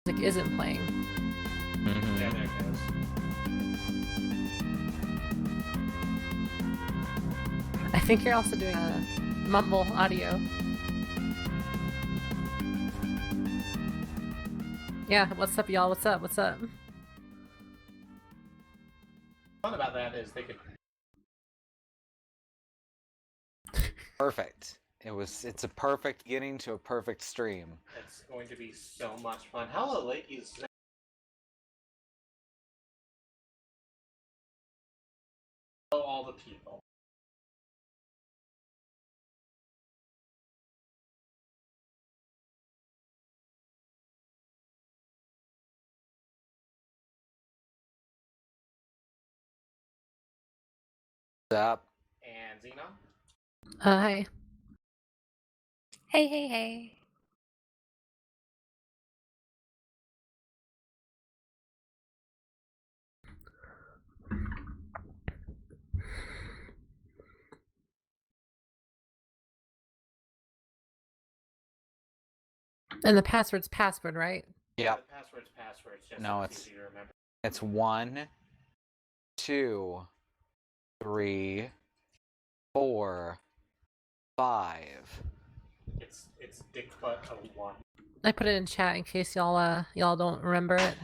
music isn't playing. Mm-hmm. Yeah, there it goes. I think you're also doing a mumble audio. Yeah, what's up, y'all? What's up? What's up? Fun about that is they could. Perfect. It's a perfect beginning to a perfect stream. It's going to be so much fun. Hello, ladies. Hello, all the people. What's up? And Xenon. Hi. Hey, hey, hey. And the password's password, right? Yeah, Yep. the password's passwords. Just No, so it's easy to remember. It's 1, 2, 3, 4, 5. It's dick butt of 1. I put it in chat in case y'all don't remember it.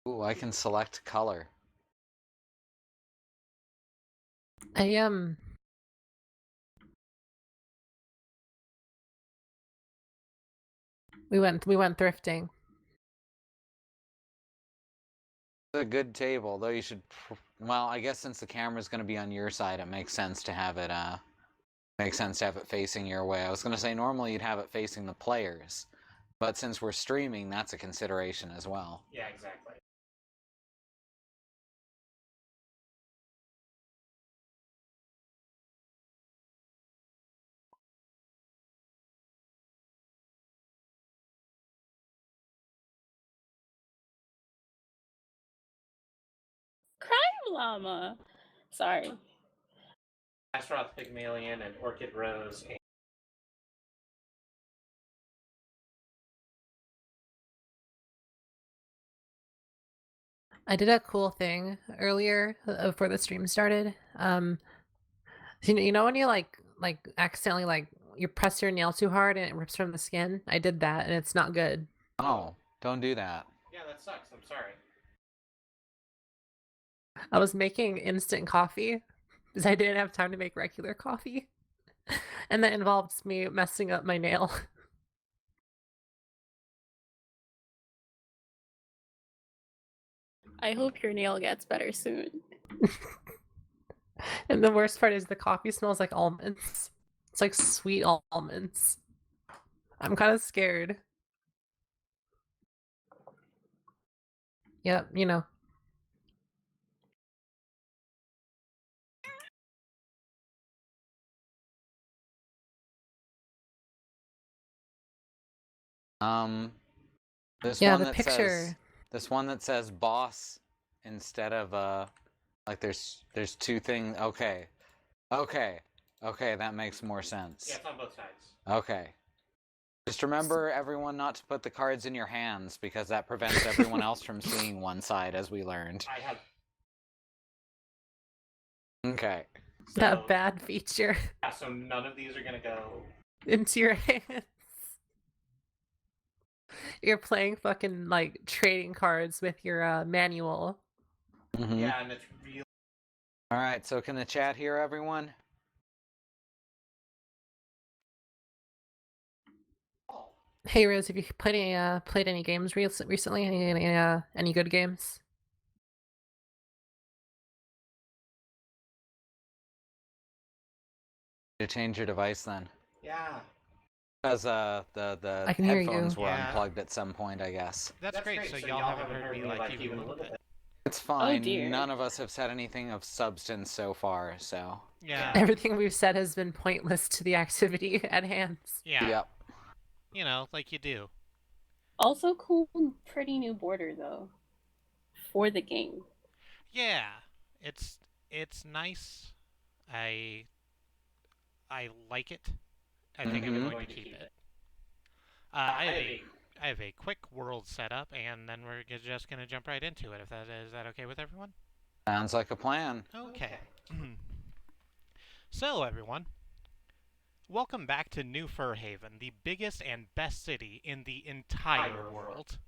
Ooh, I can select color. We went thrifting. It's a good table, though you should. Well, I guess since the camera's going to be on your side, it makes sense to have it. Makes sense to have it facing your way. I was going to say normally you'd have it facing the players, but since we're streaming, that's a consideration as well. Yeah, exactly. Crime llama. Sorry. Astaroth, Pygmalion, and Orchid Rose. And I did a cool thing earlier before the stream started. You know when you like accidentally like you press your nail too hard and it rips from the skin? I did that and it's not good. Oh, don't do that. yeah, that sucks. I'm sorry. I was making instant coffee because I didn't have time to make regular coffee. And that involved me messing up my nail. I hope your nail gets better soon. And the worst part is the coffee smells like almonds. It's like sweet almonds. I'm kind of scared. Yep, you know. This Yeah, one the that picture. this one that says boss instead of like there's two things. Okay, that makes more sense. Yeah, it's on both sides. Okay. Just remember, everyone, not to put the cards in your hands because that prevents everyone else from seeing one side, as we learned. I have. Okay. So, That bad feature yeah, so none of these are gonna go. into your hands. You're playing fucking like trading cards with your manual. Mm-hmm. Yeah, and it's real. All right. So can the chat hear everyone? Hey Rose, have you played any games recently? Any good games? To change your device then. Yeah. Because the I can hear headphones you. were Yeah. unplugged at some point, I guess. That's great. So y'all haven't heard me like even a little bit. It's fine. dear. None of us have said anything of substance so far, so. Yeah. Everything we've said has been pointless to the activity at hand. Yeah. Yep. You know, like you do. Also cool, pretty new border though. For the game. Yeah. It's nice. I like it. I think I'm going to keep it. I have a quick world setup, and then we're just going to jump right into it. Is that okay with everyone? Sounds like a plan. Okay. So, everyone, welcome back to New Furhaven, the biggest and best city in the entire world.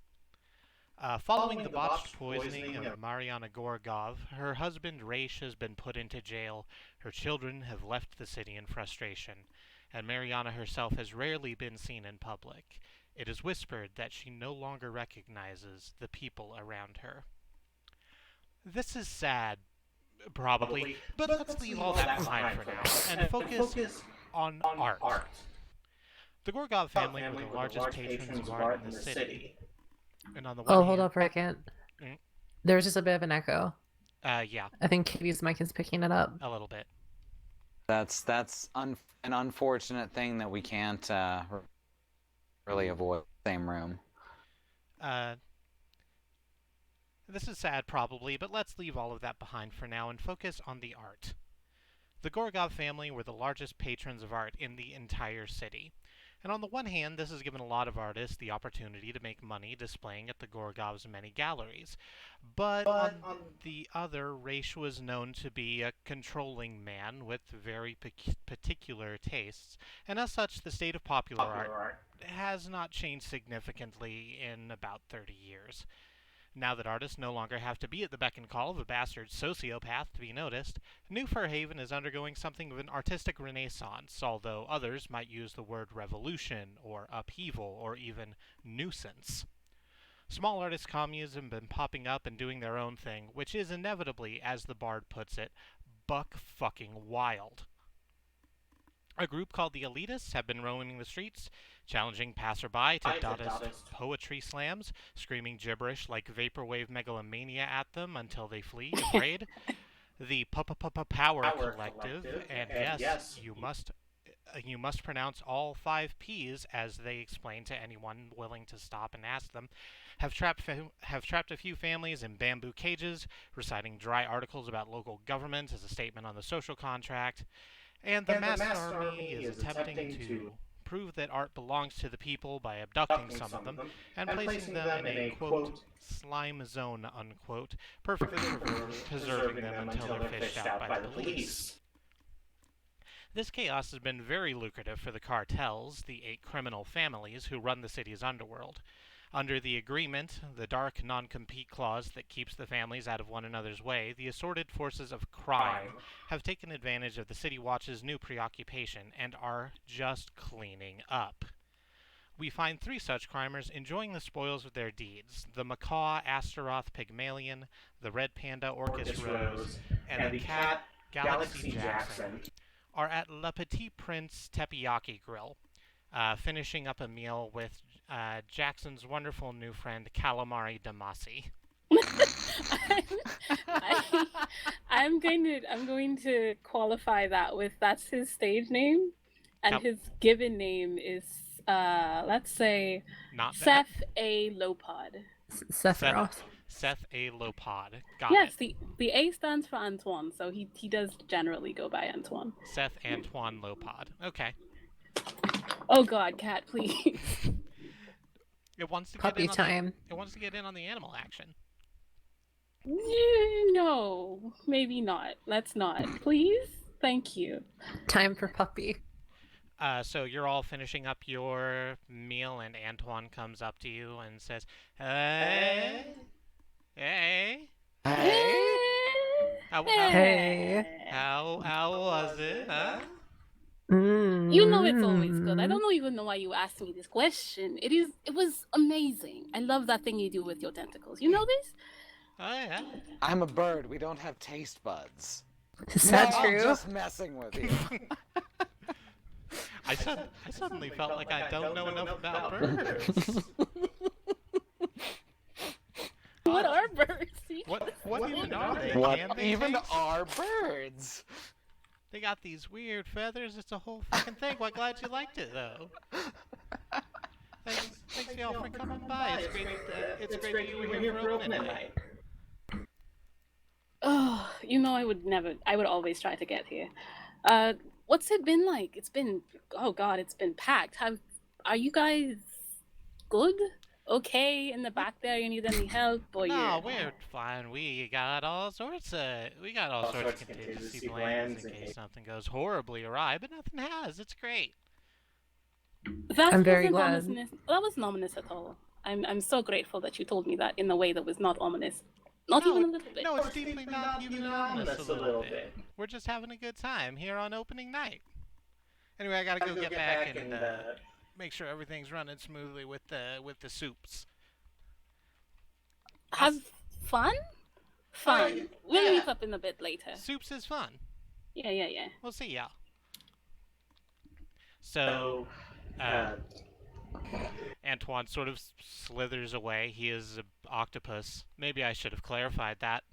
Following the botched poisoning of Mariana Gorgov, her husband Raish has been put into jail, her children have left the city in frustration, and Mariana herself has rarely been seen in public. It is whispered that she no longer recognizes the people around her. This is sad, probably, but let's leave all that behind for now, and focus on art. The Gorgov family were the largest patrons of art in the city. And on the one hold hand, up for a second. Mm. There's just a bit of an echo. Yeah, I think Kitty's mic is picking it up. a little bit. That's an unfortunate thing that we can't really avoid. Same room. This is sad, probably, but let's leave all of that behind for now and focus on the art. The Gorgov family were the largest patrons of art in the entire city. And on the one hand, this has given a lot of artists the opportunity to make money displaying at the Gorgov's many galleries. But on the other, Raish was known to be a controlling man with very particular tastes, and as such, the state of popular art has not changed significantly in about 30 years. Now that artists no longer have to be at the beck and call of a bastard sociopath to be noticed, New Furhaven is undergoing something of an artistic renaissance, although others might use the word revolution, or upheaval, or even nuisance. Small artist communes have been popping up and doing their own thing, which is inevitably, as the Bard puts it, buck-fucking-wild. A group called the Elitists have been roaming the streets, challenging passerby to Dadaist poetry slams, screaming gibberish like vaporwave megalomania at them until they flee, afraid. The Power Collective, and yes, you must pronounce all 5 P's, as they explain to anyone willing to stop and ask them, have trapped a few families in bamboo cages, reciting dry articles about local government as a statement on the social contract. And the masked army is attempting to prove that art belongs to the people by abducting some of them and placing them in a, quote, slime zone, unquote, perfectly preserving them until they're fished out by the police. This chaos has been very lucrative for the cartels, the 8 criminal families who run the city's underworld. Under the agreement, the dark non-compete clause that keeps the families out of one another's way, the assorted forces of crime have taken advantage of the City Watch's new preoccupation and are just cleaning up. We find 3 such crimers enjoying the spoils of their deeds: the macaw Astaroth Pygmalion, the red panda Orchid Rose, and the cat Galaxy Jackson are at Le Petit Prince Teppanyaki Grill, finishing up a meal with Jackson's wonderful new friend Calamari Damasi. I'm going to qualify that with that's his stage name, and Yep. his given name is let's say Not Seth A. Lopod. Sephiroth. Seth A. Lopod. Got Yes, it. the A stands for Antoine, so he does generally go by Antoine. Seth Antoine Lopod. Okay. Oh God, cat, please. It wants to Puppy get in time. It wants to get in on the animal action. No, maybe not. Let's not, please. Thank you. Time for puppy. So you're all finishing up your meal, and Antoine comes up to you and says, "Hey, hey, how was it, huh?" You know it's always good. I don't even know why you asked me this question. It was amazing. I love that thing you do with your tentacles. You know this? Oh yeah. I'm a bird. We don't have taste buds. Is that No, true? I'm just messing with you. I suddenly felt like I don't know enough about birds. What are birds? What even are they? What Can they even taste? are birds? They got these weird feathers. It's a whole fucking thing. Well, glad you liked it, though. Thanks y'all for coming by. It's great that you were here for opening night. Oh, you know I would always try to get here. What's it been like? It's been, oh god, it's been packed. Are you guys good? Okay in the back there? You need any help? Or No, you're... we're fine. We got all sorts of contingency plans in case something goes horribly awry, but nothing has. It's great. That I'm very wasn't glad. ominous. That wasn't ominous at all. I'm so grateful that you told me that in a way that was not ominous. Not even a little bit. No, it's deeply not even ominous a little bit. We're just having a good time here on opening night. Anyway, I gotta go get back and make sure everything's running smoothly with the soups. Have fun? Fun. We'll meet up in a bit later. Soups is fun. Yeah. We'll see ya. So, Antoine sort of slithers away. He is an octopus. Maybe I should have clarified that.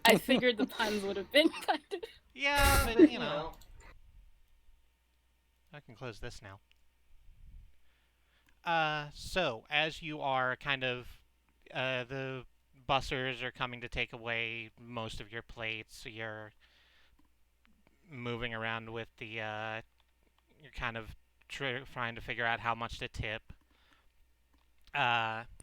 I figured the puns would have been kind of... Yeah, but you know. I can close this now. So, as you are kind of, the bussers are coming to take away most of your plates, you're moving around with the, you're kind of trying to figure out how much to tip.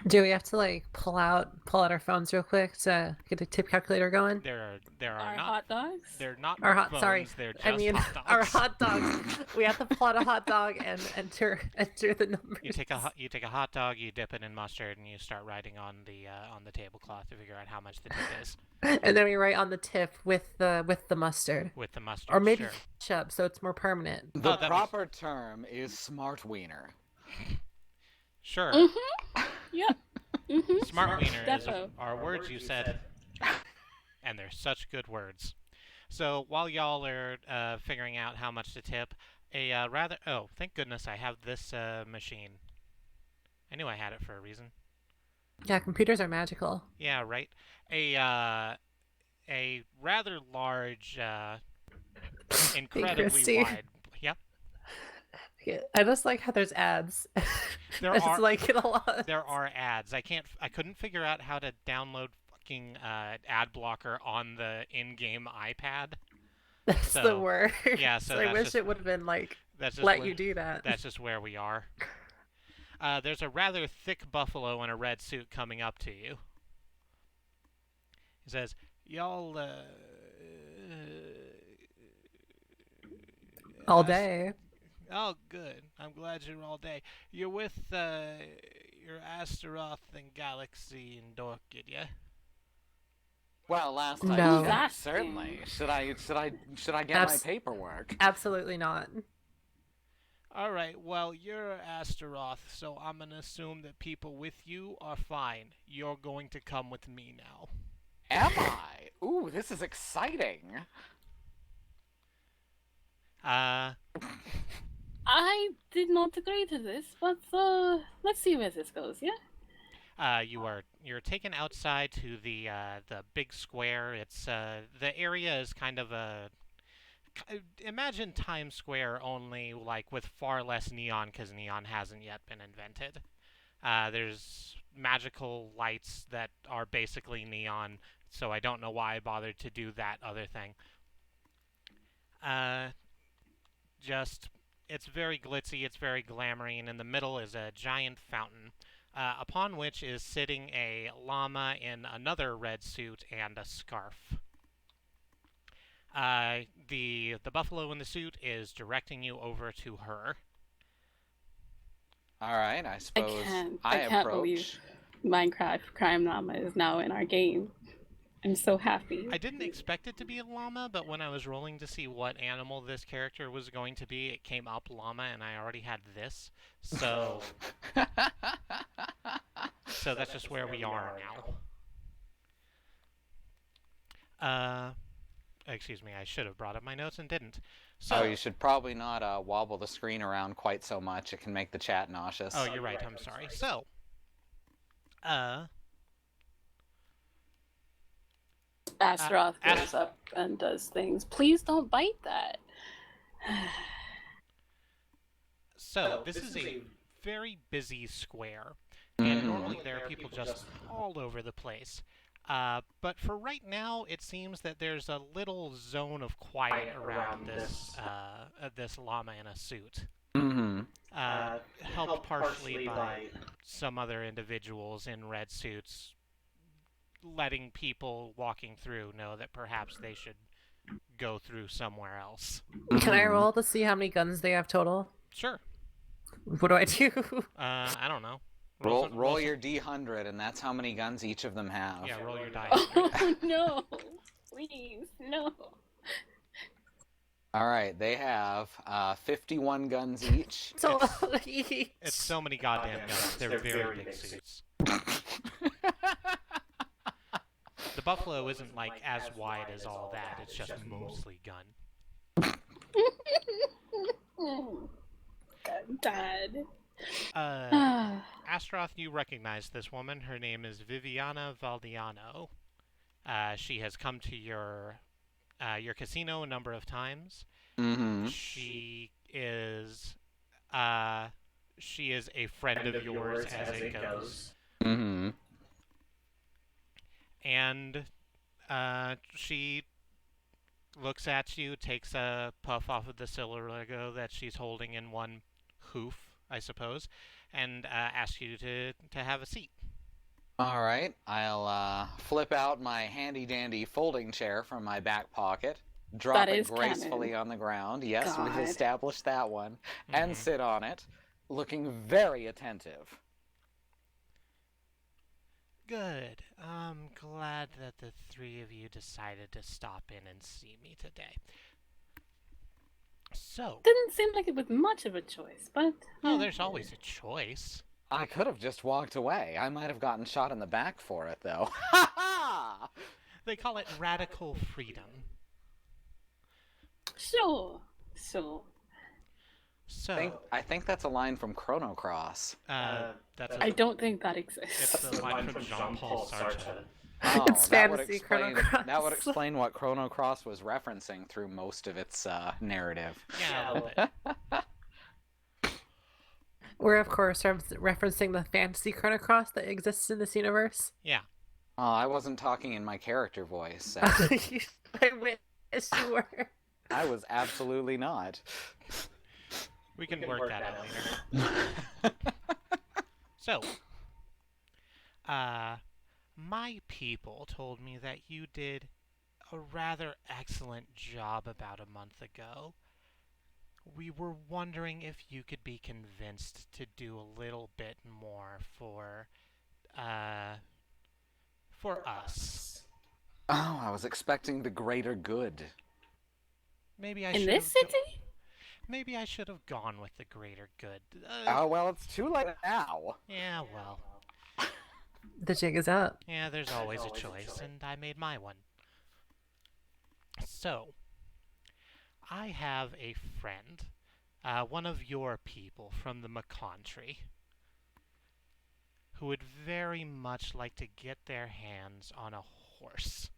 Do we have to like pull out our phones real quick to get a tip calculator going? There are Our not hot dogs? They're not Our hot phones, sorry. they're just I mean hot dogs. our hot dogs. We have to pull out a hot dog and enter the numbers. You take a hot dog, you dip it in mustard, and you start writing on the tablecloth to figure out how much the tip is. And then we write on the tip with the mustard. With the mustard, Or maybe sure. ketchup, so it's more permanent. The proper term is smart wiener. Sure. Mm-hmm. Yep. Mm-hmm. Smart wiener Defo. are words you said, and they're such good words. So while y'all are figuring out how much to tip, oh, thank goodness I have this machine. I knew I had it for a reason. Yeah, computers are magical. Yeah, right. A rather large, incredibly wide. Yep. Yeah, I just like how there's ads. There I just like it a lot. There are ads. I couldn't figure out how to download fucking ad blocker on the in-game iPad. That's the word. Yeah, so I wish it would have been like you do that. That's just where we are. There's a rather thick buffalo in a red suit coming up to you. He says, "Y'all all day." Oh, good. I'm glad you're all day. You're with your Astaroth and Galaxy and Orchid, yeah? Well, last time No. you said, certainly. Should I get my paperwork? Absolutely not. All right. Well, you're Astaroth, so I'm gonna assume that people with you are fine. You're going to come with me now. Am I? Ooh, this is exciting. I did not agree to this, but let's see where this goes, yeah? You're taken outside to the big square. It's the area is kind of imagine Times Square, only like with far less neon, because neon hasn't yet been invented. There's magical lights that are basically neon, so I don't know why I bothered to do that other thing. It's very glitzy, it's very glamoury, and in the middle is a giant fountain, upon which is sitting a llama in another red suit and a scarf. The buffalo in the suit is directing you over to her. All right, I suppose I can't believe Minecraft Crime Llama is now in our game. I'm so happy. I didn't expect it to be a llama, but when I was rolling to see what animal this character was going to be, it came up llama, and I already had this. So, so that's just where we are now. Excuse me, I should have brought up my notes and didn't. So, you should probably not wobble the screen around quite so much. It can make the chat nauseous. Oh, you're right. I'm sorry. So, Astaroth goes up and does things. Please don't bite that. So, this is a very busy square, and normally there are people just all over the place. But for right now, it seems that there's a little zone of quiet around this llama in a suit. Mm-hmm. Helped partially by some other individuals in red suits letting people walking through know that perhaps they should go through somewhere else. Can I roll to see how many guns they have total? Sure. What do I do? I don't know. Roll your D100, and that's how many guns each of them have. Yeah, roll your die. Oh no! Please, no. All right, they have 51 guns each. It's a lot each. It's so many goddamn guns. They're very big suits. The buffalo isn't like as wide as all that. It's just mostly gun. Dad. Astaroth, you recognize this woman. Her name is Viviana Valdiano. She has come to your casino a number of times. Mm-hmm. She is a friend of yours as it goes. Mm-hmm. And she looks at you, takes a puff off of the Silurigo that she's holding in one hoof, I suppose, and asks you to have a seat. All right, I'll flip out my handy-dandy folding chair from my back pocket, drop it gracefully on the ground. Yes, God. we've established that one. And sit on it, looking very attentive. Good. I'm glad that the three of you decided to stop in and see me today. So... Didn't seem like it was much of a choice, but... Oh, there's always a choice. I could have just walked away. I might have gotten shot in the back for it, though. Ha ha! They call it radical freedom. Sure. So... I think that's a line from Chrono Cross. I don't think that exists. It's the line from Jean-Paul Sartre. Oh, It's that would fantasy Chrono Cross. That would explain what Chrono Cross was referencing through most of its narrative. Yeah, a little bit. We're, of course, referencing the fantasy Chrono Cross that exists in this universe. Yeah. Oh, I wasn't talking in my character voice. I wish you were. I was absolutely not. We can work that out later. So, my people told me that you did a rather excellent job about a month ago. We were wondering if you could be convinced to do a little bit more for us. Oh, I was expecting the greater good. Maybe I In should this city? Maybe I should have gone with the greater good. Oh, well, it's too late now. Yeah, well. The jig is up. Yeah, there's always a choice, and I made my one. So, I have a friend, one of your people from the McContry, who would very much like to get their hands on a horse.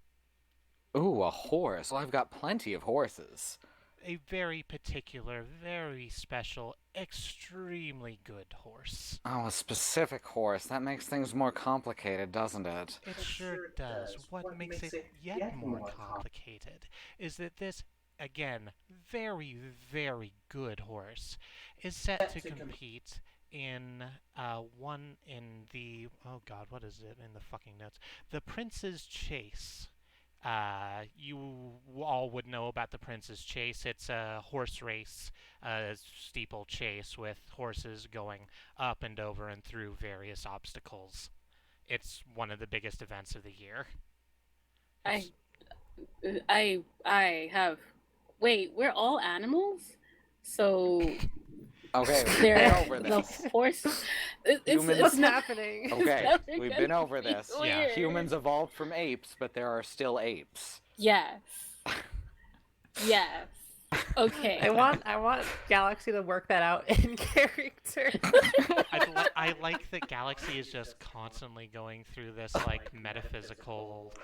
Ooh, a horse. Well, I've got plenty of horses. A very particular, very special, extremely good horse. Oh, a specific horse. That makes things more complicated, doesn't it? It sure does. What makes it yet more complicated is that this, again, very, very good horse is set to compete in one in the, oh god, what is it in the fucking notes? The Prince's Chase. You all would know about the Prince's Chase. It's a horse race, a steeple chase with horses going up and over and through various obstacles. It's one of the biggest events of the year. I have... Wait, we're all animals? So... Okay, we've been over the this. horse... What's happening? Okay, we've been over this. Yeah. Humans evolved from apes, but there are still apes. Yes. Yes. Okay. I want Galaxy to work that out in character. I like that Galaxy is just constantly going through this, like, metaphysical,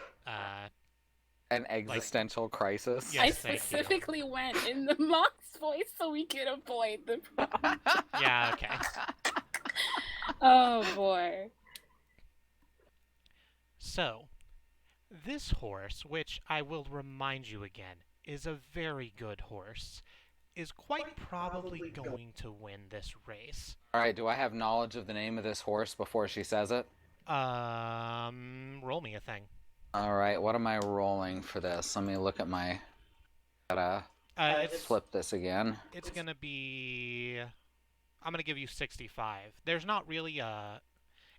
An existential crisis. Yeah. I Yes, thank you. specifically went in the monk's voice so we could avoid the problem. Yeah, okay. Oh boy. So, This horse, which I will remind you again, is a very good horse, is quite probably going to win this race. Alright, do I have knowledge of the name of this horse before she says it? Roll me a thing. Alright, what am I rolling for this? Let me look at my... Gotta flip this again. It's gonna be... I'm gonna give you 65. There's not really a...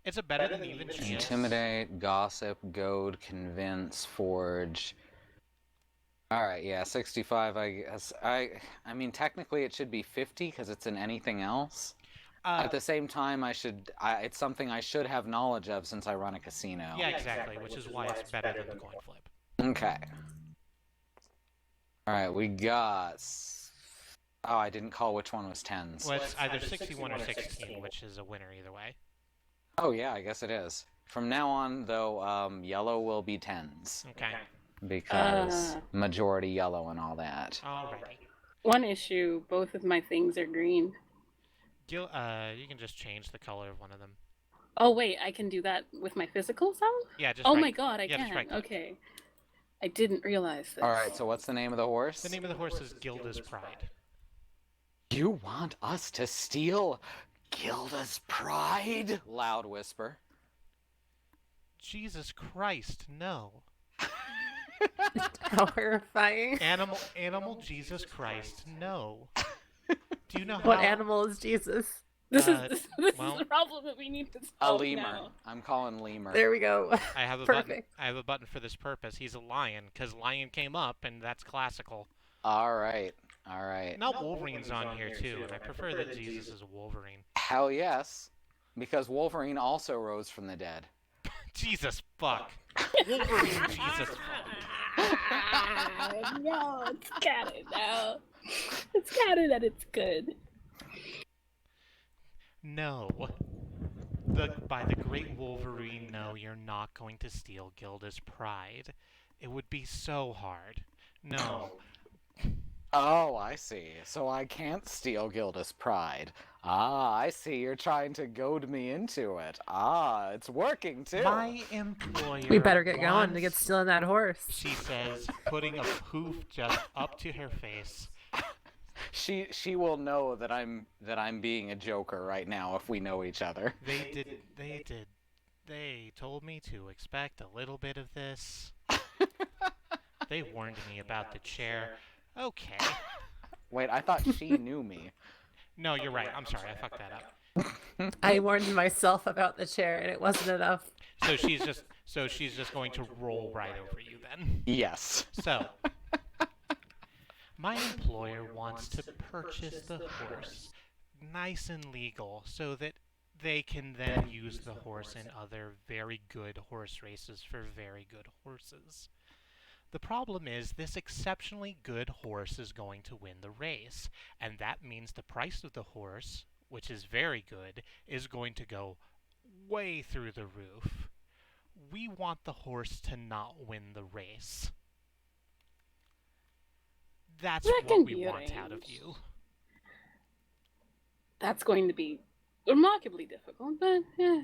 It's a better than even chance. Intimidate, gossip, goad, convince, forge. Alright, yeah, 65, I guess. I mean, technically it should be 50 because it's in anything else. At the same time, it's something I should have knowledge of since I run a casino. Yeah, exactly, which is why it's better than the coin flip. Okay. Alright, we got... Oh, I didn't call which one was tens. Well, it's either 61 or 16, which is a winner either way. Oh, yeah, I guess it is. From now on, though, yellow will be tens. Okay. Because majority yellow and all that. Alrighty. One issue, both of my things are green. You can just change the color of one of them. Oh wait, I can do that with my physical self? Yeah, just Oh right. my god, I Yeah, just can. right click. Okay. I didn't realize this. Alright, so what's the name of the horse? The name of the horse is Gilda's Pride. You want us to steal Gilda's pride? Loud whisper. Jesus Christ, no. How horrifying. Animal Jesus Christ, no. Do you know What how... animal is Jesus? This Uh, is well, the problem that we need to A solve lemur. now. I'm calling lemur. There we go. I have a Perfect. button. I have a button for this purpose. He's a lion, because lion came up, and that's classical. Alright, alright. Now Wolverine's on here too, and I prefer that Jesus is a Wolverine. Hell yes. Because Wolverine also rose from the dead. Jesus fuck. Wolverine Jesus fuck. No, it's canon now. It's canon and it's good. No. By the great Wolverine, no, you're not going to steal Gilda's pride. It would be so hard. No. Oh, I see. So I can't steal Gilda's pride. Ah, I see. You're trying to goad me into it. Ah, it's working too. My employer We better get going to get wants, stealing that horse. she says, putting a poof just up to her face. She will know that I'm being a joker right now if we know each other. They told me to expect a little bit of this. They warned me about the chair. Okay. Wait, I thought she knew me. No, you're right. I'm sorry. I fucked that up. I warned myself about the chair and it wasn't enough. So she's just going to roll right over you then. Yes. So, my employer wants to purchase the horse nice and legal so that they can then use the horse in other very good horse races for very good horses. The problem is this exceptionally good horse is going to win the race, and that means the price of the horse, which is very good, is going to go way through the roof. We want the horse to not win the race. That's That what can we be want out of arranged. you. That's going to be remarkably difficult, but yeah.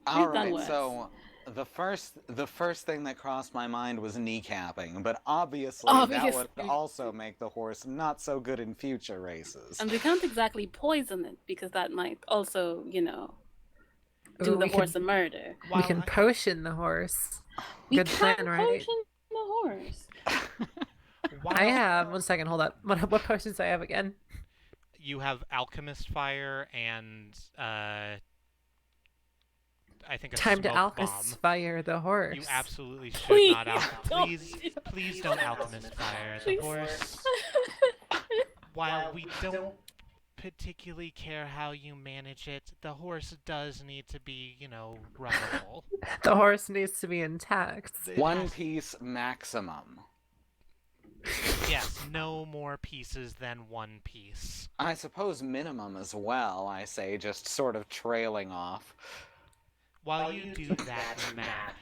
All We've done right. worse. So the first thing that crossed my mind was kneecapping, but obviously that would Obviously. also make the horse not so good in future races. And we can't exactly poison it because that might also, do Ooh, the we horse can- a murder. We While can I- potion the horse. We Good can't plan, right? potion the horse. while I have 1 second, hold up. What potions do I have again? You have Alchemist Fire and I think a Time to smoke alchemist bomb. fire the horse. You absolutely should Please not don't please don't alchemist fire the Please. horse. While we don't particularly care how you manage it, the horse does need to be, runnable. The horse needs to be intact. It One has- piece maximum. Yes, no more pieces than one piece. I suppose minimum as well, I say, just sort of trailing off. While you do that, Matt,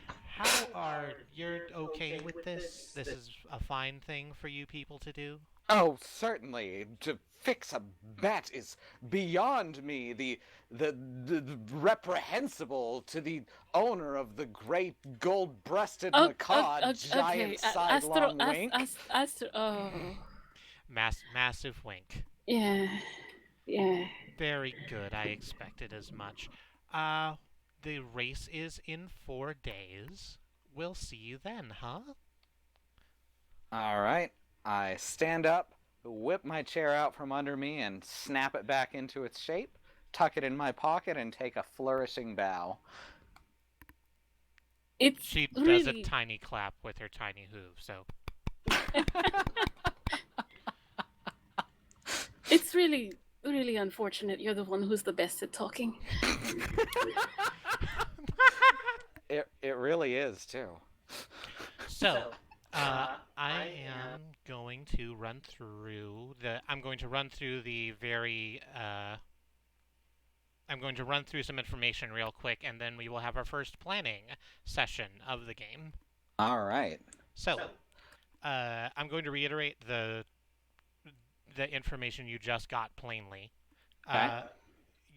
you're okay with this? This is a fine thing for you people to do? Oh, certainly. To fix a bet is beyond me. The reprehensible to the owner of the great gold-breasted macaw, Okay. giant sidelong wink. Oh. Massive wink. Yeah. Yeah. Very good. I expected as much. The race is in 4 days. We'll see you then, huh? All right. I stand up, whip my chair out from under me, and snap it back into its shape, tuck it in my pocket, and take a flourishing bow. She does a really tiny clap with her tiny hoof, so. it's really unfortunate you're the one who's the best at talking. It really is, too. So, I am going to run through the very, I'm going to run through some information real quick, and then we will have our first planning session of the game. All right. So, I'm going to reiterate the information you just got plainly. Okay.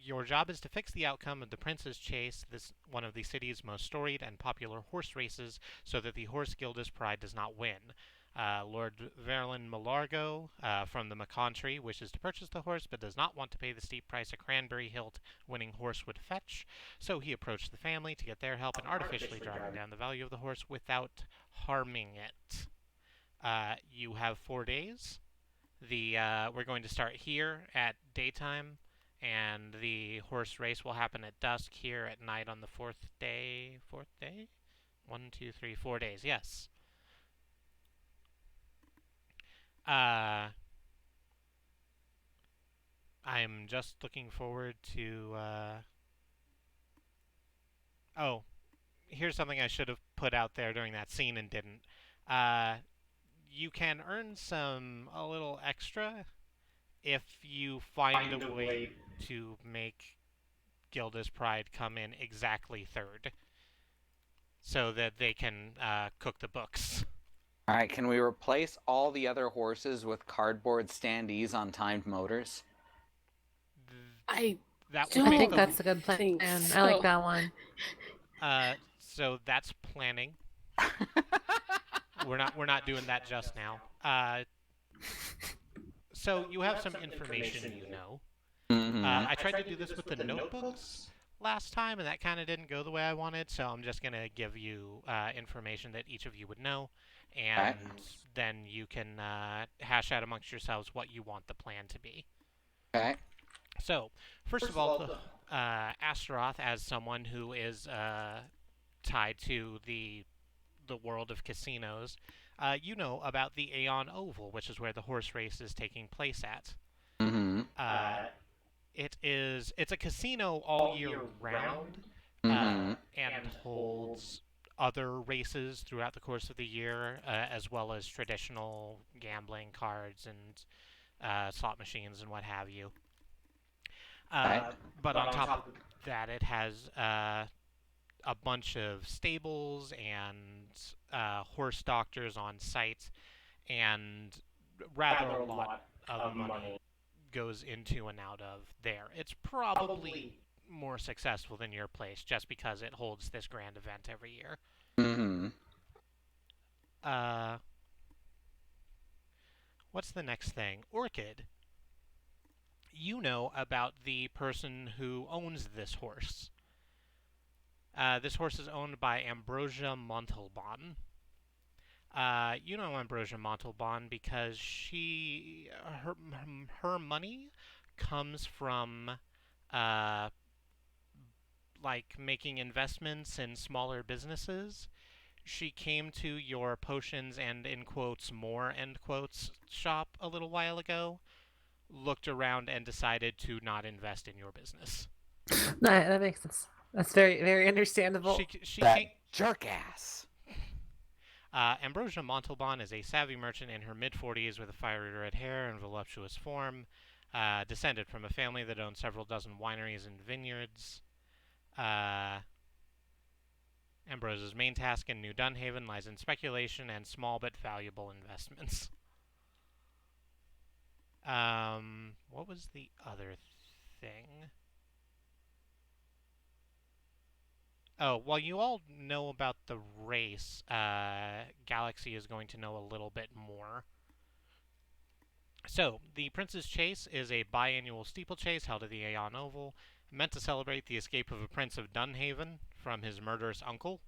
Your job is to fix the outcome of the Prince's Chase, one of the city's most storied and popular horse races, so that the Horse Guild's pride does not win. Lord Verlin Malargo from the McContry wishes to purchase the horse, but does not want to pay the steep price a Cranberry Hilt winning horse would fetch, so he approached the family to get their help in artificially driving down the value of the horse without harming it. You have 4 days. We're going to start here at daytime, and the horse race will happen at dusk here at night on the 4th day. 4th day? 1, 2, 3, 4 days, yes. I'm just looking forward to, Oh, here's something I should have put out there during that scene and didn't. You can earn a little extra if you find a way to make Gilda's Pride come in exactly 3rd, so that they can cook the books. All right, can we replace all the other horses with cardboard standees on timed motors? I think that's a good plan. So. I like that one. So that's planning. We're not doing that just now. So you have some information you know. Mm-hmm. I tried to do this with the notebooks last time, and that kind of didn't go the way I wanted, so I'm just going to give you information that each of you would know, and then you can hash out amongst yourselves what you want the plan to be. Okay. So, first of all, Astaroth, as someone who is tied to the world of casinos, you know about the Aeon Oval, which is where the horse race is taking place at. Mm-hmm. It's a casino all year round, Mm-hmm. and holds other races throughout the course of the year, as well as traditional gambling, cards, and slot machines and what have you. But on top of that, it has a bunch of stables and horse doctors on site, and rather a lot of money goes into and out of there. It's probably more successful than your place, just because it holds this grand event every year. Mm-hmm. What's the next thing? Orchid. You know about the person who owns this horse. This horse is owned by Ambrosia Montalban. You know Ambrosia Montalban because her money comes from like making investments in smaller businesses. She came to your potions and in quotes more end quotes shop a little while ago, looked around and decided to not invest in your business. That makes sense. That's very, very understandable. That jerk ass. Ambrosia Montalban is a savvy merchant in her mid-40s with a fiery red hair and voluptuous form, descended from a family that owns several dozen wineries and vineyards. Ambrosia's main task in New Dunhaven lies in speculation and small but valuable investments. What was the other thing? Oh, well, you all know about the race. Galaxy is going to know a little bit more. So, the Prince's Chase is a biannual steeplechase held at the Aeon Oval, meant to celebrate the escape of a Prince of Dunhaven from his murderous uncle.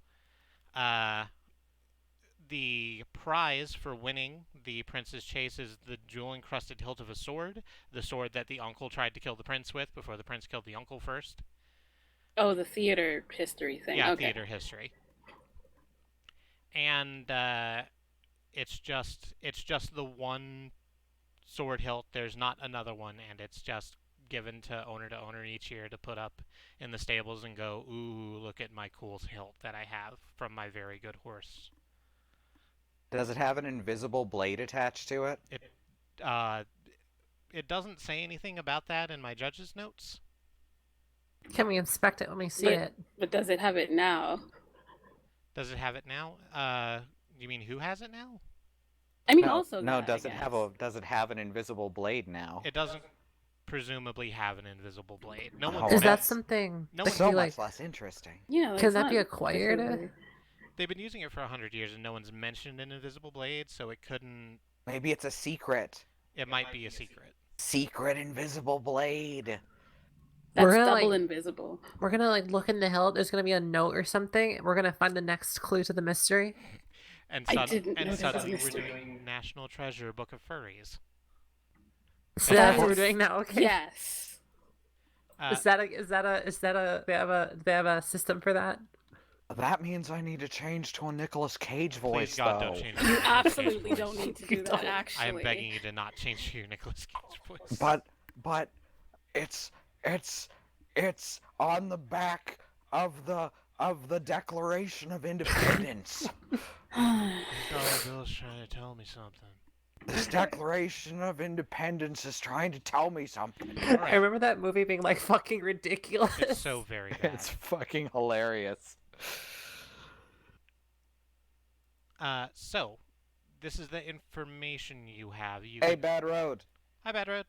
The prize for winning the Prince's Chase is the jewel-encrusted hilt of a sword, the sword that the uncle tried to kill the prince with before the prince killed the uncle first. Oh, the theater history thing. Yeah, okay. theater history. And it's just the one sword hilt. There's not another one, and it's just given to owner each year to put up in the stables and go, ooh, look at my cool hilt that I have from my very good horse. Does it have an invisible blade attached to it? It doesn't say anything about that in my judge's notes. Can we inspect it when we see it? But does it have it now? Does it have it now? You mean who has it now? I mean, No, also no. that, Does it have an invisible blade now? It doesn't presumably have an invisible blade. No Oh, one. Is that that's- something No that one- can So be much like? less interesting. Yeah, like, Can it's that not be acquired? particularly- They've been using it for 100 years, and no one's mentioned an invisible blade, so it couldn't. Maybe it's a secret. It might be a secret. Secret invisible blade. That's We're gonna, double like- invisible. We're gonna like look in the hill. There's gonna be a note or something. We're gonna find the next clue to the mystery. And, I didn't and notice suddenly this we're mystery. doing National Treasure Book of Furries. So Of that's what we're course. doing now. Okay. Yes. Is that a? They have a system for that? That means I need to change to a Nicolas Cage voice, Please God, though. don't change. You your Nicolas Cage absolutely voice. don't need to do You that, don't. actually. I am begging you to not change to your Nicolas Cage voice. But it's on the back of the Declaration of Independence. Bill's trying to tell me something. This Declaration of Independence is trying to tell me something. I remember that movie being like fucking ridiculous. It's so very bad. It's fucking hilarious. So, this is the information you have. Hey, Bad Road. Hi, Bad Road.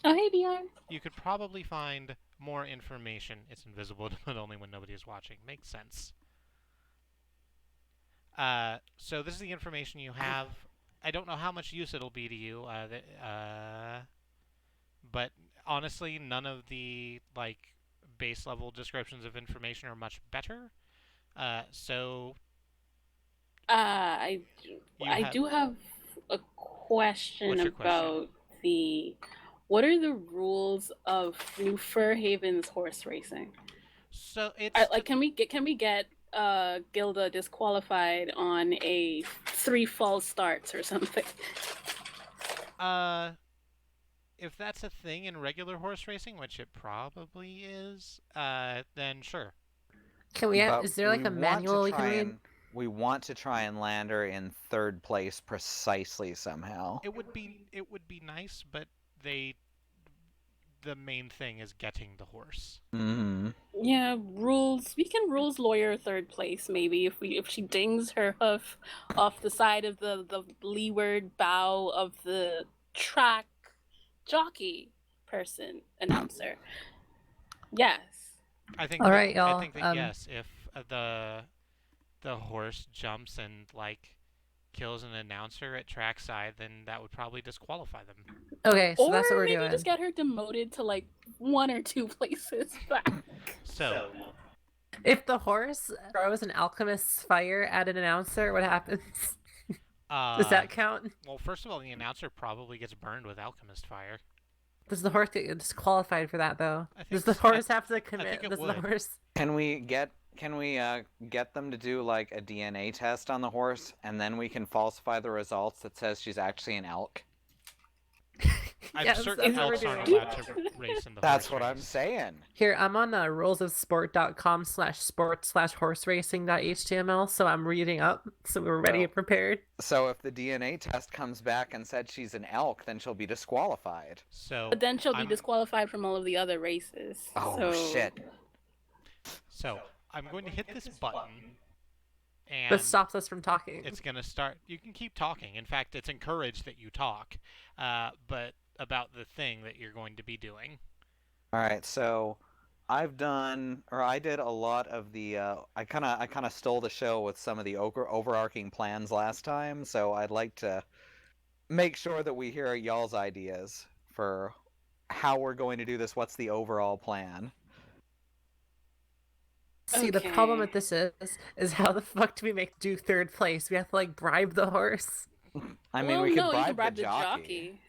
Oh, hey, BR. You could probably find more information. It's invisible, but only when nobody is watching. Makes sense. So this is the information you have. I don't know how much use it'll be to you, but honestly, none of the base level descriptions of information are much better. So I do have a question What's your about what are the rules of New Furhaven's horse racing? So it's Can we get Gilda disqualified on a 3 false starts or something? if that's a thing in regular horse racing, which it probably is, then sure. Can we? But Is there like we a want manual to we can try read? and- We want to try and land her in 3rd place precisely somehow. It would be nice, but the main thing is getting the horse. Mm-hmm. Yeah, rules. We can rules lawyer 3rd place maybe if she dings her hoof off the side of the leeward bow of the track jockey person announcer. Yes. I think. All that, right, y'all, I think that yes, if the horse jumps and kills an announcer at trackside, then that would probably disqualify them. Okay, so Or that's what we're maybe doing. just get her demoted to 1 or 2 places back. So If the horse throws an alchemist's fire at an announcer, what happens? Does that count? well, first of all, the announcer probably gets burned with alchemist fire. Does the horse get disqualified for that though? I think Does the so. horse have to think commit? it Does the would. horse? Can we get them to do a DNA test on the horse, and then we can falsify the results that says she's actually an elk? I'm Yes, certain that's what we're elks aren't doing. allowed to race in the That's horse what I'm race. saying. Here, I'm on rulesofsport.com/sport/horse-racing.html, so I'm reading up, so we're ready Well, and prepared. So if the DNA test comes back and said she's an elk, then she'll be disqualified. So But then she'll be I'm- disqualified from all of the other races. Oh, so... shit. So I'm going to hit this button, and This stops us from talking. it's going to start. You can keep talking. In fact, it's encouraged that you talk. But about the thing that you're going to be doing. All right, so I did a lot of the. I kind of stole the show with some of the overarching plans last time. So I'd like to make sure that we hear y'all's ideas for how we're going to do this. What's the overall plan? See, the problem Okay. with this is how the fuck do we do third place? We have to like bribe the horse. I mean, Well, we could no, you can bribe bribe the jockey.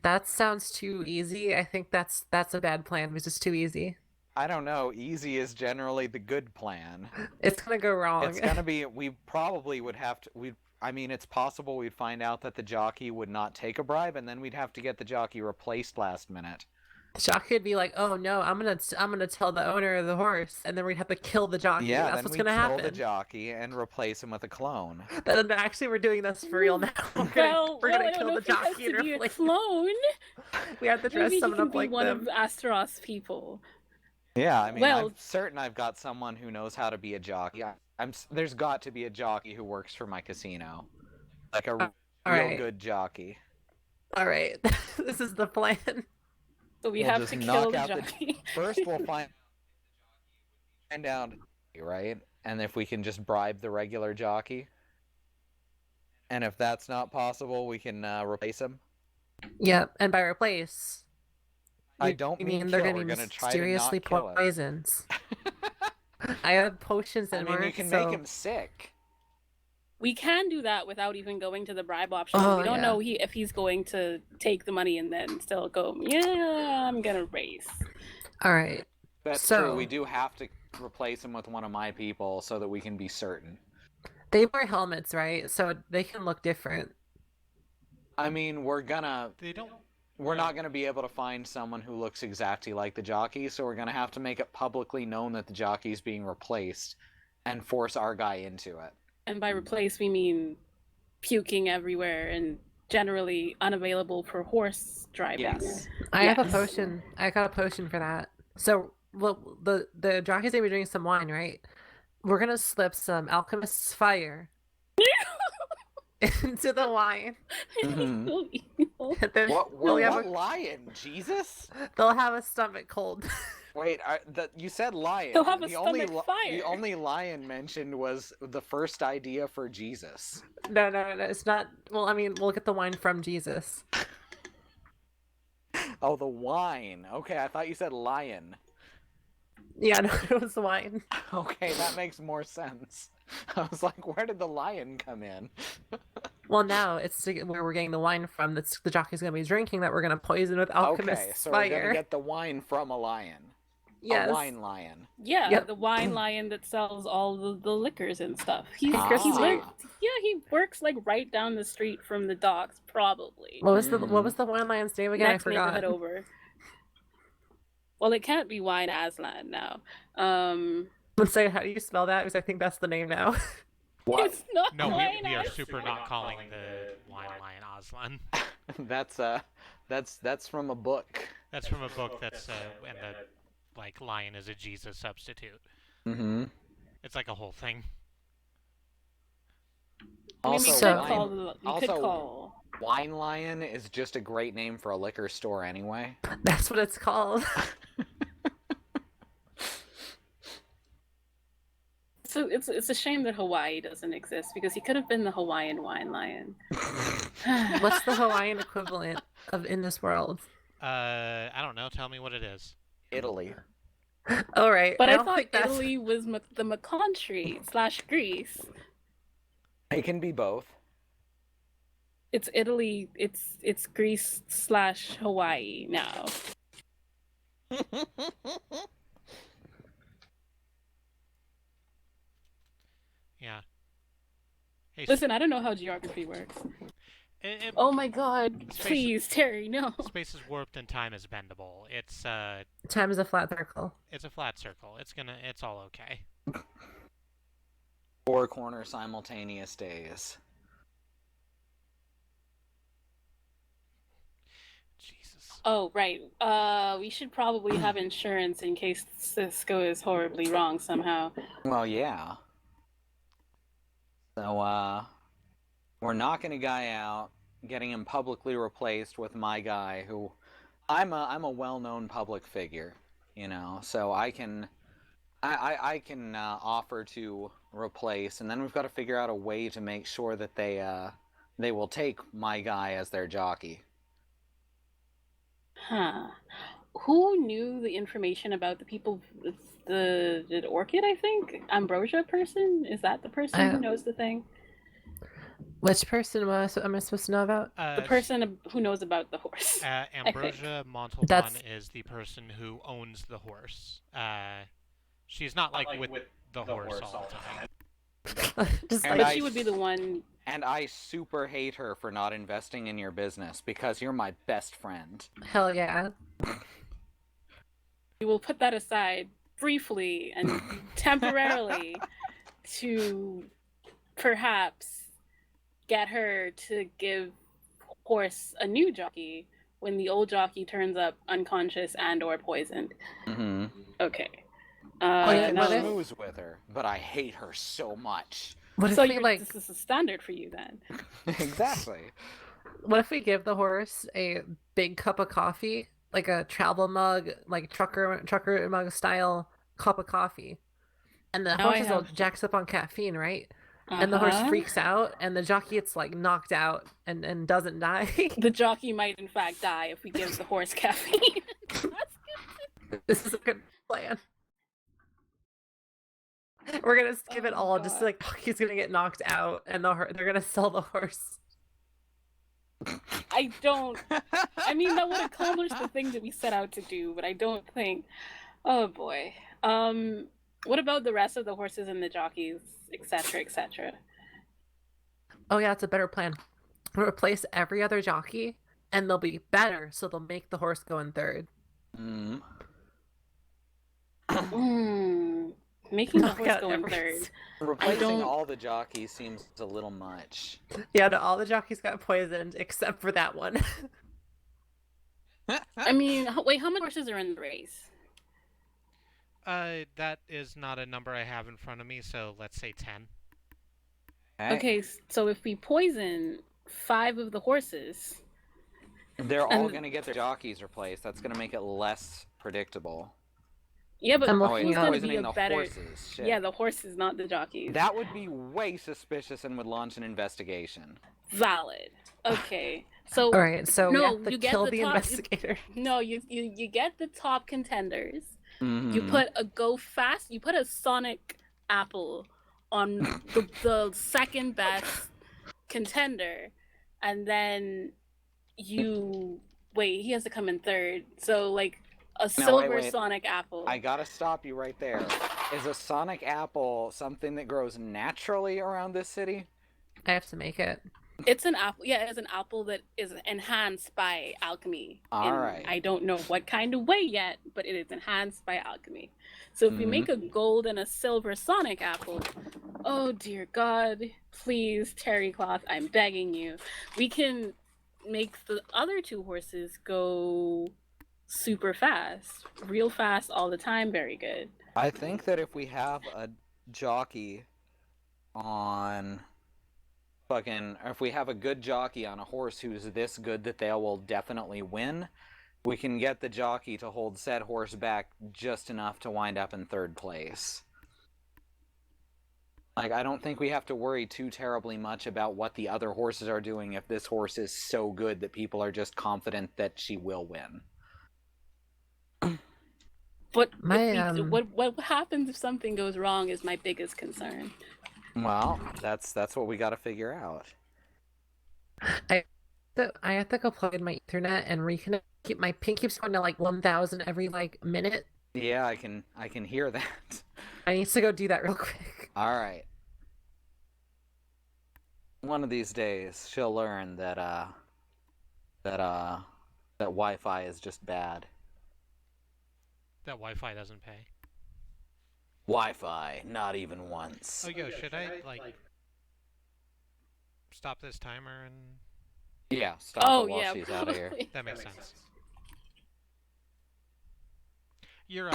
That sounds too easy. I think that's a bad plan. It's just too easy. I don't know. Easy is generally the good plan. It's gonna go wrong. It's gonna be. We probably would have to. I mean, it's possible we'd find out that the jockey would not take a bribe, and then we'd have to get the jockey replaced last minute. Jockey would be like, "Oh no, I'm gonna tell the owner of the horse," and then we'd have to kill the jockey. Yeah, That's then what's we gonna kill happen. the jockey and replace him with a clone. Then actually, we're doing this for real now. We're Well, gonna I don't kill know the if he has jockey to and be a replace. clone. We have to dress Maybe he someone can up be like one them. of Astaroth's people. Yeah, I mean, Well- I'm certain I've got someone who knows how to be a jockey. There's got to be a jockey who works for my casino, like a real right. good jockey. All right, this is the plan. So we We'll have just to knock kill the out the- jockey. First, we'll find out, right? And if we can just bribe the regular jockey, and if that's not possible, we can replace him. Yep, and by replace, I don't you mean they're kill. gonna We're be gonna try to mysteriously not kill him. poisons. I have potions I in mean, work, you can so... make him sick. We can do that without even going to the bribe option. Oh, We don't yeah. know if he's going to take the money and then still go, yeah, I'm gonna race. All right. That's So- true. We do have to replace him with one of my people so that we can be certain. They wear helmets, right? So they can look different. I mean, we're They don't. not gonna be able to find someone who looks exactly like the jockey, so we're gonna have to make it publicly known that the jockey's being replaced, and force our guy into it. And by replace, we mean puking everywhere and generally unavailable for horse driving. Yes. I have a Yes. potion. I got a potion for that. So, well, the jockey's gonna be drinking some wine, right? We're gonna slip some alchemist's fire into the wine. Mhm. So evil. And then What have lion? Jesus? they'll have a stomach cold. Wait, you said lion. They'll have a the only stomach fire. The only lion mentioned was the first idea for Jesus. No, it's not. Well, I mean, we'll get the wine from Jesus. Oh, the wine. Okay, I thought you said lion. Yeah, no, it was the wine. Okay, that makes more sense. I was like, where did the lion come in? Well, now it's where we're getting the wine from. That's the jockey's gonna be drinking. That we're gonna poison with alchemist's Okay, so fire. we're gonna get the wine from a lion. Yes. A wine lion. Yeah, Yep. the wine lion that sells all the liquors and stuff. He Ah. works like right down the street from the docks, probably. What was the wine lion's name again? Next I forgot. neighborhood over. Well, it can't be Wine Aslan now. Let's say, how do you spell that? Because I think that's the name now. What? It's not No, Wine we are Aslan. super not calling the wine lion Aslan. That's from a book. That's from a book that's and the lion is a Jesus substitute. Mm-hmm. It's like a whole thing. I mean, Also, we So- could call we could also- call. Wine lion is just a great name for a liquor store anyway. That's what it's called. So it's a shame that Hawaii doesn't exist because he could have been the Hawaiian wine lion. What's the Hawaiian equivalent of in this world? I don't know. Tell me what it is. Italy. All right. But I don't thought think that's... Italy was the country / Greece. It can be both. It's Italy. It's Greece / Hawaii now. Yeah. Hey, Listen, I don't know how geography works. Oh my God! Space- Please, Terry, no. space is warped and time is bendable. It's Time is a flat circle. a flat circle. It's all okay. 4 corner simultaneous days. Jesus. Oh right. We should probably have insurance in case this goes horribly wrong somehow. Well, yeah. So, we're knocking a guy out. getting him publicly replaced with my guy, who I'm a well-known public figure, you know, so I can offer to replace, and then we've got to figure out a way to make sure that they will take my guy as their jockey. Huh. Who knew the information about the people? The Orchid, I think? Ambrosia person? Is that the person who knows the thing? Which person am I supposed to know about? The person who knows about the horse. Ambrosia Montalban is the person who owns the horse. She's not like with the horse all the time. Just And But she would be the one. And I super hate her for not investing in your business because you're my best friend. hell yeah. We will put that aside briefly and temporarily to perhaps get her to give horse a new jockey when the old jockey turns up unconscious and or poisoned. Mm-hmm. Okay. I yeah, can what if- schmooze with her, but I hate her so much. What if So we this is a standard for you then. Exactly. What if we give the horse a big cup of coffee, like a travel mug, like trucker mug style cup of coffee, and the Now I horse is all have- jacks up on caffeine, right? And the horse Uh-huh. freaks out, and the jockey gets like knocked out and doesn't die. The jockey might in fact die if we give the horse caffeine. This is a good plan. We're gonna skip it Oh, all, just God. like he's gonna get knocked out, and they're gonna sell the horse. I don't. I mean, that would accomplish the thing that we set out to do, but I don't think. Oh boy. What about the rest of the horses and the jockeys, etc., etc.? Oh yeah, it's a better plan. Replace every other jockey, and they'll be better, so they'll make the horse go in third. Mm. Making the Knock horse out go in every- third. Replacing don't- all the jockeys seems a little much. Yeah, no, all the jockeys got poisoned except for that one. I mean, wait, how many horses are in the race? That is not a number I have in front of me, so let's say 10. Okay, so if we poison 5 of the horses, They're all And- going to get their jockeys replaced. That's going to make it less predictable. yeah, but I'm Oh, wait, looking who's up. going to be poisoning a the better? horses. Shit. Yeah, the horses, not the jockeys. That would be way suspicious and would launch an investigation. Valid. Okay, so All right, so we No, have to you get kill the the top- investigator. no, you get the top contenders. Mm-hmm. You put a go fast. You put a Sonic apple on the second best contender, and then you wait. He has to come in third. So like a silver wait. Sonic apple. I gotta stop you right there. Is a Sonic apple something that grows naturally around this city? I have to make it. It's an apple. Yeah, it's an apple that is enhanced by alchemy. All right. I don't know what kind of way yet, but it is enhanced by alchemy. So if we make a gold and a silver Sonic apple, oh dear God, please, Terry Cloth, I'm begging you, we can make the other 2 horses go super fast, real fast all the time. Very good. I think that if we have a jockey on if we have a good jockey on a horse who's this good that they will definitely win, we can get the jockey to hold said horse back just enough to wind up in third place. Like, I don't think we have to worry too terribly much about what the other horses are doing if this horse is so good that people are just confident that she will win. But My, what happens if something goes wrong is my biggest concern. Well, that's what we got to figure out. I have to go plug in my Ethernet and reconnect. My ping keeps going to like 1,000 every like minute. Yeah, I can hear that. I need to go do that real quick. All right. One of these days, she'll learn that Wi-Fi is just bad. That Wi-Fi doesn't pay. Wi-Fi, not even once. Oh, yo, should I, like, stop this timer and... Yeah, stop Oh it while yeah, she's out of here. probably. That makes sense. You're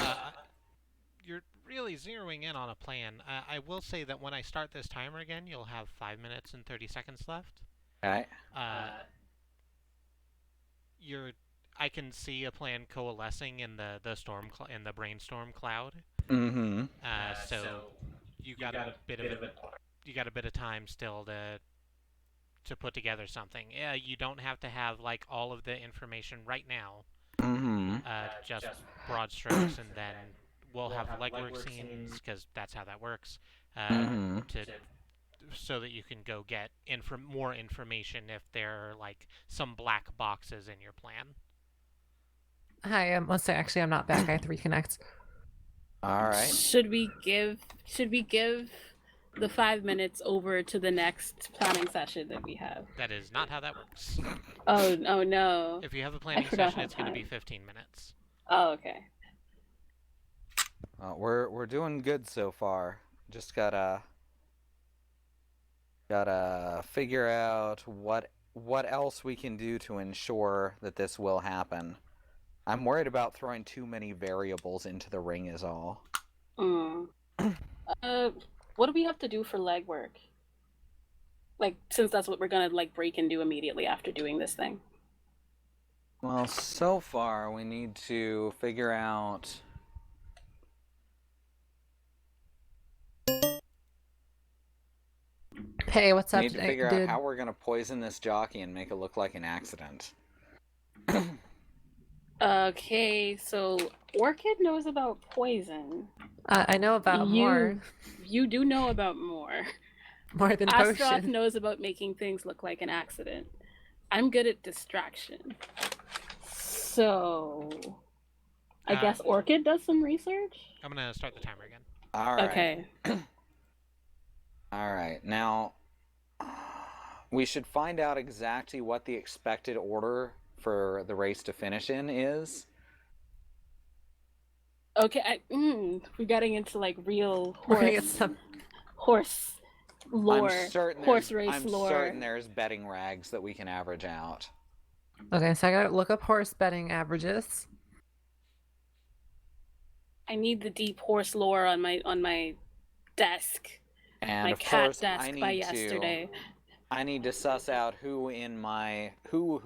really zeroing in on a plan. I will say that when I start this timer again, you'll have 5 minutes and 30 seconds left. Okay. I can see a plan coalescing in in the brainstorm cloud. Mm-hmm. So you got a bit of you got a bit of time still to put together something. Yeah, you don't have to have like all of the information right now. Mm-hmm. Just broad strokes, and then we'll have legwork scenes because that's how that works. Mm-hmm. To so that you can go get more information if there are like some black boxes in your plan. Hi, let's say actually I'm not back. I have to reconnect. All right. Should we give the 5 minutes over to the next planning session that we have? That is not how that works. Oh no. If you have a planning forgot session, how it's going to be time. 15 minutes. Oh, okay. We're doing good so far. Just gotta figure out what else we can do to ensure that this will happen. I'm worried about throwing too many variables into the ring is all. What do we have to do for legwork? Like, since that's what we're gonna like break and do immediately after doing this thing. Well, so far we need to figure out. Hey, what's We up, need to figure out dude? how we're gonna poison this jockey and make it look like an accident. Okay, so Orchid knows about poison. I know about more You do know about more. than Astaroth potion. knows about making things look like an accident. I'm good at distraction. So, I guess Orchid does some research? I'm going to start the timer again. All right. Okay. All right. Now, we should find out exactly what the expected order for the race to finish in is. Okay, we're getting into like real We're gonna get some. horse lore, horse race I'm lore. certain there's betting rags that we can average out. Okay, so I gotta look up horse betting averages. I need the deep horse lore on my desk. And my of cat course, desk by yesterday. I need to suss out who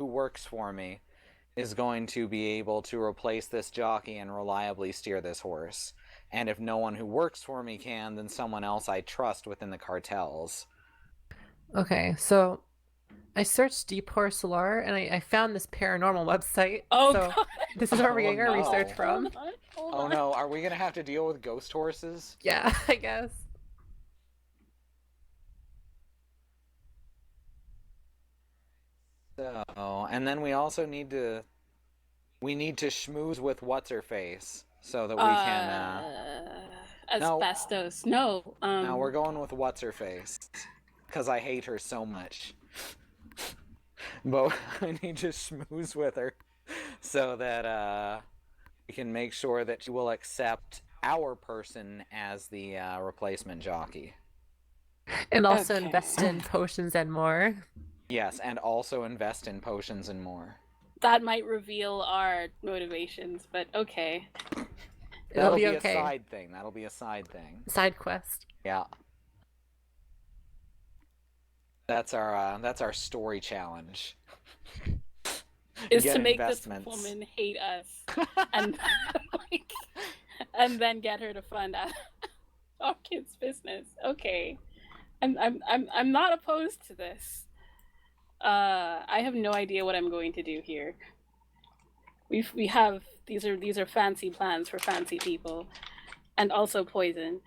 works for me is going to be able to replace this jockey and reliably steer this horse. And if no one who works for me can, then someone else I trust within the cartels. Okay, so I searched deep horse lore and I found this paranormal website. Oh, so God. This is where we're Oh, getting our no. research from. Hold Oh on. no, are we gonna have to deal with ghost horses? Yeah, I guess. So, and then we also need to schmooze with what's her face so that we can. Asbestos. No. No, we're going with what's her face because I hate her so much. But I need to schmooze with her so that we can make sure that she will accept our person as the replacement jockey. And also Okay. invest in potions and more. Yes, and also invest in potions and more. That might reveal our motivations, but okay. It'll be a okay. side thing. That'll be a side thing. Side quest. Yeah. That's our story challenge. Is Get to make this investments. woman hate us and like, and then get her to fund our kids' business. Okay. I'm not opposed to this. I have no idea what I'm going to do here. We have these are fancy plans for fancy people, and also poison.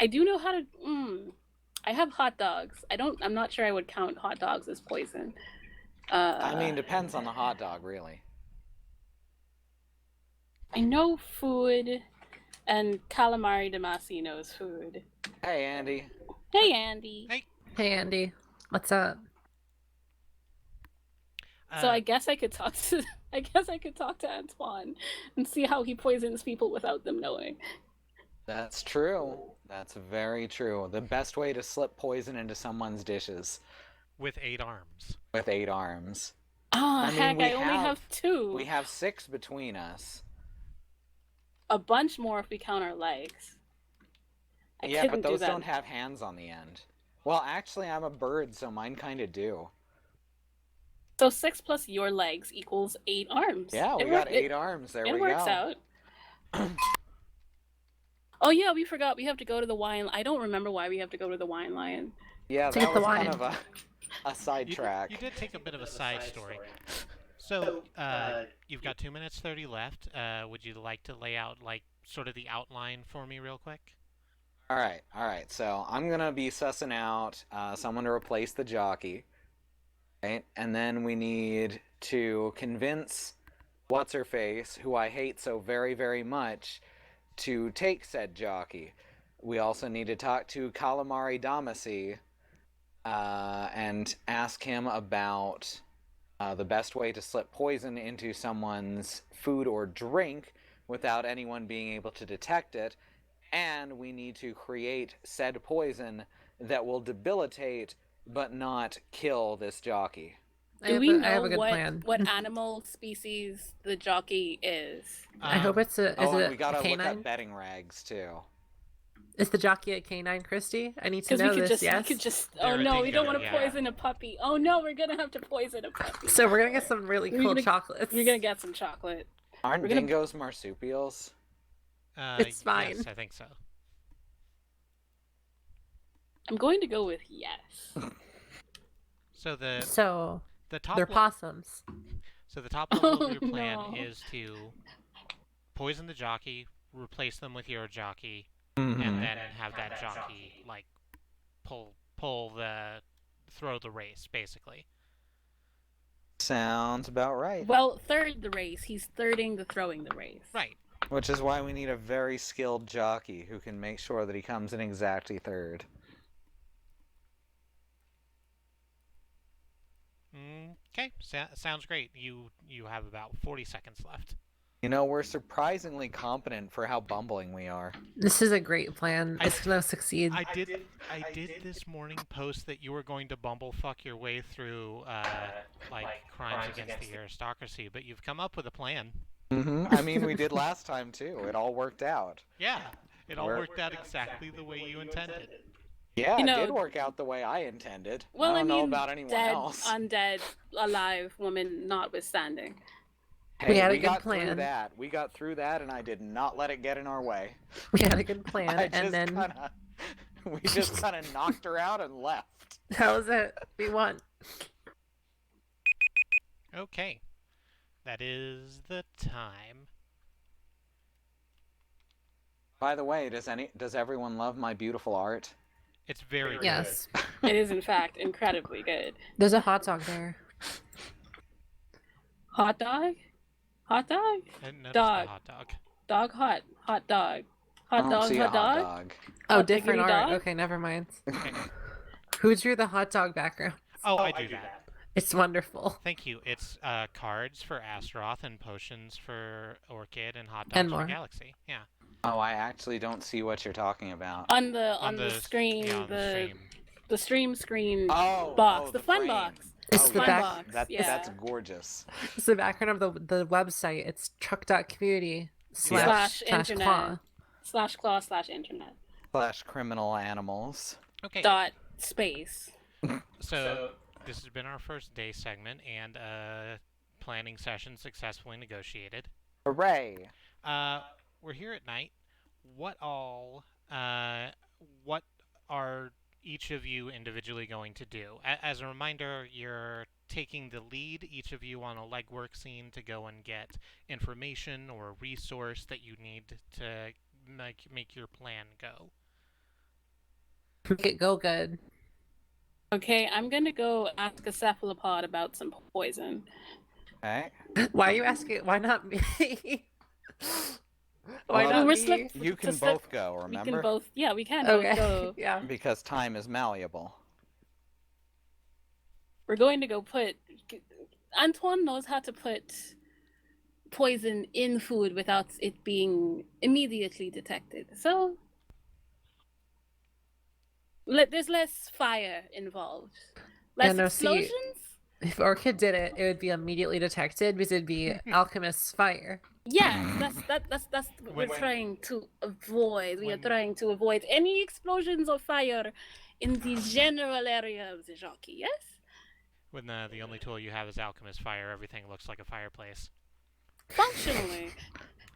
I do know how to. I have hot dogs. I'm not sure I would count hot dogs as poison. I mean, depends on the hot dog, really. I know food, and calamari Damasi knows food. Hey, Andy. Hey, Andy. Hey. Hey, Andy. What's up? So I guess I could talk to Antoine and see how he poisons people without them knowing. That's true. That's very true. The best way to slip poison into someone's dishes. with 8 arms. With 8 arms. Ah, I mean, heck, we I only have 2. We have 6 between us. A bunch more if we count our legs. I Yeah, couldn't but those do that. don't have hands on the end. Well, actually, I'm a bird, so mine kind of do. So 6 plus your legs equals 8 arms. Yeah, we got 8 arms. There we go. It works out. Oh yeah, we forgot. We have to go to the wine. I don't remember why we have to go to the wine lion. Yeah, To that get the was kind wine. of a sidetrack. You did take a bit of a side story. So, you've got 2 minutes 30 left. Would you like to lay out, like, sort of the outline for me real quick? All right. So I'm gonna be sussing out someone to replace the jockey, right? And then we need to convince what's her face, who I hate so very, very much, to take said jockey. We also need to talk to Calamari Damacy and ask him about the best way to slip poison into someone's food or drink without anyone being able to detect it. And we need to create said poison that will debilitate but not kill this jockey. Do we I have know a good plan. what animal species the jockey is? I hope it's a. Is and it we gotta a look canine? up betting rags too. Is the jockey a canine, Christy? I need to Because know we could this. just, Yes. we could just. They're Oh a no, we don't dingo, want to yeah. poison a puppy. Oh no, we're gonna have to poison a puppy. So we're gonna get some really We're cool gonna- chocolates. You're gonna get some chocolate. Aren't We're gonna- dingoes marsupials? It's fine. Yes, I think so. I'm going to go with yes. So the So top they're possums. So the top level Oh, of your plan no. is to poison the jockey, replace them with your jockey, Mm-hmm. and then have that jockey like throw the race basically. Sounds about right. Well, third the race. He's thirding the throwing the race. Right. Which is why we need a very skilled jockey who can make sure that he comes in exactly third. Okay, sounds great. You have about 40 seconds left. You know, we're surprisingly competent for how bumbling we are. This is a great plan. I- It's gonna succeed. I did this morning post that you were going to bumblefuck your way through like crimes against the aristocracy, but you've come up with a plan. I mean, we did last time too. It all worked out. Yeah, it all We're- worked out exactly the way you intended. Yeah, You it know- did work out the way I intended. Well, I don't know mean, about anyone dead, else. undead, alive woman notwithstanding. We had a good got plan. Through that. We got through that, and I did not let it get in our way. We had a good plan, I and just then kinda, we just kind of knocked her out and left. that was it. We won. Okay, that is the time. By the way, does everyone love my beautiful art? It's very good. Yes. It is, in fact, incredibly good. There's a hot dog there. Hot dog? Hot dog? And notice Dog. the hot dog. Dog hot. Hot dog. I Hot don't dog, see hot a hot dog? dog. Oh, Hot different diggity art. dog? Okay, never mind. Okay. Who drew the hot dog background? Oh, I do that. It's wonderful. Thank you. It's cards for Astaroth and potions for Orchid and hot And dogs for more. Galaxy. Yeah. Oh, I actually don't see what you're talking about. On the screen, yeah, on the stream. the stream screen Oh, box, oh, the fun frame. box. It's Oh, the yeah. back. box. That's yeah. gorgeous. It's the background of the website. It's truck.community Slash / internet. claw. /claw/internet. / criminal animals. Okay. Dot space. So this has been our first day segment and planning session successfully negotiated. Hooray! We're here at night. What are each of you individually going to do? As a reminder, you're taking the lead, each of you on a legwork scene to go and get information or a resource that you need to make your plan go. Make it go good. Okay, I'm gonna go ask a cephalopod about some poison. Okay. Why are you asking? Why not me? Why Well, not we're me? slip- You can Just let- both go, We remember? can both. Yeah, we can Okay. both go. Yeah. Because time is malleable. We're going to go put. Antoine knows how to put poison in food without it being immediately detected. So there's less fire involved. Less no, see- explosions. If Orchid did it, it would be immediately detected because it'd be alchemist's fire. Yeah, that's what we're When- trying to avoid. We are when- trying to avoid any explosions of fire in the general area of the jockey. Yes. When the only tool you have is alchemist fire, everything looks like a fireplace. Functionally.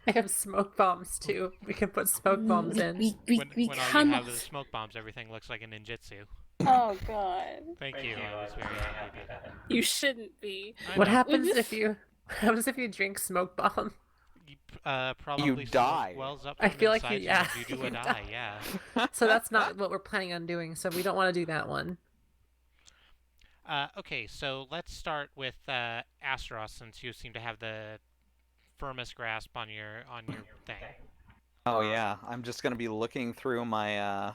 I have smoke bombs too. We can put smoke bombs in. We When all you come. have is smoke bombs, everything looks like a ninjutsu. Oh god. Thank you. I was very happy to do that. You shouldn't be. I What know. happens if you? What happens if you drink smoke bomb? Probably die. smoke wells up I from feel like inside yeah, you do a you die. die. Yeah. So that's not what we're planning on doing. So we don't want to do that one. Okay, so let's start with Astaroth, since you seem to have the firmest grasp on your thing. Oh yeah, I'm just gonna be looking through my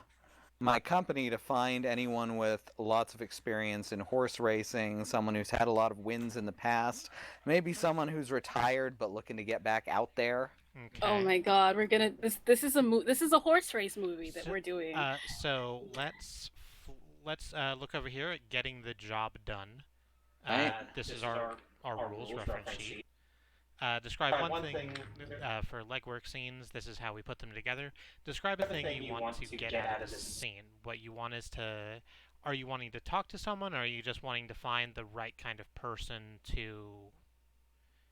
my company to find anyone with lots of experience in horse racing, someone who's had a lot of wins in the past, maybe someone who's retired but looking to get back out there. Okay. Oh my god, we're gonna this is a horse race movie that we're doing. So let's look over here at getting the job done. This is our rules reference sheet. Describe one thing for legwork scenes. This is how we put them together. Describe a thing you want to get out of this scene. What you want is to... Are you wanting to talk to someone, or are you just wanting to find the right kind of person to...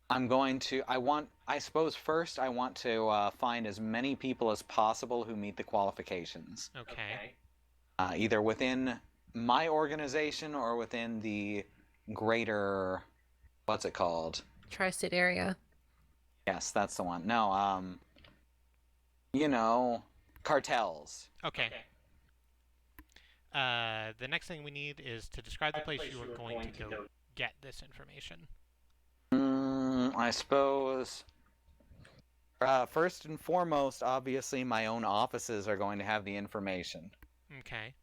I suppose first I want to find as many people as possible who meet the qualifications. Okay. Either within my organization or within the greater... What's it called? Tri-state area. Yes, that's the one. No, you know, cartels. Okay. The next thing we need is to describe the place you are going to go get this information. I suppose... first and foremost, obviously, my own offices are going to have the information. Okay.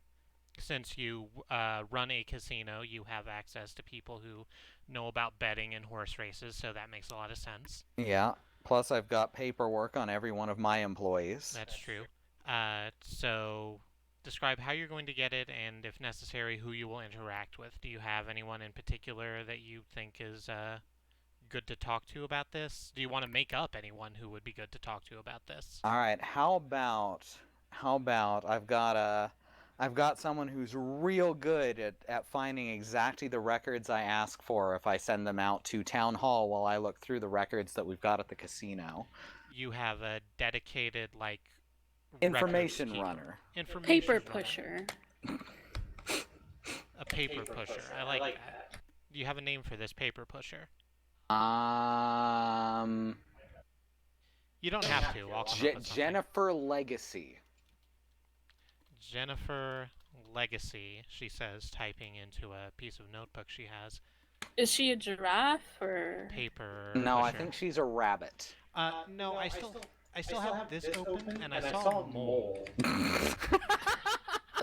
Since you run a casino, you have access to people who know about betting and horse races, so that makes a lot of sense. Yeah. Plus, I've got paperwork on every one of my employees. That's true. So, describe how you're going to get it, and if necessary, who you will interact with. Do you have anyone in particular that you think is good to talk to about this? Do you want to make up anyone who would be good to talk to about this? All right. How about I've got someone who's real good at finding exactly the records I ask for if I send them out to town hall while I look through the records that we've got at the casino. You have a dedicated, like, Information runner. Paper pusher. A paper pusher. I like that. Do you have a name for this paper pusher? You don't have to. I'll come up with something. Jennifer Legacy. Jennifer Legacy, she says, typing into a piece of notebook she has. Is she a giraffe or Paper. No, I pusher. think she's a rabbit. No, I still have this open, and I saw a mole.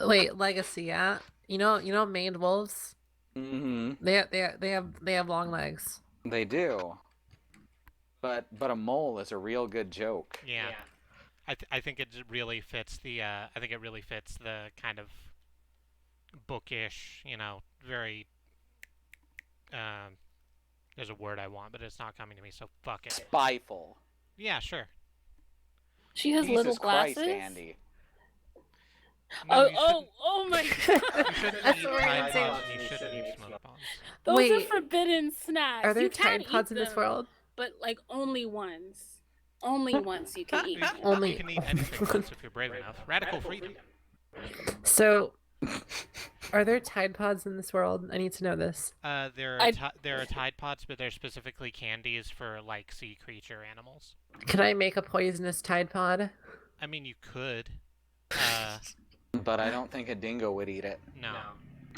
Wait, legacy, yeah. You know, maned wolves. Mm-hmm. They have long legs. They do. But a mole is a real good joke. Yeah. I think it really fits the kind of bookish, very there's a word I want, but it's not coming to me, so fuck it. Spyful. Yeah, sure. she has Jesus little glasses? Christ, Andy. No, Oh my god. you shouldn't That's eat what we're Tide gonna say. Pods, and you shouldn't eat smoke bombs. Those are Wait. forbidden snacks. Are there You can't Tide Pods eat in this them, world? But like only once. Only once you can eat them. Only- You can eat anything once if you're brave enough. Radical freedom. So, are there Tide Pods in this world? I need to know this. There are Tide Pods, but they're specifically candies for, like, sea creature animals. Can I make a poisonous Tide Pod? I mean, you could. But I don't think a dingo would eat it. No.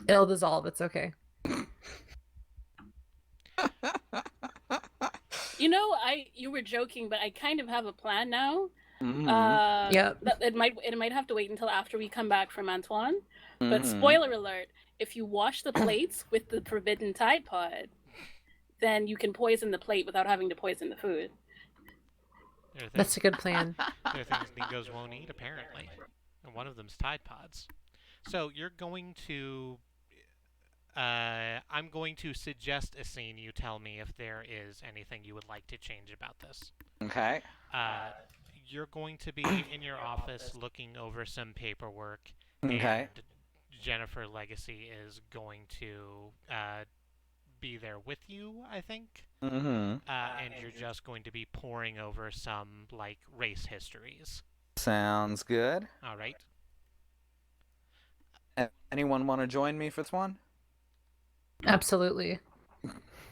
It'll dissolve. It's okay. You were joking, but I kind of have a plan now. Mm-hmm. Yep. It might have to wait until after we come back from Antoine. But Mhm. spoiler alert, if you wash the plates with the forbidden Tide Pod, then you can poison the plate without having to poison the food. There are That's things, a good plan. there are things dingoes won't eat, apparently. And one of them's Tide Pods. So you're going to... I'm going to suggest a scene. You tell me if there is anything you would like to change about this. Okay. You're going to be in your office looking over some paperwork. Okay. And Jennifer Legacy is going to be there with you, I think. Mm-hmm. And you're just going to be poring over some, like, race histories. Sounds good. All right. Anyone want to join me for this one? Absolutely.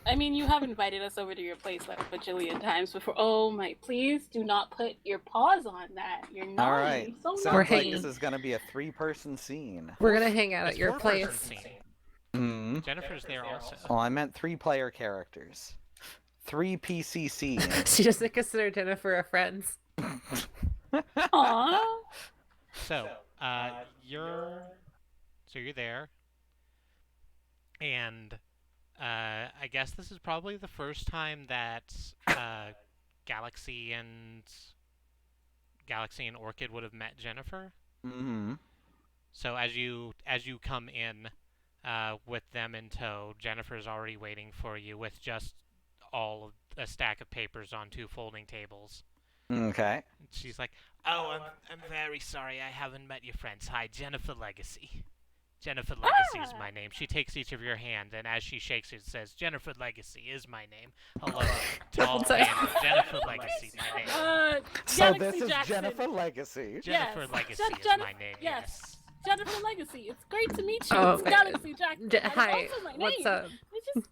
I mean, you have invited us over to your place like a bajillion times before. Oh my, please do not put your paws on that. You're naughty. All right. So Sounds We're like hanging. this is going to be a 3-person scene. We're gonna hang out It's at your 4-person place. scene. Hmm. Jennifer's there also. Oh, I meant 3-player characters. 3 PC scenes. She doesn't consider Jennifer a friend. Aww. So, you're there, and I guess this is probably the first time that Galaxy and Orchid would have met Jennifer. Mm-hmm. So as you come in with them in tow, Jennifer's already waiting for you with just a stack of papers on 2 folding tables. Okay. She's like, "Oh, I'm very sorry, I haven't met your friends. Hi, Jennifer Legacy. Jennifer Legacy is my name." She takes each of your hand, and as she shakes it, says, "Jennifer Legacy is my name. Hello, tall man. Jennifer Legacy, my name." So Galaxy this is Jackson. Jennifer Legacy. Jennifer Yes. Legacy is Jennifer- my name. yes. Jennifer Legacy. It's great to meet you. Oh, It's okay. Galaxy Jackson. That is Hi. also my What's name. up? It's just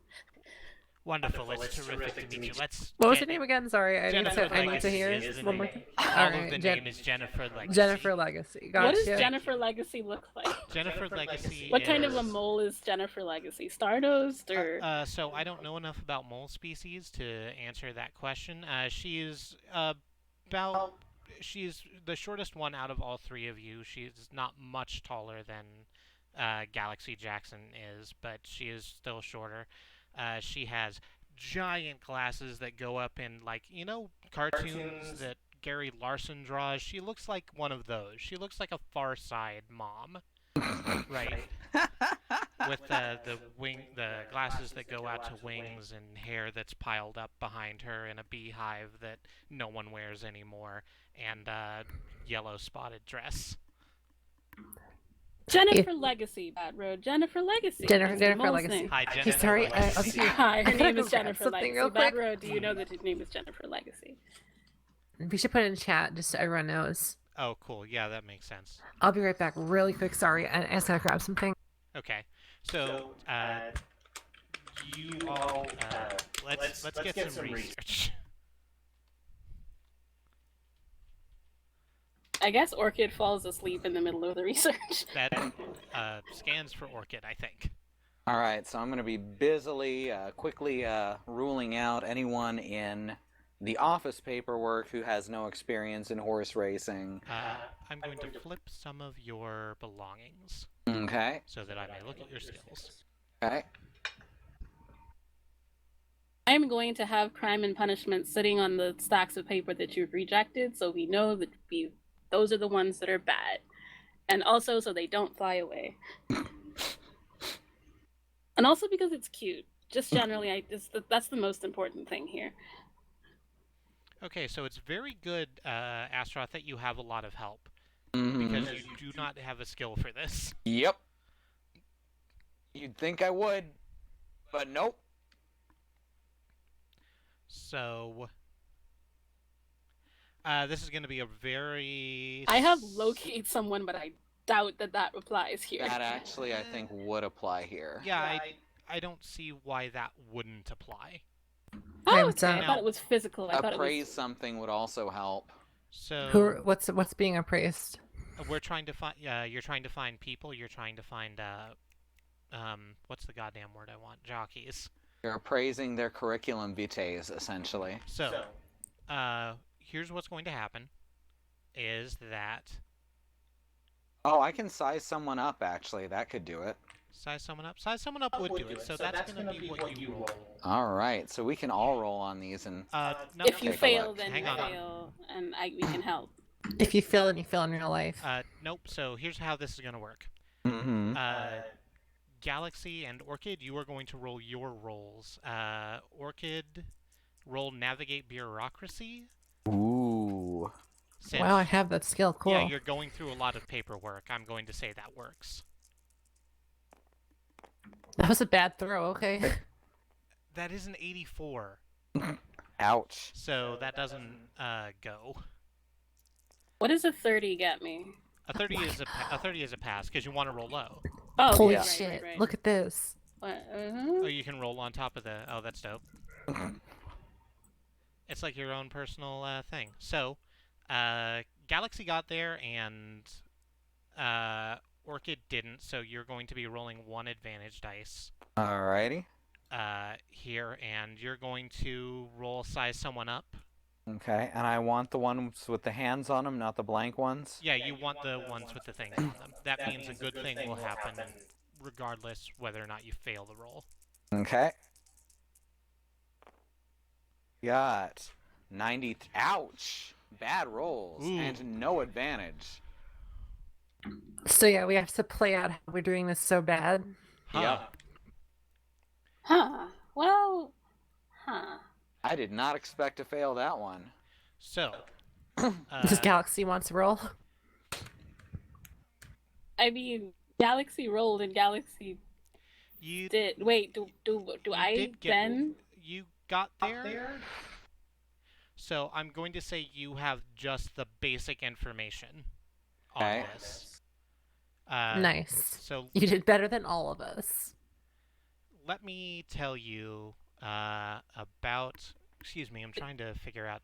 Wonderful. It's terrific to meet you. Let's. What was your name again? Sorry, I need Jennifer to. I need to hear Legacy is the one more name. time. All Alright, of the Jen- name is Jennifer Legacy. Jennifer Legacy. Gotcha. what does Jennifer Legacy look like? Jennifer Legacy. What kind of a is- mole is Jennifer Legacy? Stardust or? So I don't know enough about mole species to answer that question. She's she's the shortest one out of all 3 of you. She's not much taller than Galaxy Jackson is, but she is still shorter. She has giant glasses that go up in, like, cartoons that Gary Larson draws. She looks like one of those. She looks like a Far Side mom. Right. With the glasses that go out to wings and hair that's piled up behind her in a beehive that no one wears anymore, and yellow spotted dress. Jennifer Legacy, Bad Road. Jennifer Legacy. Jennifer That's the mole's Legacy. name. Hi, Okay, Jennifer sorry. Legacy. Hi, her I gotta name go is grab Jennifer something Legacy. real Bad quick. Road, do you know that his name is Jennifer Legacy? We should put it in chat just so everyone knows. Oh, cool. Yeah, that makes sense. I'll be right back really quick. Sorry, I just gotta grab something. Okay. So, you all, let's get some research. I guess Orchid falls asleep in the middle of the research. That scans for Orchid, I think. All right, so I'm going to be busily, quickly ruling out anyone in the office paperwork who has no experience in horse racing. I'm going to flip some of your belongings Okay. so that I may look at your skills. Okay. I'm going to have crime and punishment sitting on the stacks of paper that you've rejected, so we know that those are the ones that are bad. And also so they don't fly away. And also because it's cute. Just generally, that's the most important thing here. Okay, so it's very good, Astaroth, that you have a lot of help, Mhm. because you do not have a skill for this. Yep. You'd think I would, but nope. So, this is going to be a very... I have locate someone, but I doubt that applies here. That actually, I think, would apply here. Yeah, I don't see why that wouldn't apply. Hey, Oh, what's okay. up? I thought it was physical. I thought it Appraise was... something would also help. So, What's being appraised? we're trying to find, you're trying to find people, you're trying to find, what's the goddamn word I want? Jockeys. You're appraising their curriculum vitae, essentially. So, here's what's going to happen, is that... Oh, I can size someone up, actually. That could do it. Size someone up? Size someone up would do it, so that's going to be what you roll. All right, so we can all roll on these and... No, If you Take a fail, look. then Hang you on. fail, and we can help. If you fail, then you fail in real life. Nope, so here's how this is going to work. Mm-hmm. Galaxy and Orchid, you are going to roll your rolls. Orchid, roll Navigate Bureaucracy. Ooh. Since, Wow, I have that skill. Cool. Yeah, you're going through a lot of paperwork. I'm going to say that works. That was a bad throw. Okay. That is an 84. Ouch. So that doesn't go. What does a 30 get me? A 30 is a 30 is a pass because you want to roll low. Oh, Holy right, shit! right. Look at this. What? Oh, you can roll on top of the. Oh, that's dope. It's like your own personal thing. So, Galaxy got there and Orchid didn't. So you're going to be rolling 1 advantage dice Alrighty. here, and you're going to roll size someone up. Okay, and I want the ones with the hands on them, not the blank ones. Yeah, you want the ones with the things on them. That means a good thing will happen regardless whether or not you fail the roll. Okay. Got 90. Ouch! Bad rolls Ooh. and no advantage. So yeah, we have to play out how we're doing this so bad. Yep. Huh. Well, huh. I did not expect to fail that one. So, Does Galaxy wants to roll? I mean, Galaxy rolled and Galaxy you did. Wait, do you I did get- then? you got there. So I'm going to say you have just the basic information on Okay. this. Nice. So You did better than all of us. let me tell you about. Excuse me, I'm trying to figure out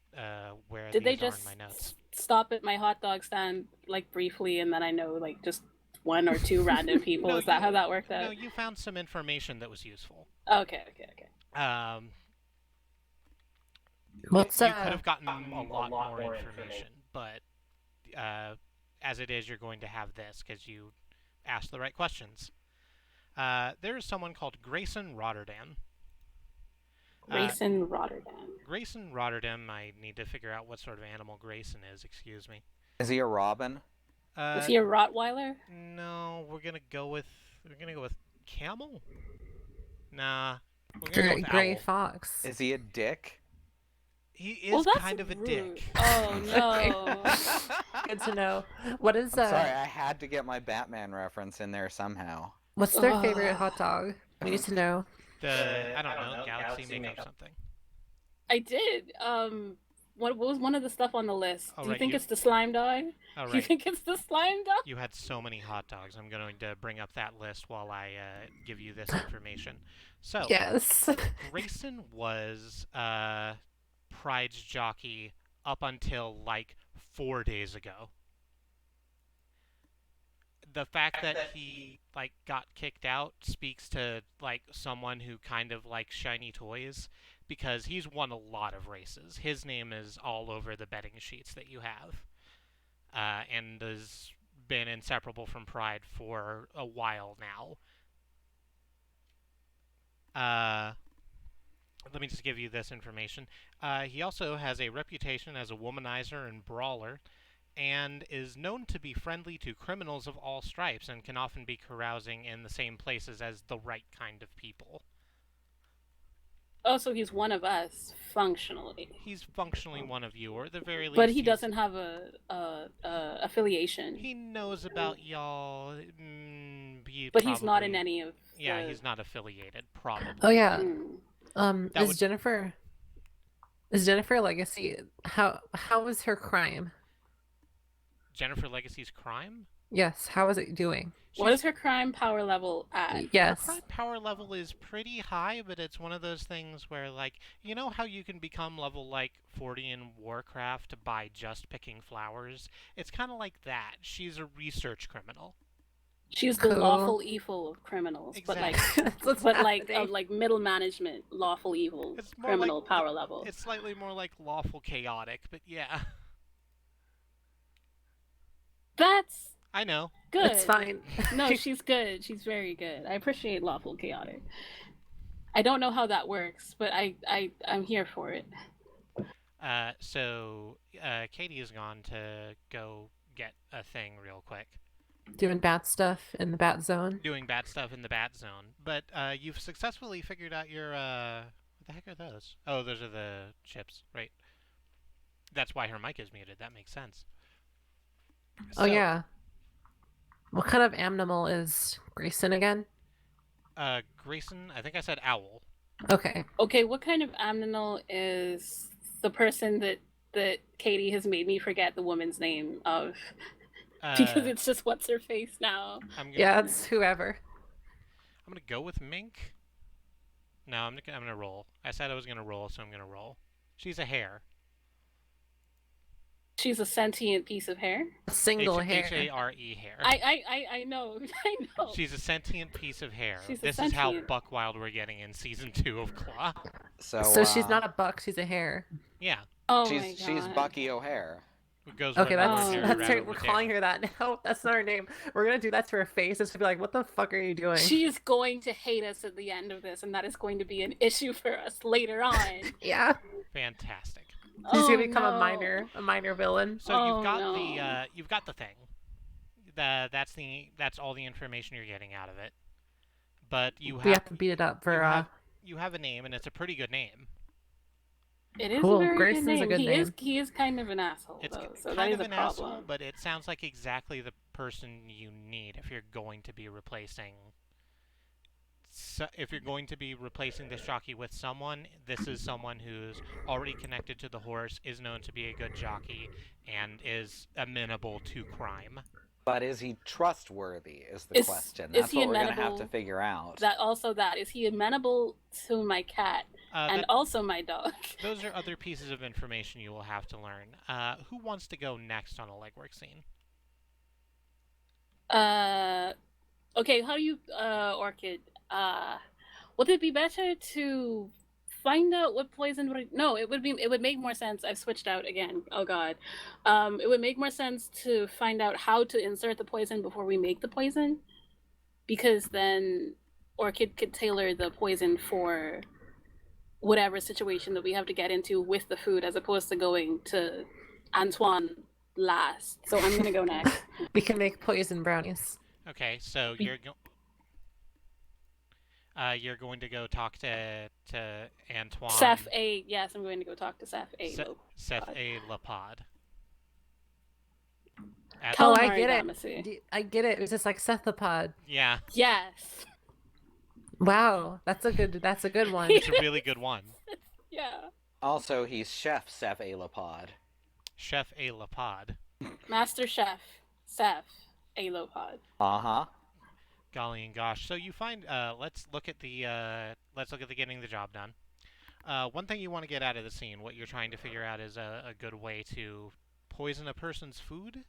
where Did they these are just in my notes. stop at my hot dog stand like briefly, and then I know like just 1 or 2 random people? No, Is that you- how that worked No, out? you found some information that was useful. Okay. What's You could have gotten a lot more information, but as it is, you're going to have this because you asked the right questions. There is someone called Grayson Rotterdam. Grayson Rotterdam. Grayson Rotterdam, I need to figure out what sort of animal Grayson is, excuse me. Is he a robin? Was he a Rottweiler? No, we're gonna go with camel? Nah. We're gonna go with Gray owl. Fox? Is he a dick? He is Well, that's kind of a rude. dick. Oh no. Good to know. What is I'm sorry, I had to get my Batman reference in there somehow. What's their Ugh. favorite hot dog? We need to know. I don't know, Galaxy make up something. I did. What was one of the stuff on the list? Oh, Do you right, think you- it's the slime dog? Oh, You right. think it's the slime dog? You had so many hot dogs. I'm going to bring up that list while I give you this information. So, Yes. Grayson was Pride's jockey up until like 4 days ago. The fact that he like got kicked out speaks to like someone who kind of likes shiny toys, because he's won a lot of races. His name is all over the betting sheets that you have, and has been inseparable from Pride for a while now. Let me just give you this information. He also has a reputation as a womanizer and brawler, and is known to be friendly to criminals of all stripes, and can often be carousing in the same places as the right kind of people. Oh, so he's one of us functionally, He's functionally one of you, or at the very least. but he he's- doesn't have a affiliation. He knows about y'all. But he's not in probably- any of. Yeah, the... he's not affiliated. Probably. Oh yeah. That Is would- Jennifer? Is Jennifer Legacy? How was her crime? Jennifer Legacy's crime? Yes. How is it doing? What is her crime power level at? Yes. Crime power level is pretty high, but it's one of those things where, like, you know how you can become level, like, 40 in Warcraft by just picking flowers? It's kind of like that. She's a research criminal. She's the Cool. lawful evil of criminals, Exactly. What's but like happening? of like middle management, lawful evil It's more criminal like- power level. It's slightly more like lawful chaotic, but yeah. That's I know. good. It's fine. No, she's good. She's very good. I appreciate lawful chaotic. I don't know how that works, but I'm here for it. So Katie is gone to go get a thing real quick. Doing bat stuff in the bat zone. Doing bad stuff in the bat zone. But you've successfully figured out your what the heck are those? Oh, those are the chips, right? That's why her mic is muted. That makes sense. Oh yeah. What kind of animal is Grayson again? Grayson, I think I said owl. Okay. Okay, what kind of aminal is the person that Katie has made me forget the woman's name of? Because it's just what's her face now. Yeah, it's whoever. I'm gonna go with Mink. No, I'm gonna roll. I said I was gonna roll, so I'm gonna roll. She's a hare. She's a sentient piece of hair. A single hair. H-A-R-E hair. I know. I know. She's a sentient piece of hair. She's a This is how sentient. buck wild we're getting in season 2 of Claw. So she's not a buck, she's a hare. Yeah. Oh my god. She's Bucky O'Hare. It goes Okay, with an that's ordinary that's rabbit right. We're with calling hair. her that now. That's not her name. We're gonna do that to her face. It's gonna be like, what the fuck are you doing? She is going to hate us at the end of this, and that is going to be an issue for us later on. Yeah. Fantastic. She's Oh, gonna become no. a minor villain. So Oh, you've got the thing. That's all the information you're getting out of it. But We have to beat it up for you have a name, and it's a pretty good name. It is Cool. a very Grayson's good name. a good name. He is kind of an asshole, It's though, so that kind is of a an problem. asshole, but it sounds like exactly the person you need if you're going to be replacing. So if you're going to be replacing this jockey with someone, this is someone who's already connected to the horse, is known to be a good jockey, and is amenable to crime. But is he trustworthy is the question. That's he what we're going to have amenable- to figure out. Is he amenable to my cat and also my dog? Those are other pieces of information you will have to learn. Who wants to go next on a legwork scene? Okay, how do you, Orchid, would it be better to find out what poison no, it would make more sense. I've switched out again. Oh god. It would make more sense to find out how to insert the poison before we make the poison, because then Orchid could tailor the poison for whatever situation that we have to get into with the food, as opposed to going to Antoine last. So I'm gonna go next. we can make poison brownies. Okay, so you're going to go talk to Antoine. Seth A. Yes, I'm going to go talk to Seth A. Seth A. Lapod. Oh, I Calamari get damacy. it. I get it. It was just like cephalopod. Yeah, Yes. Wow, that's a good one. it's a really good one. Yeah. Also, he's Chef Seth Alapod. Chef A. Lapod. Master Chef Seth A. Lopod. Uh-huh. Golly and gosh. So you find let's look at the getting the job done. One thing you want to get out of the scene, what you're trying to figure out is a good way to poison a person's food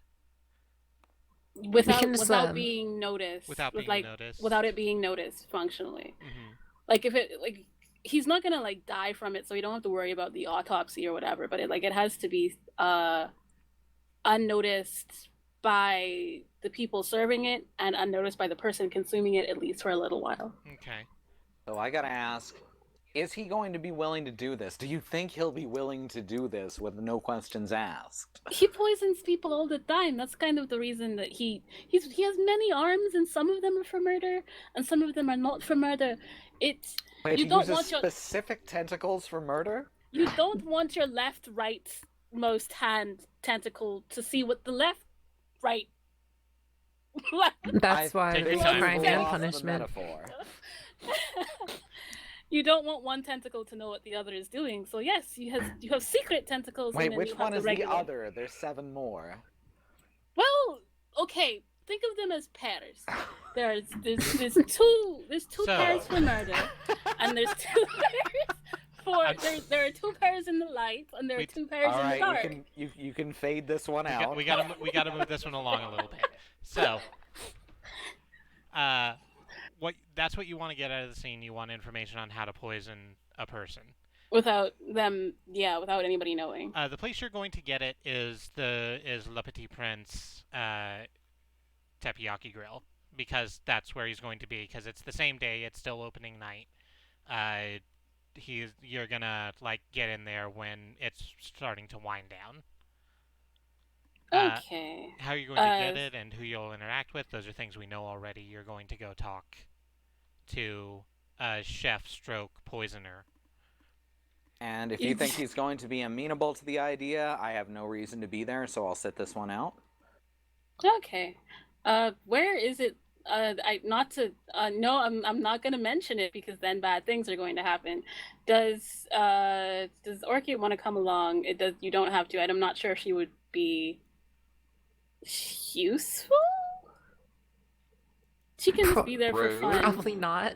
Without being noticed. without being noticed. Without it being noticed functionally. Mm-hmm. Like if it he's not gonna die from it, so you don't have to worry about the autopsy or whatever, but it has to be unnoticed by the people serving it and unnoticed by the person consuming it, at least for a little while. Okay. So I gotta ask, is he going to be willing to do this? Do you think he'll be willing to do this with no questions asked? He poisons people all the time. That's kind of the reason that he has many arms, and some of them are for murder, and some of them are not for murder. Wait, you he don't uses want your specific tentacles for murder? you don't want your left right most hand tentacle to see what the left right. That's why Take there's your time. crime Full and off the punishment. metaphor. You don't want one tentacle to know what the other is doing. So yes, you have secret tentacles. Wait, and then which you have one is the regular. other? There's 7 more. Well, okay. Think of them as pairs. There's two pairs for murder, and there's 2 pairs for there are 2 pairs in the light, and there are 2 pairs All in the right, dark. you can fade this one out. We gotta move this one along a little bit. So, that's what you want to get out of the scene. You want information on how to poison a person. Without anybody knowing. The place you're going to get it is Le Petit Prince Teppanyaki Grill, because that's where he's going to be. Because it's the same day. It's still opening night. You're gonna get in there when it's starting to wind down. Okay. How you're going to get it and who you'll interact with, those are things we know already. You're going to go talk to chef stroke poisoner. And if you think he's going to be amenable to the idea, I have no reason to be there, so I'll sit this one out. Okay. Where is it? I not to no, I'm not gonna mention it because then bad things are going to happen. Does Orchid want to come along? It does. You don't have to. I'm not sure if she would be useful. She can just be there for Rude. fun. Probably not.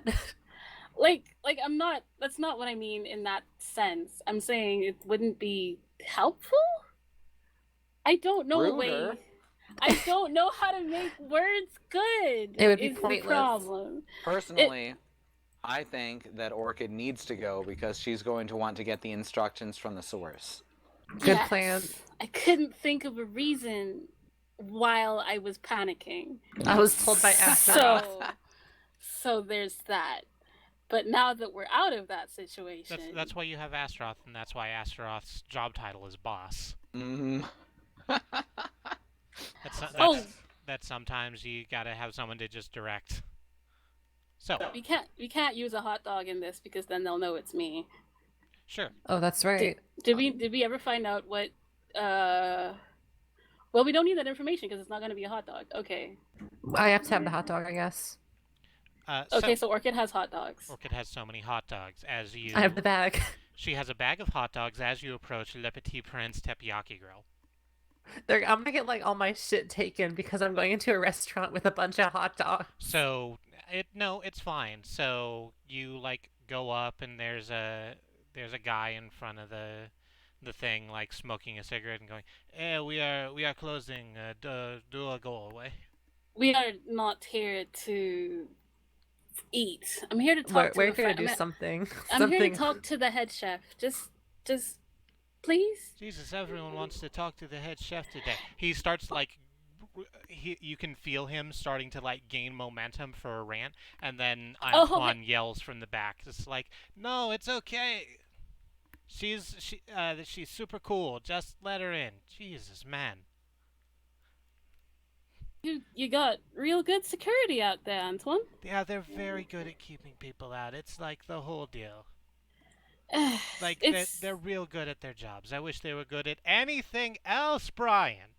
Like I'm not. That's not what I mean in that sense. I'm saying it wouldn't be helpful. I don't know a way. Ruder. I don't know how to make words good. It would be is the pointless. problem. Personally, I think that Orchid needs to go because she's going to want to get the instructions from the source. Good Yes. plan. I couldn't think of a reason while I was panicking. I was told by Astaroth. So there's that. But now that we're out of that situation, That's why you have Astaroth, and that's why Astaroth's job title is boss. Mm-hmm. That sometimes you gotta have someone to just direct. So we can't use a hot dog in this because then they'll know it's me. sure. Oh, that's right. Did we ever find out what? Well, we don't need that information because it's not going to be a hot dog. Okay. I have to have the hot dog, I guess. Okay, so Orchid has hot dogs. Orchid has so many hot dogs. As you, I have the bag. she has a bag of hot dogs as you approach Le Petit Prince Teppanyaki Grill. I'm gonna get like all my shit taken because I'm going into a restaurant with a bunch of hot dogs. So it's fine. So you like go up and there's a guy in front of the thing like smoking a cigarette and going, we are closing. Do go away. We are not here to eat. I'm here to talk We're to here to do something. I'm here to talk to the head chef. Just please. Jesus, everyone wants to talk to the head chef today. He starts like, you can feel him starting to like gain momentum for a rant, and then Antoine yells from the back, just like, "No, it's okay. She's super cool. Just let her in." Jesus, man. You got real good security out there, Antoine. Yeah, they're very good at keeping people out. It's like the whole deal. Like they're real good at their jobs. I wish they were good at anything else, Brian.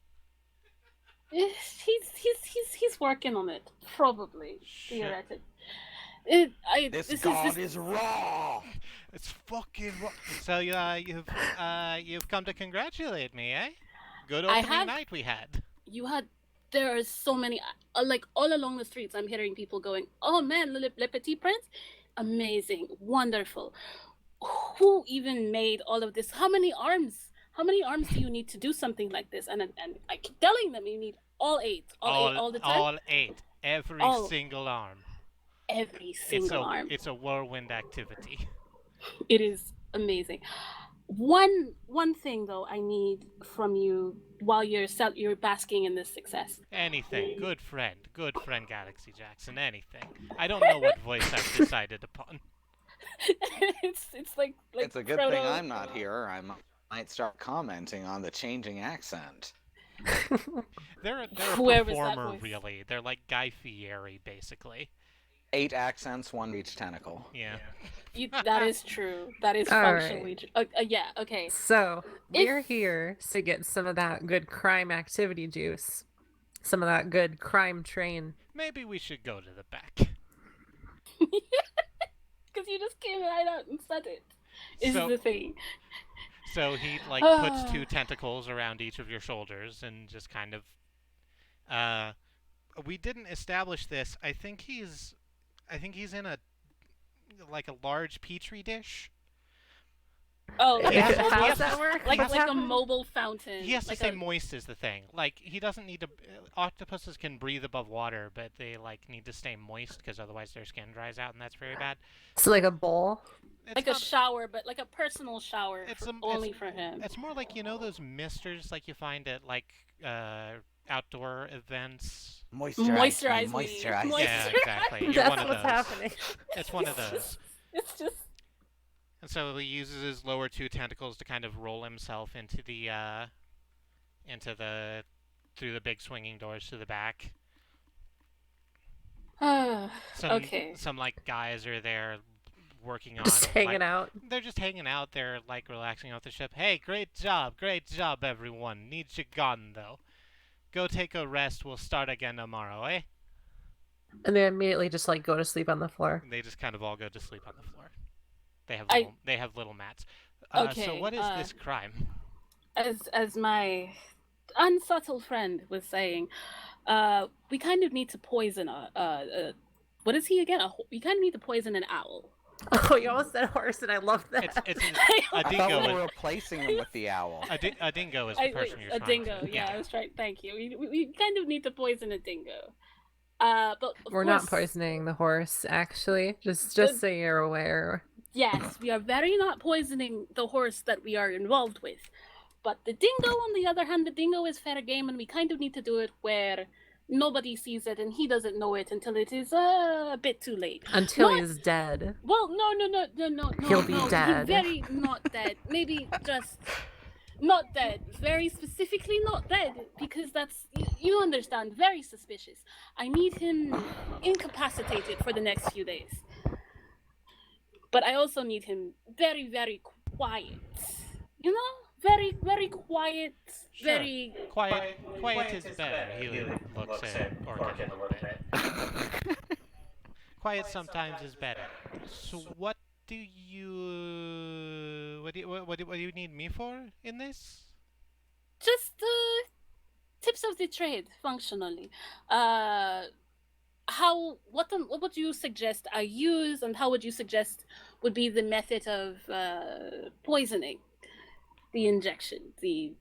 He's working on it, probably. Theoretically. This god is raw. It's fucking raw. So you've come to congratulate me, eh? Good opening night we had. There are so many, like all along the streets. I'm hearing people going, "Oh man, Le Petit Prince, amazing, wonderful. Who even made all of this? How many arms? How many arms do you need to do something like this?" And I keep telling them you need all eight all the time. All eight, every single arm. Every single arm. It's a whirlwind activity. It is amazing. One thing though, I need from you while you're basking in this success. Anything, good friend, Galaxy Jackson. Anything. I don't know what voice I've decided upon. it's like It's a good thing I'm not here. I might start commenting on the changing accent. They're a Whoever's that performer, voice. really. They're like Guy Fieri, basically. 8 accents, 1 each tentacle. Yeah. That is true. That is All functionally true. Yeah, okay. So we're here to get some of that good crime activity juice, some of that good crime train. Maybe we should go to the back. Because you just came right out and said it. Is the thing. So he like puts 2 tentacles around each of your shoulders and just kind of. We didn't establish this. I think he's in a large petri dish. Oh, Yeah, like, how does that work? like What's a happening? mobile fountain. He has to like stay moist is the thing. Like he doesn't need to. Octopuses can breathe above water, but they like need to stay moist because otherwise their skin dries out, and that's very bad. So like a bowl. It's like not- a shower, but like a personal shower only it's- for him. It's more like those misters like you find at like outdoor events. Moisturize me. Moisturize. Yeah, exactly. You're That's one of what's those. happening. It's one of those. It's just And so he uses his lower 2 tentacles to kind of roll himself into the through the big swinging doors to the back. okay. Some like guys are there working on Just hanging out. They're just hanging out. They're like relaxing off the ship. Hey, great job, everyone. Needs you gone though. Go take a rest. We'll start again tomorrow, eh? And they immediately just like go to sleep on the floor. And they just kind of all go to sleep on the floor. I- They have little mats. Okay, So what is this crime? As my unsubtle friend was saying, we kind of need to poison what is he again? We kind of need to poison an owl. Oh, you almost said horse, and I love that. It's a I thought dingo. we were replacing him with the owl. A dingo is the person you're a trying dingo. to. Yeah, I was trying. Thank you. We kind of need to poison a dingo. But of We're course, not poisoning the horse, actually. Just so you're aware. Yes, we are very not poisoning the horse that we are involved with. But the dingo, on the other hand, the dingo is fair game, and we kind of need to do it where nobody sees it and he doesn't know it until it is a bit too late. Until he's dead. Well, no. He'll be dead. He's very not dead. Maybe just not dead. Very specifically not dead, because that's, you understand, very suspicious. I need him incapacitated for the next few days. But I also need him very, very quiet. You know? Very, very quiet. Sure. Very... Quiet is better. He looks at Orchid a little bit. Quiet sometimes is better. So what do you need me for in this? Just tips of the trade, functionally. What would you suggest I use, and how would you suggest would be the method of poisoning? The injection, the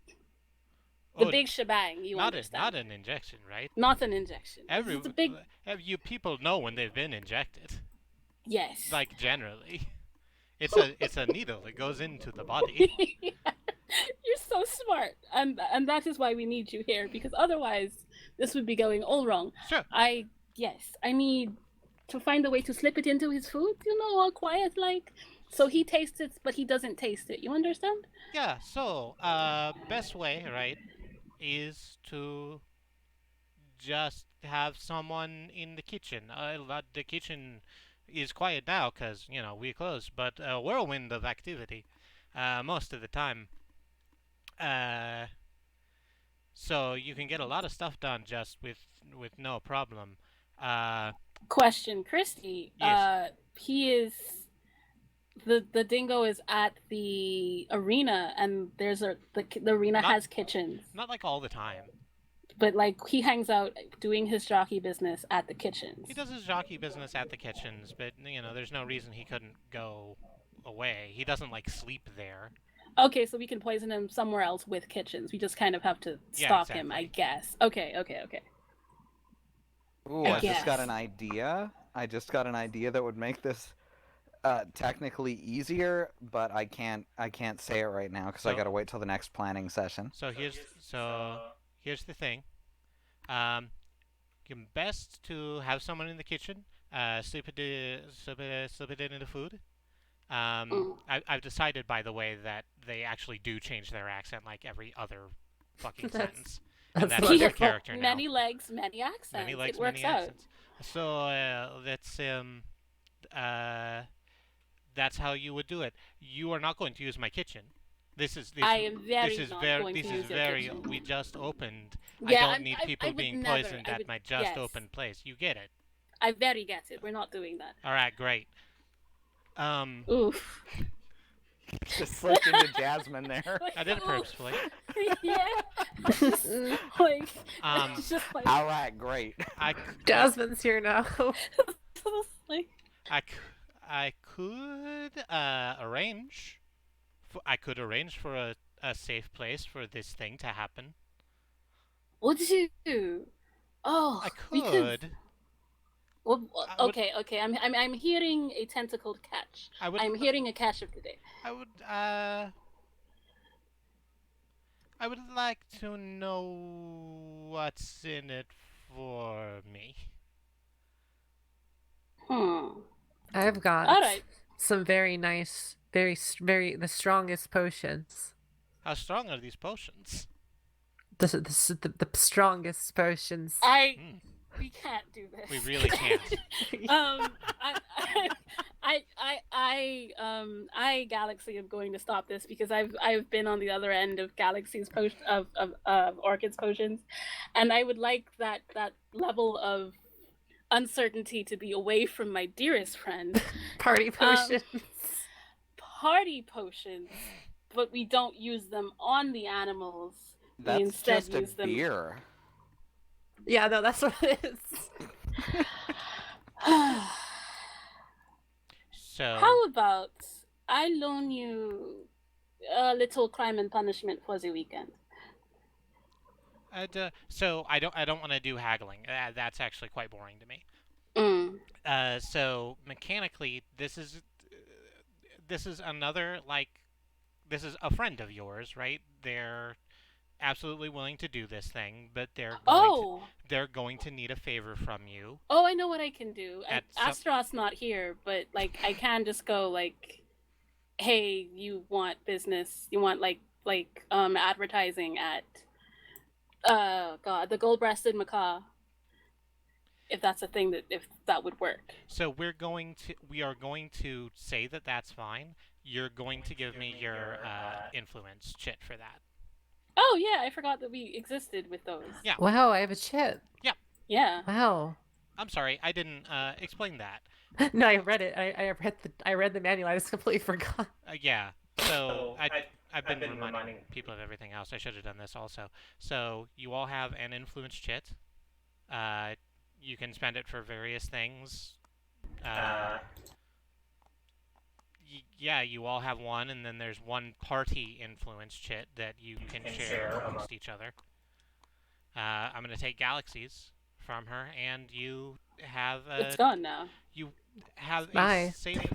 big shebang, you understand. Not an injection, right? Not an injection. You people know when they've been injected. Yes. Like generally. It's a needle that goes into the body. You're so smart. And that is why we need you here, because otherwise this would be going all wrong. Sure. I need to find a way to slip it into his food, all quiet like. So he tastes it, but he doesn't taste it. You understand? Yeah, so, best way, right, is to just have someone in the kitchen. The kitchen is quiet now because, we closed, but a whirlwind of activity most of the time. So you can get a lot of stuff done just with no problem. Question, Christy. Yes. He is... The dingo is at the arena, and there's the arena has kitchens. Not like all the time. But like he hangs out doing his jockey business at the kitchens. He does his jockey business at the kitchens, but there's no reason he couldn't go away. He doesn't like sleep there. Okay, so we can poison him somewhere else with kitchens. We just kind of have to stop him, I guess. Okay. Ooh, I just got an idea. That would make this technically easier, but I can't say it right now because I gotta wait till the next planning session. So here's the thing. Best to have someone in the kitchen. Slip it in the food. I've decided, by the way, that they actually do change their accent like every other fucking sentence. And that's their character now. Many legs, many accents. Many legs, it works many out. accents. So that's how you would do it. You are not going to use my kitchen. I am very not going to use your kitchen. We just opened. Yeah, I don't need people being poisoned at my just opened place. You get it. I very get it. We're not doing that. All right, great. Oof. Just slipped into Jasmine there. I did it purposefully. Yeah. Just like. All right, great. Jasmine's here now. I could arrange. I could arrange for a safe place for this thing to happen. Would you? Oh, I could. Well, okay. I'm hearing a tentacled catch. I'm hearing a catch of the day. I would like to know what's in it for me. I've got some very nice, very the strongest potions. How strong are these potions? The strongest potions. We can't do this. We really can't. I Galaxy am going to stop this because I've been on the other end of Galaxy's of Orchid's potions, and I would like that level of uncertainty to be away from my dearest friend. Party potions. Party potions, but we don't use them on the animals. We That's instead just a use them. beer. Yeah, no, that's what it is. So How about I loan you a little crime and punishment for the weekend? so I don't want to do haggling. That's actually quite boring to me. So mechanically, this is another this is a friend of yours, right? They're absolutely willing to do this thing, but they're going to need a favor from you. Oh, I know what I can do. Astaroth's not here, but like I can just go like, hey, you want business? You want advertising at the gold-breasted macaw. If that's a thing if that would work. So we are going to say that that's fine. You're going to give me your influence chit for that. Oh yeah, I forgot that we existed with those. Yeah. Wow, I have a chit. Yeah. Wow. I'm sorry, I didn't explain that. No, I read it. I read the manual. I just completely forgot. Yeah. So I've been reminding people of everything else. I should have done this also. So you all have an influence chit. You can spend it for various things. Yeah, you all have one, and then there's one party influence chit that you can share amongst each other. I'm going to take galaxies from her, and you have It's gone now. You have Bye. a safe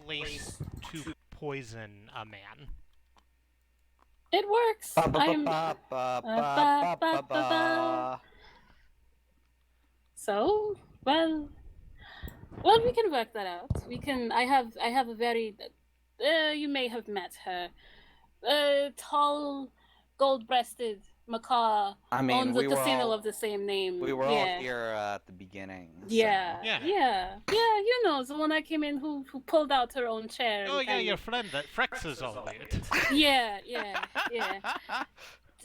place to poison a man. It works. So, well, we can work that out. We can. I have a very. You may have met her. Tall, gold-breasted macaw I mean, owns a we were casino all, of the same name. we were all here at the beginning. So. Yeah. Yeah. You know, the one that came in who pulled out her own chair. Oh and yeah, kind your of- friend that flexes all weird. Yeah.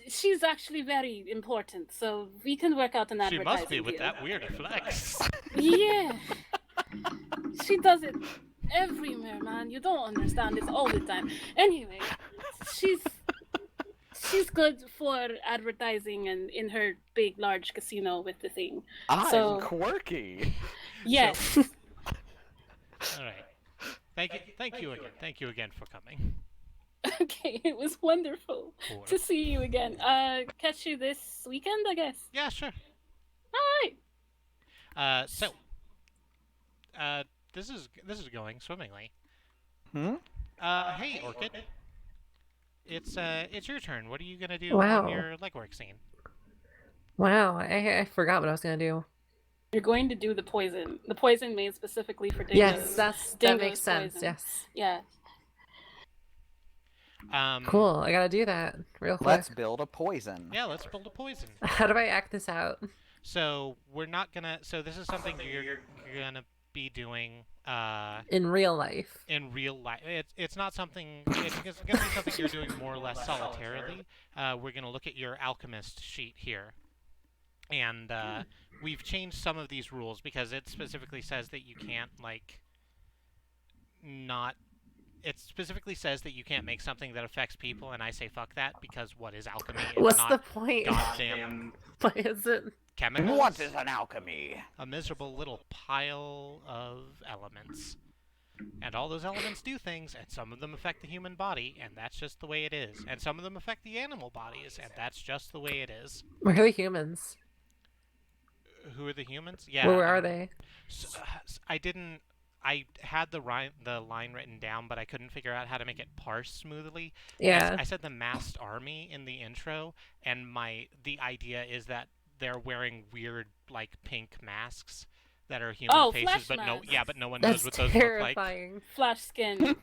She's actually very important, so we can work out an She advertising must be with deal. that weird flex. Yeah. She does it everywhere, man. You don't understand this all the time. Anyway, she's good for advertising and in her big, large casino with the thing. I'm quirky. Yes. All right. Thank you again for coming. Okay, it was wonderful to see you again. Catch you this weekend, I guess. Yeah, sure. All right. This is going swimmingly. Hey, Orchid. It's your turn. What are you gonna do Wow. on your legwork scene? Wow, I forgot what I was gonna do. You're going to do the poison. The poison made specifically for dingoes. Yes, that Dingoes makes sense. poison. Yes. Yeah. Cool. I gotta do that real quick. Let's build a poison. Yeah, let's build a poison. How do I act this out? So we're not gonna. So this is something you're gonna be doing In real life. in real life. It's not something. It's gonna be something you're doing more or less solitarily. We're gonna look at your alchemist sheet here, and we've changed some of these rules because it specifically says that you can't not. It specifically says that you can't make something that affects people, and I say fuck that because what is alchemy? It's What's not the point? goddamn Why is it? chemicals. What is an alchemy? A miserable little pile of elements. And all those elements do things, and some of them affect the human body, and that's just the way it is. And some of them affect the animal bodies, and that's just the way it is. Where are the humans? Who are the humans? Yeah. Where are they? I had the line written down, but I couldn't figure out how to make it parse smoothly. Yeah. I said the masked army in the intro, and the idea is that they're wearing weird pink masks that are human faces, flash masks. but no one That's knows what those look like. terrifying. Flash skin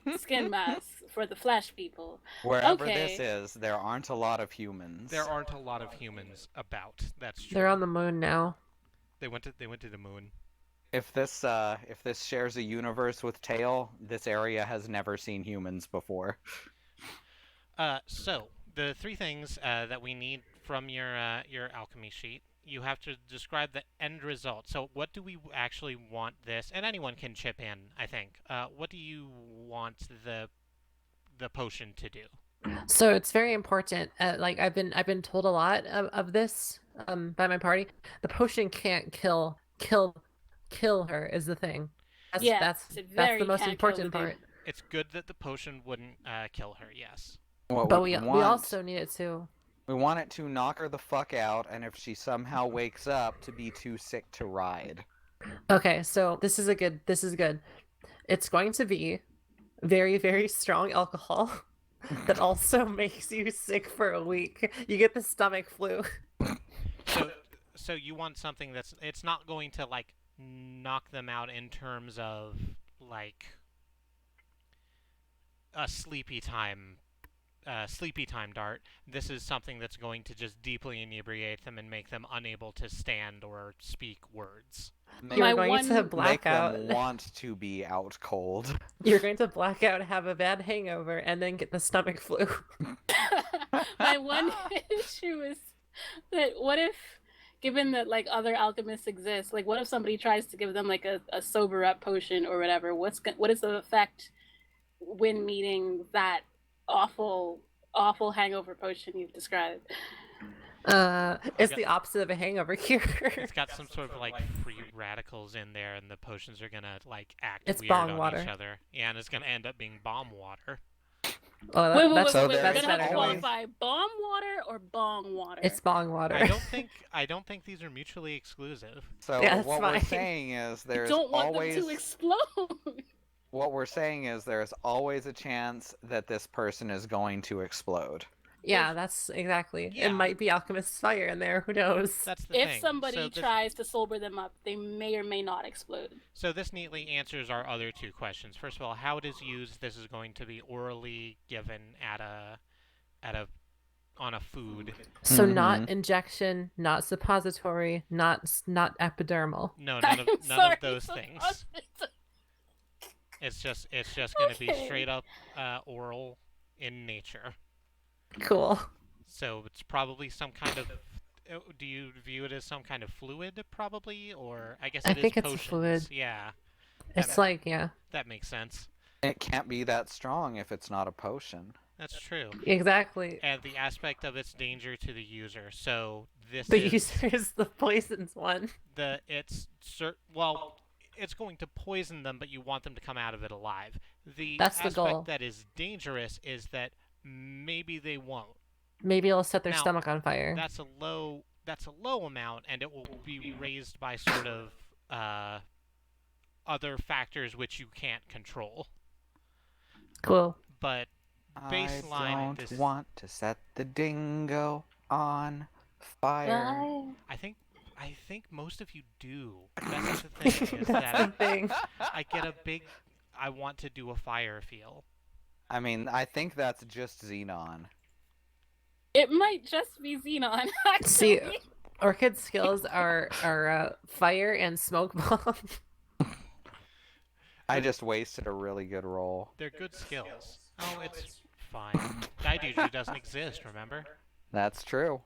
masks for the flash people. Wherever Okay. this is, there aren't a lot of humans. There aren't a lot of humans about. That's true. They're on the moon now. They went to the moon. If this shares a universe with Tail, this area has never seen humans before. So the three things that we need from your alchemy sheet you have to describe the end result. So what do we actually want this? And anyone can chip in, I think. What do you want the potion to do? So it's very important. Like I've been told a lot of this by my party. The potion can't kill her is the thing. That's it that's very the most can't kill important the part. dude. It's good that the potion wouldn't kill her. Yes. What But we we also need it to. we want it to knock her the fuck out, and if she somehow wakes up, to be too sick to ride. Okay, so this is good. It's going to be very, very strong alcohol that also makes you sick for a week. You get the stomach flu. So you want something it's not going to like knock them out in terms of like a sleepy time dart. This is something that's going to just deeply inebriate them and make them unable to stand or speak words. You're going to Make black out. them want to be out cold. You're going to black out, have a bad hangover, and then get the stomach flu. My one issue is that what if, given that like other alchemists exist, like what if somebody tries to give them like a sober up potion or whatever? What is the effect when meeting that awful hangover potion you've described? It's the opposite of a hangover cure. It's got some sort of like free radicals in there, and the potions are gonna like act It's weird bong on water. each other. Yeah, and it's gonna end up being bomb water. Oh, Wait, that's So we're there's gonna have to always- qualify bomb water or bong water. it's bong water. I don't think these are mutually exclusive. So Yeah, that's what we're fine. saying is I there's don't want always them to explode. what we're saying is there's always a chance that this person is going to explode. Yeah, that's exactly. Yeah. It might be alchemist's fire in there. Who knows? That's the thing. If somebody So this- tries to sober them up, they may or may not explode. So this neatly answers our other two questions. First of all, how it is used. This is going to be orally given on a food. So Mhm. not injection, not suppository, not epidermal. No, I'm none sorry, of those so things. positive. It's just going to be Okay. straight up oral in nature. Cool. So it's probably some kind of. Do you view it as some kind of fluid, probably, or I guess I it is think it's a potions. fluid. Yeah, It's like, yeah, that makes sense. It can't be that strong if it's not a potion. That's true. exactly. And the aspect of its danger to the user. So this The is user is the poisons one. well, it's going to poison them, but you want them to come out of it alive. The That's the aspect goal. that is dangerous is that maybe they won't. Maybe it'll set their Now, stomach on fire. That's a low amount, and it will be raised by sort of other factors which you can't control. Cool. But baseline, I don't this- want to set the dingo on fire. I think most of you do. That's the thing. Is That's the that thing. I get a big I want to do a fire feel. I mean, I think that's just Xenon. It might just be Xenon, actually. See, Orchid's skills are fire and smoke bomb. I just wasted a really good roll. They're good skills. Oh, it's fine. That usually doesn't exist, remember? That's true.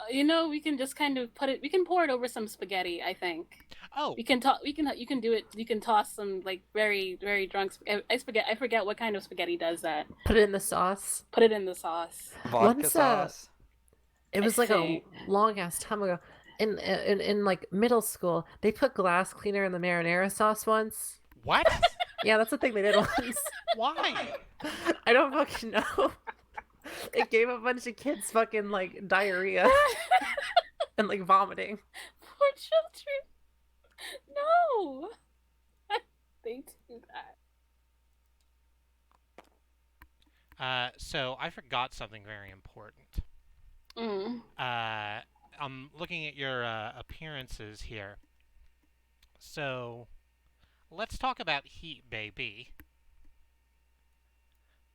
You know, we can just kind of we can pour it over some spaghetti, I think. Oh, You can do it. You can toss some like very, very drunk spaghetti. I forget what kind of spaghetti does that. Put it in the sauce. Put it in the sauce. Vodka Once, sauce. It was I like a see. long ass time ago. In like middle school, they put glass cleaner in the marinara sauce once. what? Yeah, that's the thing they did once. Why? I don't fucking know. It gave a bunch of kids fucking like diarrhea and like vomiting. Poor children. No. They do that. So I forgot something very important. Mm. I'm looking at your appearances here. So let's talk about heat, baby.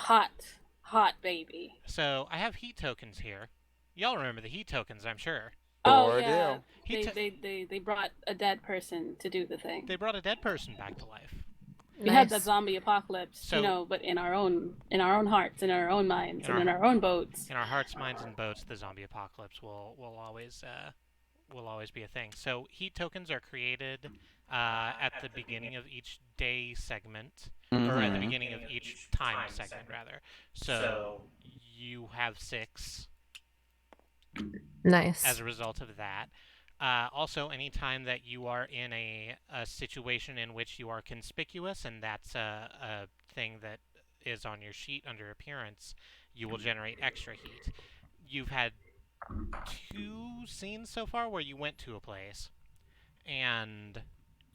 Hot baby. So I have heat tokens here. Y'all remember the heat tokens, I'm sure. Oh Sure yeah. He They brought a dead person to do the thing. They brought a dead person back to life. We had that Nice. zombie apocalypse, So- you know, but in our own hearts, in our own minds, In and in our- our own boats. In our hearts, minds, and boats, the zombie apocalypse will always will always be a thing. So heat tokens are created at the beginning of each day segment, or at the beginning of each time segment, rather. So you have 6 Nice. as a result of that. Also, anytime that you are in a situation in which you are conspicuous, and that's a thing that is on your sheet under appearance, you will generate extra heat. You've had 2 scenes so far where you went to a place, and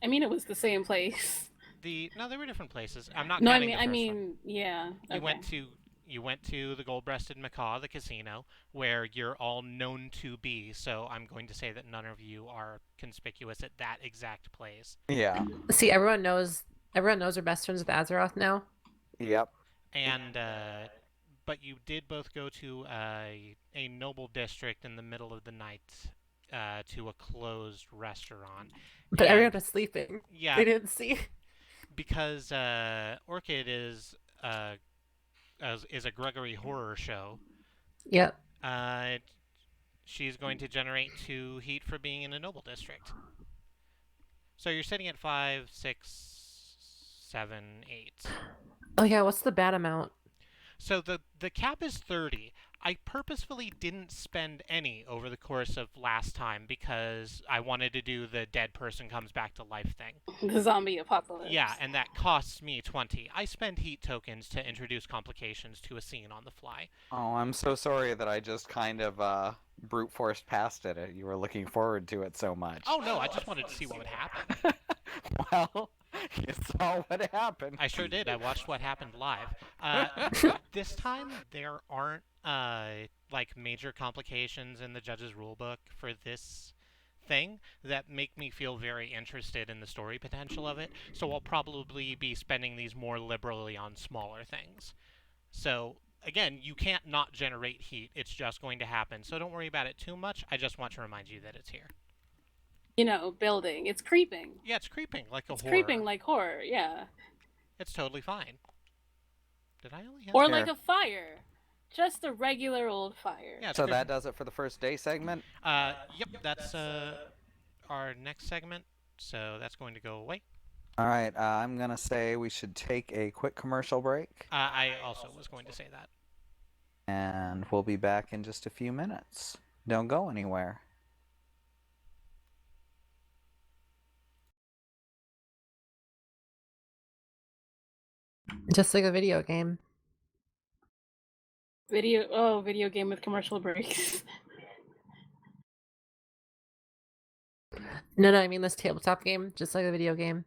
I mean, it was the same place. no, there were different places. I'm not No, counting the first one. yeah. Okay. You went to the Gold-Breasted Macaw, the casino, where you're all known to be. So I'm going to say that none of you are conspicuous at that exact place. Yeah. See, everyone knows we're best friends with Astaroth now. Yep. And but you did both go to a noble district in the middle of the night to a closed restaurant. But everyone was sleeping. Yeah. They didn't see. Because Orchid is a Gregory horror show. Yep. She's going to generate 2 heat for being in a noble district. So you're sitting at 5, 6, 7, 8. Oh yeah, what's the bad amount? So the cap is 30. I purposefully didn't spend any over the course of last time because I wanted to do the dead person comes back to life thing. The zombie apocalypse. Yeah, and that costs me 20. I spend heat tokens to introduce complications to a scene on the fly. Oh, I'm so sorry that I just kind of brute forced past it. You were looking forward to it so much. Oh no, I just wanted to see what would happen. Well, you saw what happened. I sure did. I watched what happened live. This time there aren't like major complications in the judge's rulebook for this thing that make me feel very interested in the story potential of it. So I'll probably be spending these more liberally on smaller things. So again, you can't not generate heat. It's just going to happen. So don't worry about it too much. I just want to remind you that it's here. You know, building. It's creeping. Yeah, it's creeping like a horror. It's creeping like horror, yeah. It's totally fine. Did I only have... Or like a fire. Just a regular old fire. Yeah, So that does it for the first day segment? Yep, that's our next segment, so that's going to go away. Alright, I'm gonna say we should take a quick commercial break. I also was going to say that. And we'll be back in just a few minutes. Don't go anywhere. Just like a video game. Video game with commercial breaks. No, I mean this tabletop game, just like a video game.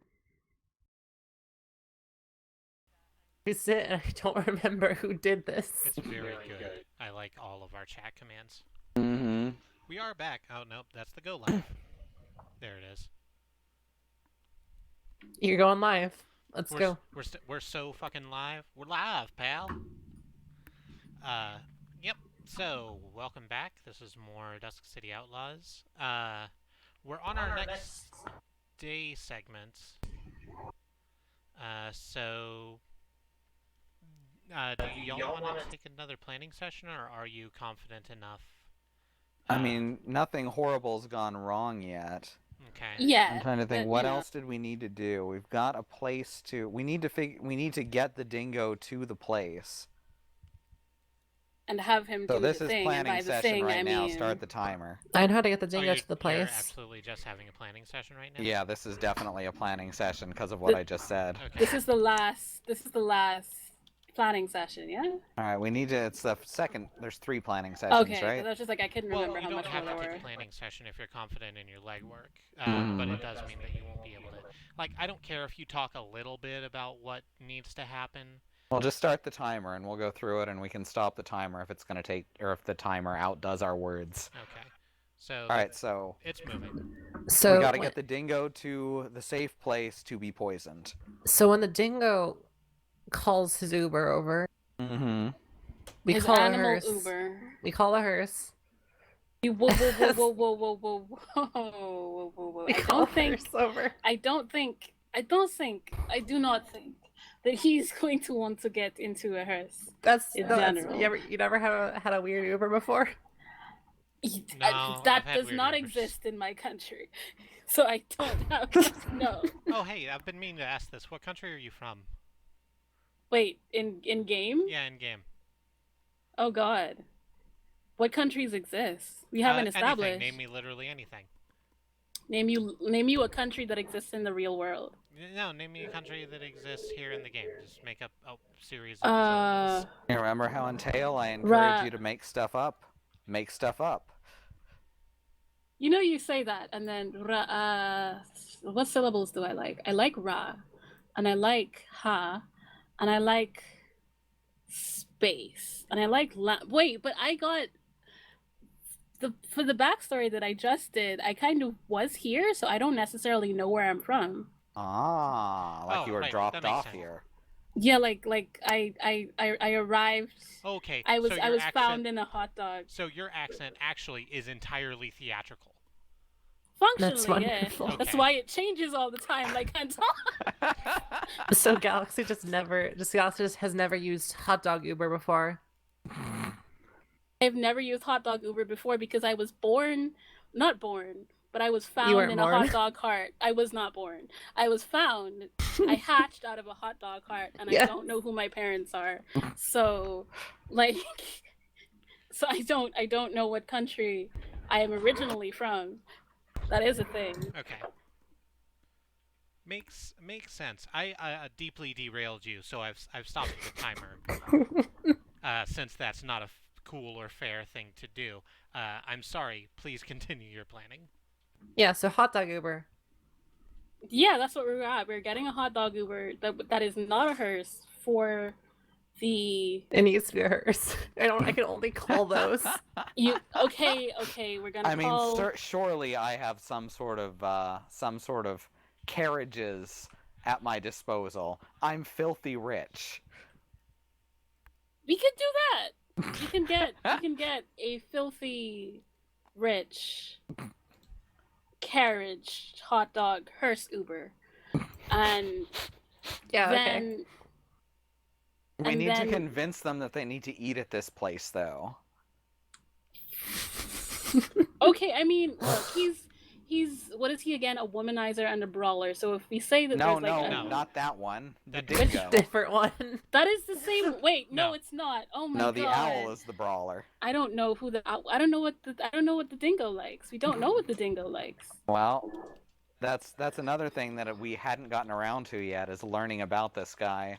You sit and I don't remember who did this. It's very good. I like all of our chat commands. Mm-hmm. We are back. Oh, nope, that's the go live. There it is. You're going live. Let's go. We're so fucking live. We're live, pal. Yep. So, welcome back. This is more Dusk City Outlaws. We're on our next day segment. Do y'all want to take another planning session, or are you confident enough? I mean, nothing horrible's gone wrong yet. Okay. Yeah. I'm trying to think, what else did we need to do? We've got a place to... We need to get the dingo to the place. And have him So do this the is thing. planning By the session thing, right I now. mean... Start the timer. I know how to get the dingo You're to the place. absolutely just having a planning session right now? Yeah, this is definitely a planning session because of what I just said. Okay. This is the last planning session, yeah? Alright, we need to... It's the second... There's 3 planning sessions, Okay, right? that's just like I couldn't Well, remember you how don't much have there to take were. a planning session if you're confident in your legwork, Mhm. but it does mean that you won't be able to... Like, I don't care if you talk a little bit about what needs to happen. We'll just start the timer and we'll go through it and we can stop the timer if it's going to take... Or if the timer outdoes our words. Okay. So... Alright, so... It's moving. So we gotta get the dingo to the safe place to be poisoned. So when the dingo calls his Uber over, Mm-hmm. we His call a animal hearse. Uber. We call a hearse. Whoa, whoa, whoa, whoa, whoa, whoa, whoa, whoa, whoa, whoa, whoa. We call a hearse over. I do not think that he's going to want to get into a hearse. That's In no, general. you never had a weird Uber before? No, I've that had does weird not neighbors. exist in my country, so I don't have no. Oh, hey, I've been meaning to ask this. What country are you from? Wait, in game? Yeah, in game. Oh God, what countries exist? We haven't Anything. established. Name me literally anything. Name you a country that exists in the real world. No, name me a country that exists here in the game. Just make up a series of Uh, zillions. You remember how in Tail I encourage Right. you to make stuff up? Make stuff up. you know you say that, and then what syllables do I like? I like ra, and I like ha, and I like space, and I like wait, but I got for the backstory that I just did. I kind of was here, so I don't necessarily know where I'm from. Ah, like Oh, you were right, that dropped makes off sense. here. Yeah, like I arrived. Okay, I was so I your was accent, found in a hot dog. So your accent actually is entirely theatrical. Functionally, yeah. wonderful. That's Okay. why it changes all the time. Like So Galaxy just has never used hot dog Uber before. I've never used hot dog Uber before because I was not born, but I was You found weren't in a born. hot dog cart. I was not born. I was found. I hatched out of a hot dog cart, and I Yes. don't know who my parents are. So, like, so I don't know what country I am originally from. That is a thing. Okay. Makes sense. I deeply derailed you, so I've stopped the timer. Since that's not a cool or fair thing to do. I'm sorry. Please continue your planning. Yeah, so hot dog Uber. Yeah, that's what we're at. We're getting a hot dog Uber that is not a hearse for the It needs to be a hearse. I can only call those. you. Okay, we're gonna I mean, call. surely I have some sort of carriages at my disposal. I'm filthy rich. We could do that. You can get a filthy rich carriage hot dog hearse Uber, and Yeah, okay. then We And need then- to convince them that they need to eat at this place, though. okay. I mean, look, he's what is he again? A womanizer and a brawler. So if we say that No, there's like no, a, not that one. The That- dingo. Different one. that is the same. Wait, no, No. it's not. Oh my No, god. the owl is the brawler. I don't know who the I don't know what the dingo likes. We don't know what the dingo likes. Well, that's another thing that we hadn't gotten around to yet, is learning about this guy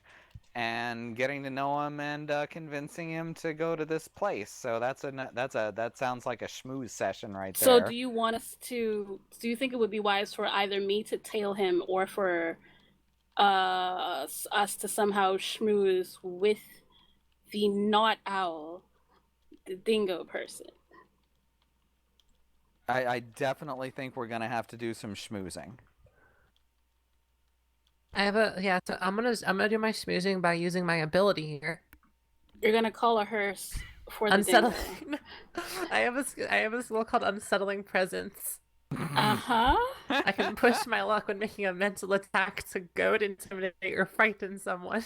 and getting to know him and convincing him to go to this place. So that sounds like a schmooze session right there. So do you want us to? Do you think it would be wise for either me to tail him or for us to somehow schmooze with the not owl, the dingo person? I definitely think we're gonna have to do some schmoozing. So I'm gonna do my schmoozing by using my ability here. You're gonna call a hearse for the dingo. Unsettling. I have a skill called Unsettling Presence. Uh-huh. I can push my luck when making a mental attack to goad, intimidate, or frighten someone.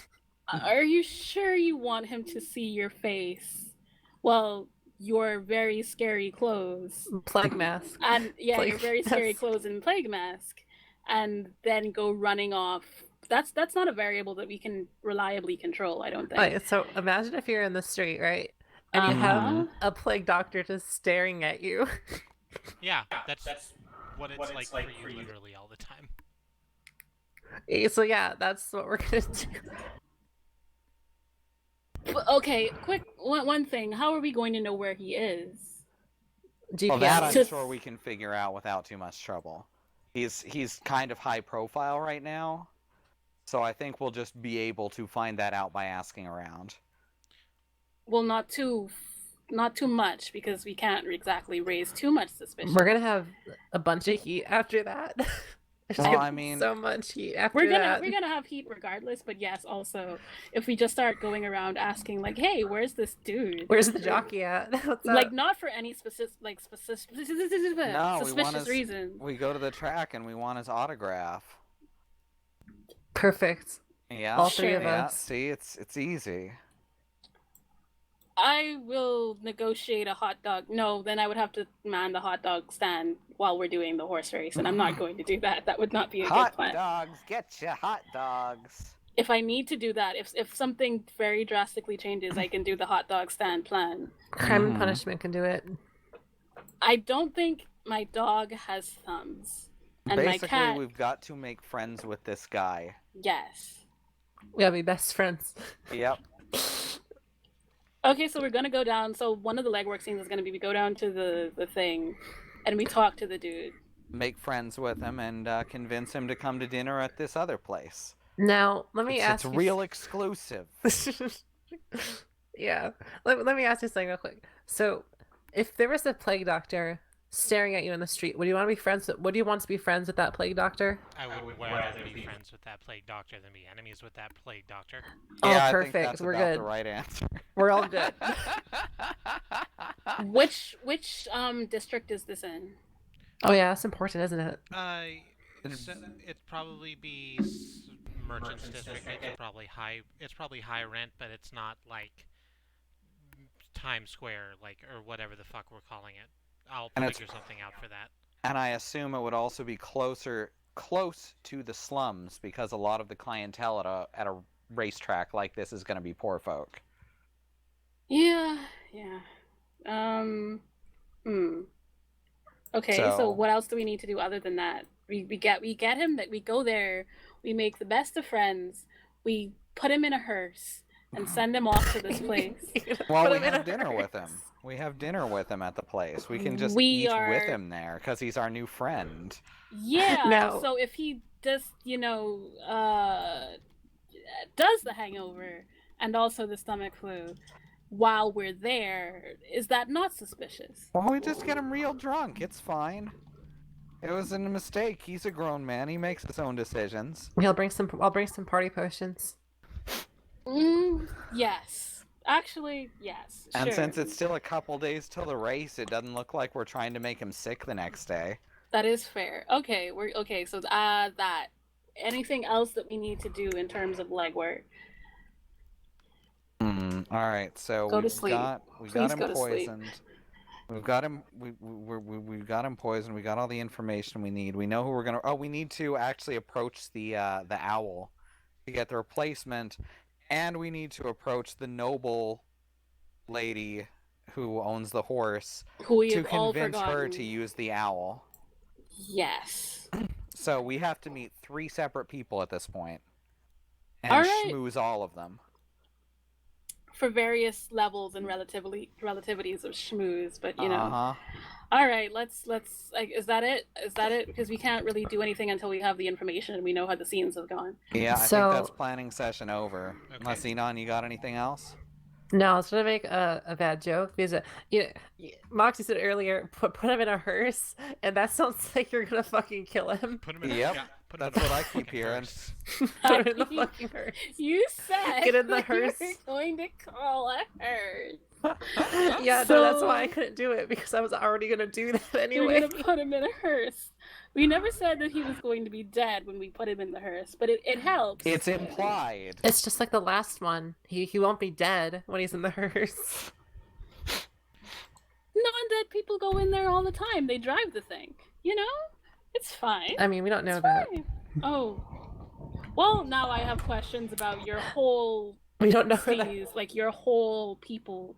Are you sure you want him to see your face? Well, your very scary clothes. Plague mask. And yeah, Plague your very scary mask. clothes and plague mask. And then go running off. That's not a variable that we can reliably control, I don't think. Right, so imagine if you're in the street, right? And you Uh-huh. have a plague doctor just staring at you. Yeah, that's what what it's it's like like for for you you. literally all the time. So yeah, that's what we're gonna do. Okay, quick one thing. How are we going to know where he is? GPS. Well, that I'm Just- sure we can figure out without too much trouble. He's kind of high profile right now, so I think we'll just be able to find that out by asking around. Well, not too much, because we can't exactly raise too much suspicion. We're gonna have a bunch of heat after that. There's Well, gonna I be mean- so much heat after We're that. gonna have heat regardless, but yes, also if we just start going around asking like, "Hey, where's this dude?" Where's the jockey at? What's up? Like not for any suspicious No, we want his, reason. We go to the track and we want his autograph. Perfect. Yeah, All three of yeah. us. See, it's easy. I will negotiate a hot dog. No, then I would have to man the hot dog stand while we're doing the horse race, and I'm not going to do that. That would not be a good Hot plan. dogs, get ya hot dogs. If I need to do that, if something very drastically changes, I can do the hot dog stand plan. Crime and Mhm. Punishment can do it. I don't think my dog has thumbs. And Basically, my cat, we've got to make friends with this guy. yes. We gotta be best friends. Yep. Okay, so we're gonna go down. So one of the legwork scenes is gonna be we go down to the thing, and we talk to the dude. Make friends with him and convince him to come to dinner at this other place. Now, let me ask It's you. real exclusive. Yeah. Let me ask you something real quick. So, if there was a plague doctor staring at you in the street, would you want to be friends? Would you want to be friends with that plague doctor? I would rather be friends with that plague doctor than be enemies with that plague doctor. Oh, Yeah, I perfect. think that's We're about good. the right answer. We're all good. Which district is this in? Oh yeah, that's important, isn't it? So it'd probably be Merchants District. It's probably high rent, but it's not like Times Square, or whatever the fuck we're calling it. I'll And it's- figure something out for that. And I assume it would also be close to the slums because a lot of the clientele at a racetrack like this is going to be poor folk. Yeah. Okay, so So- what else do we need to do other than that? We get him, that we go there, we make the best of friends, we put him in a hearse and send him off to this place. Well, Put we him in have a dinner with hearse. him. We have dinner with him at the place. We can just We eat with are- him there because he's our new friend. Yeah. No. So if he just, does the hangover and also the stomach flu while we're there, is that not suspicious? Well, we just get him real drunk. It's fine. It was a mistake. He's a grown man. He makes his own decisions. I'll bring some party potions. Yes. Actually, yes. And sure. since it's still a couple days till the race, it doesn't look like we're trying to make him sick the next day. That is fair. Okay, we're okay. So that. Anything else that we need to do in terms of legwork? All right, so Go to we've sleep. got Please him go to sleep. poisoned. We've got him. We've got him poisoned. We got all the information we need. We know who we're gonna. Oh, we need to actually approach the owl to get the replacement, and we need to approach the noble lady who owns the horse Who we to have all convince her forgotten. to use the owl. Yes. So we have to meet 3 separate people at this point, and All right. schmooze all of them. For various levels and relativities of schmooze, but you know. Uh-huh. All right, let's is that it? Is that it? Because we can't really do anything until we have the information and we know how the scenes have gone. Yeah, I So- think that's planning session over. Okay. Unless Enon, you got anything else? No, I was gonna make a bad joke because Moxie said earlier, put him in a hearse, and that sounds like you're gonna fucking kill him. Put him in Yep, put him in that's a what I fucking keep hearing. hearse. Put him in the fucking hearse. You said Get in the we hearse. were going to call a hearse. Yeah, no, that's why I So- couldn't do it because I was already gonna do that We're anyway. gonna put him in a hearse. We never said that he was going to be dead when we put him in the hearse, but it helps. It's implied. It's just like the last one. He won't be dead when he's in the hearse. Non-dead people go in there all the time. They drive the thing. You know? It's fine. I mean, we don't know It's that. fine. Oh. Well, now I have questions about your whole We don't know where the, cities, like your whole people.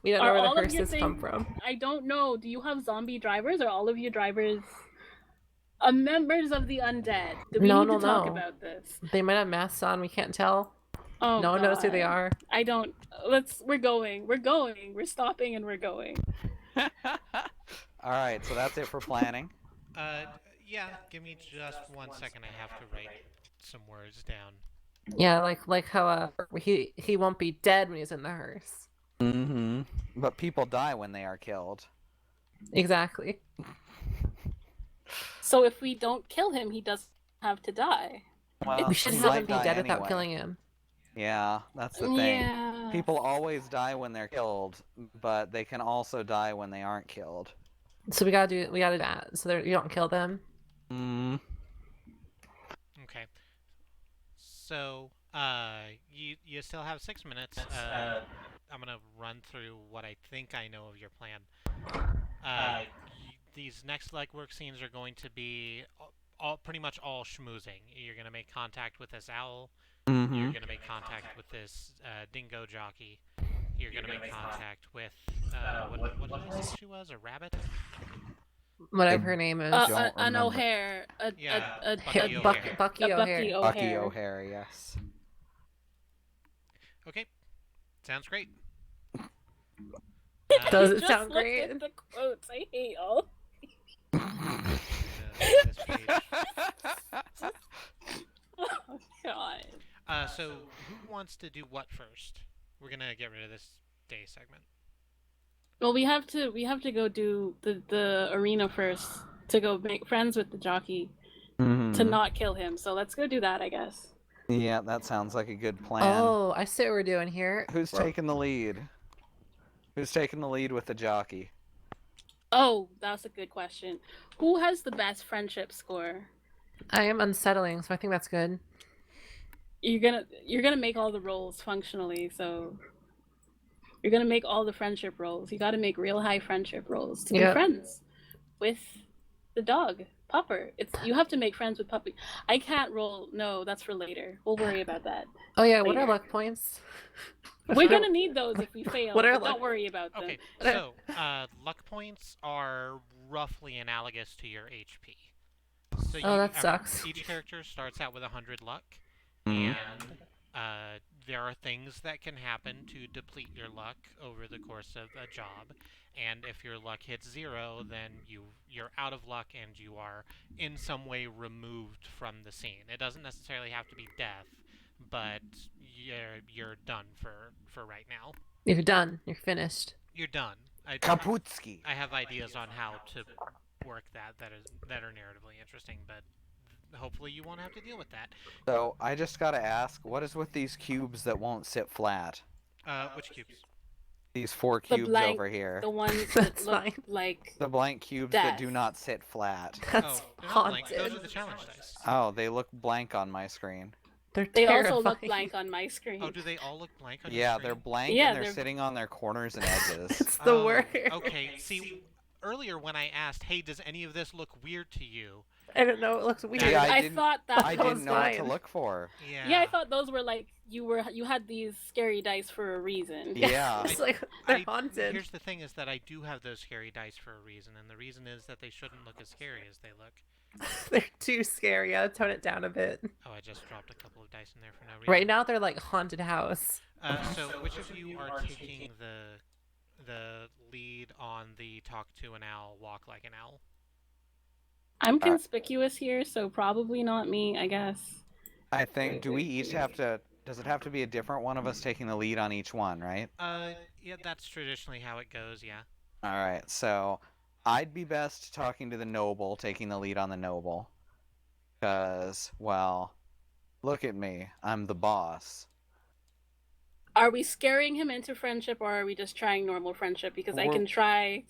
we don't know Are where all the of your hearses come things- from. I don't know. Do you have zombie drivers? Are all of your drivers members of the undead? Do we No, need to no, talk no. about this? They might have masks on. We can't tell. Oh, No one knows who they God. are. I don't. We're going. We're stopping and we're going. All right, so that's it for planning. Yeah, give me just 1 second. I have to write some words down. Yeah, like how he won't be dead when he's in the hearse. Mm-hmm. But people die when they are killed. Exactly. So if we don't kill him, he doesn't have to die. Well, We should he have might him be die dead without anyway. killing him. Yeah, that's the thing. Yeah. People always die when they're killed, but they can also die when they aren't killed. So we gotta do that so you don't kill them. Mm. Okay. So, you still have 6 minutes. run through what I think I know of your plan. These next legwork scenes are going to be pretty much all schmoozing. You're gonna make contact with this owl. You're gonna make contact with this dingo jockey. You're gonna make contact with what did I say she was? A rabbit? Whatever her name is. don't An remember. O'Hare, Yeah, Bucky Bucky O'Hare. Bucky a O'Hare. Bucky O'Hare, yes. Okay, sounds great. Does I it just sound looked great? at the quotes. I hate all. This page. Oh god. So who wants to do what first? We're gonna get rid of this day segment. Well, we have to go do the arena first to go make friends with the jockey to not kill him. So let's go do that, I guess. Yeah, that sounds like a good plan. Oh, I see what we're doing here. Who's taking the lead? Who's taking the lead with the jockey? Oh, that's a good question. Who has the best friendship score? I am unsettling, so I think that's good. You're gonna make all the roles functionally, so you're gonna make all the friendship roles. You got to make real high friendship roles to be Yep. friends with the dog, Pupper. You have to make friends with Puppy. I can't roll. No, that's for later. We'll worry about that. Oh yeah, what are Later. luck points? We're gonna need those if we fail. What are but luck- don't worry about them. Okay, so luck points are roughly analogous to your HP. So Oh, that sucks. Each character starts out with 100 luck, Mhm. and there are things that can happen to deplete your luck over the course of a job. And if your luck hits 0, then you're out of luck and you are in some way removed from the scene. It doesn't necessarily have to be death, but you're done for right now. You're done. You're finished. You're done. Kaputski. I have ideas on how to work that are narratively interesting, but hopefully you won't have to deal with that. So I just gotta ask, what is with these cubes that won't sit flat? Which cubes? These 4 The cubes blank- over here. The ones that That's look fine. like The blank cubes that do Death. not sit flat. That's they're not blank. haunted. Those are the challenge dice. Oh, they look blank on my screen. They're they terrifying. also look blank on my screen. Oh, do they all look blank on your Yeah, screen? they're blank Yeah, and they're they're- sitting on their corners and edges. It's the worst. Okay, see, earlier when I asked, hey, does any of this look weird to you? I don't know. It looks weird. Yeah, I didn't- thought that I That didn't was know what to fine. look for. Yeah, I thought those were like you had these scary dice for a reason. Yeah. It's like they're haunted. Here's the thing is that I do have those scary dice for a reason, and the reason is that they shouldn't look as scary as they look. They're too scary. I tone it down a bit. Oh, I just dropped a couple of dice in there for no reason. Right now they're like haunted house. So which of you are taking the lead on the talk to an owl, walk like an owl? I'm conspicuous here, so probably not me, I guess. I think, do we each have to, does it have to be a different one of us taking the lead on each one, right? Yeah, that's traditionally how it goes, yeah. Alright, so I'd be best talking to the noble, taking the lead on the noble. Because, well, look at me. I'm the boss. Are we scaring him into friendship, or are we just trying normal friendship? Because I We're- can try.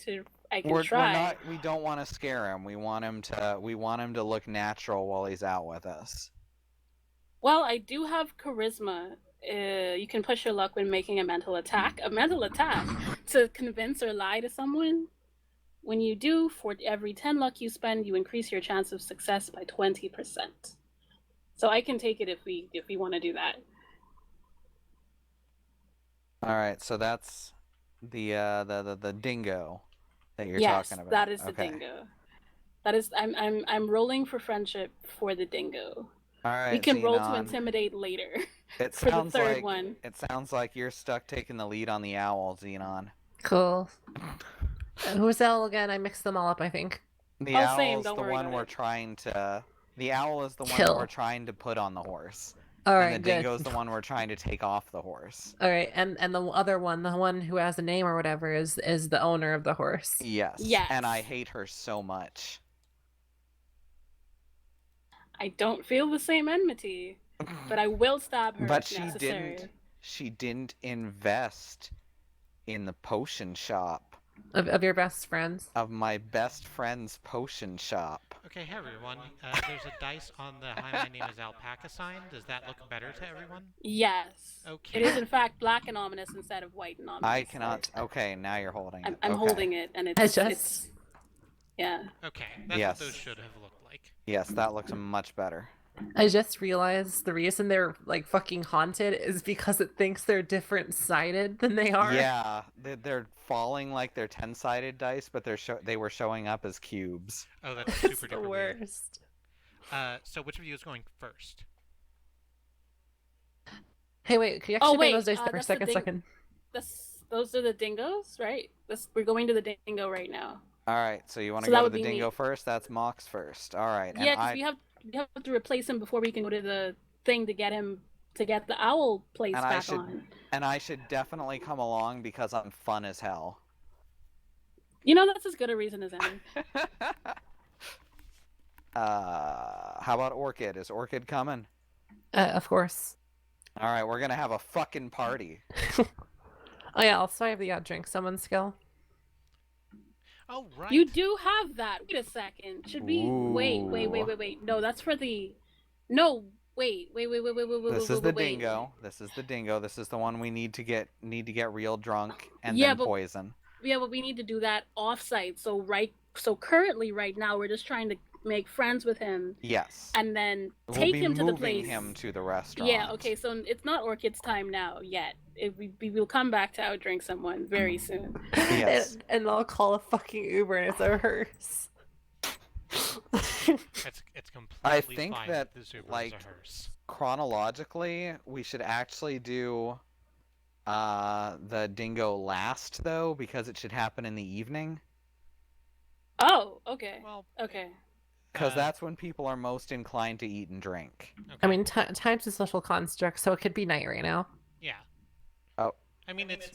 We're not, we don't want to scare him. We want him to look natural while he's out with us. Well, I do have charisma. You can push your luck when making a mental attack. A mental attack to convince or lie to someone. When you do, for every 10 luck you spend, you increase your chance of success by 20%. So I can take it if we want to do that. Alright, so that's the dingo that you're Yes, talking about. that is the Okay. dingo. That is I'm rolling for friendship for the dingo. Alright, We can roll to Xenon. intimidate later It for the sounds third like one. it sounds like you're stuck taking the lead on the owl, Xenon. Cool. Who's L again? I mixed them all up, I think. The Oh, owl same, is don't the worry one about we're it. trying to. The owl is the one Kill. we're trying to put on the horse, All and right, the good. dingo's the one we're trying to take off the horse. All right, and the other one, the one who has a name or whatever, is the owner of the horse. Yes. Yes. And I hate her so much. I don't feel the same enmity, but I will stab her But if she necessary. didn't. She didn't invest in the potion shop. Of your best friends. Of my best friend's potion shop. Okay, hey everyone. There's a dice on the "Hi, my name is Alpaca" sign. Does that look better to everyone? Yes. Okay. It is in fact black and ominous instead of white and ominous. I cannot. Okay, now you're holding it. I'm Okay. holding it, and it's yeah. Okay, that's Yes. what those should have looked like. Yes, that looks much better. I just realized the reason they're like fucking haunted is because it thinks they're different sided than they are. Yeah, they're falling like they're 10-sided dice, but they were showing up as cubes. Oh, that's It's super the duper weird. worst. So which of you is going first? Hey, wait, can you actually bring wait, those dice for a that's the second? Those are the dingoes, right? We're going to the dingo right now. All right, so you want to So that go to would the be me. dingo first? That's Mox first. All right. Yeah, because we have to replace him before we can go to the thing to get the owl place And back on. I should definitely come along because I'm fun as hell. You know, that's as good a reason as any. How about Orchid? Is Orchid coming? Of course. All right, we're gonna have a fucking party. Oh yeah, also I have the drink summon skill. Oh right. You do have that. Wait a second. Should we wait? Ooh. No, that's for the. No, wait. This is the dingo. This is the dingo. This is the one we need to get real drunk and Yeah, then but- poison. Yeah, but we need to do that off-site. So currently, right now, we're just trying to make friends with him, Yes. and then We'll take be him to the moving place. him to the restaurant. Yeah. Okay. So it's not Orchid's time now yet. We will come back to outdrink someone very soon. Yes. And I'll call a fucking Uber and it's a hearse. It's completely I think fine that, the Subaru like, is a hearse. Chronologically, we should actually do the dingo last though, because it should happen in the evening. Oh. Okay. Well, Okay. Because Uh, that's when people are most inclined to eat and drink. okay. I mean, time's a social construct, so it could be night right now. Yeah. Oh. I mean, it's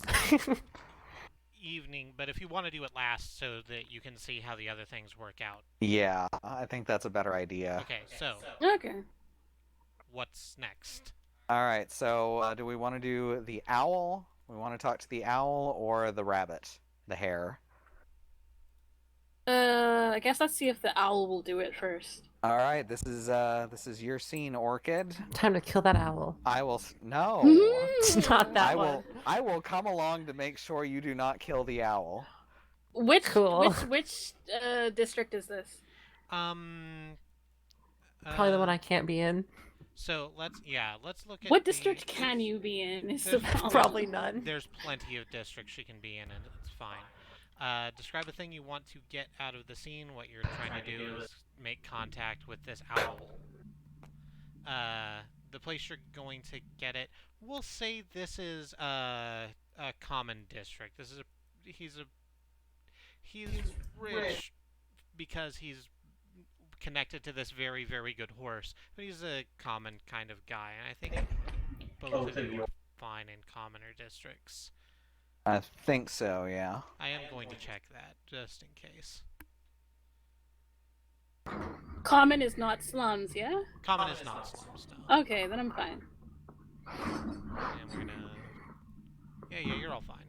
evening, but if you want to do it last so that you can see how the other things work out. Yeah, I think that's a better idea. Okay, so Okay. what's next? All right, so do we want to do the owl? We want to talk to the owl or the rabbit, the hare? I guess let's see if the owl will do it first. All right, this is your scene, Orchid. Time to kill that owl. No. It's not that one. I will come along to make sure you do not kill the owl. Which Cool. which district is this? Um. Probably the one I can't be in. So let's look at What the- district can you be in? Is the There's problem. Probably none. There's plenty of districts she can be in, and it's fine. Describe a thing you want to get out of the scene. What you're trying to do is make contact with this owl. The place you're going to get it, we'll say this is a common district. He's rich because he's connected to this very, very good horse, but he's a common kind of guy, and I think both of you are fine in commoner districts. I think so, yeah. I am going to check that, just in case. Common is not slums, yeah? Common is not slums, no. Okay, then I'm fine. And we're gonna... Yeah, you're all fine.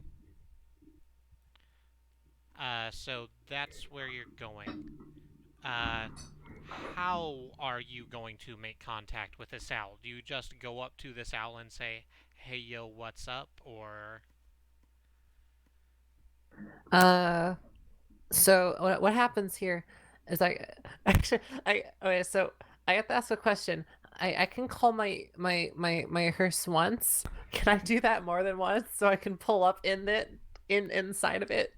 So that's where you're going. How are you going to make contact with this owl? Do you just go up to this owl and say, "Hey, yo, what's up?" Or... So what happens here is okay, so I have to ask a question. I can call my hearse once. Can I do that more than once so I can pull up inside of it?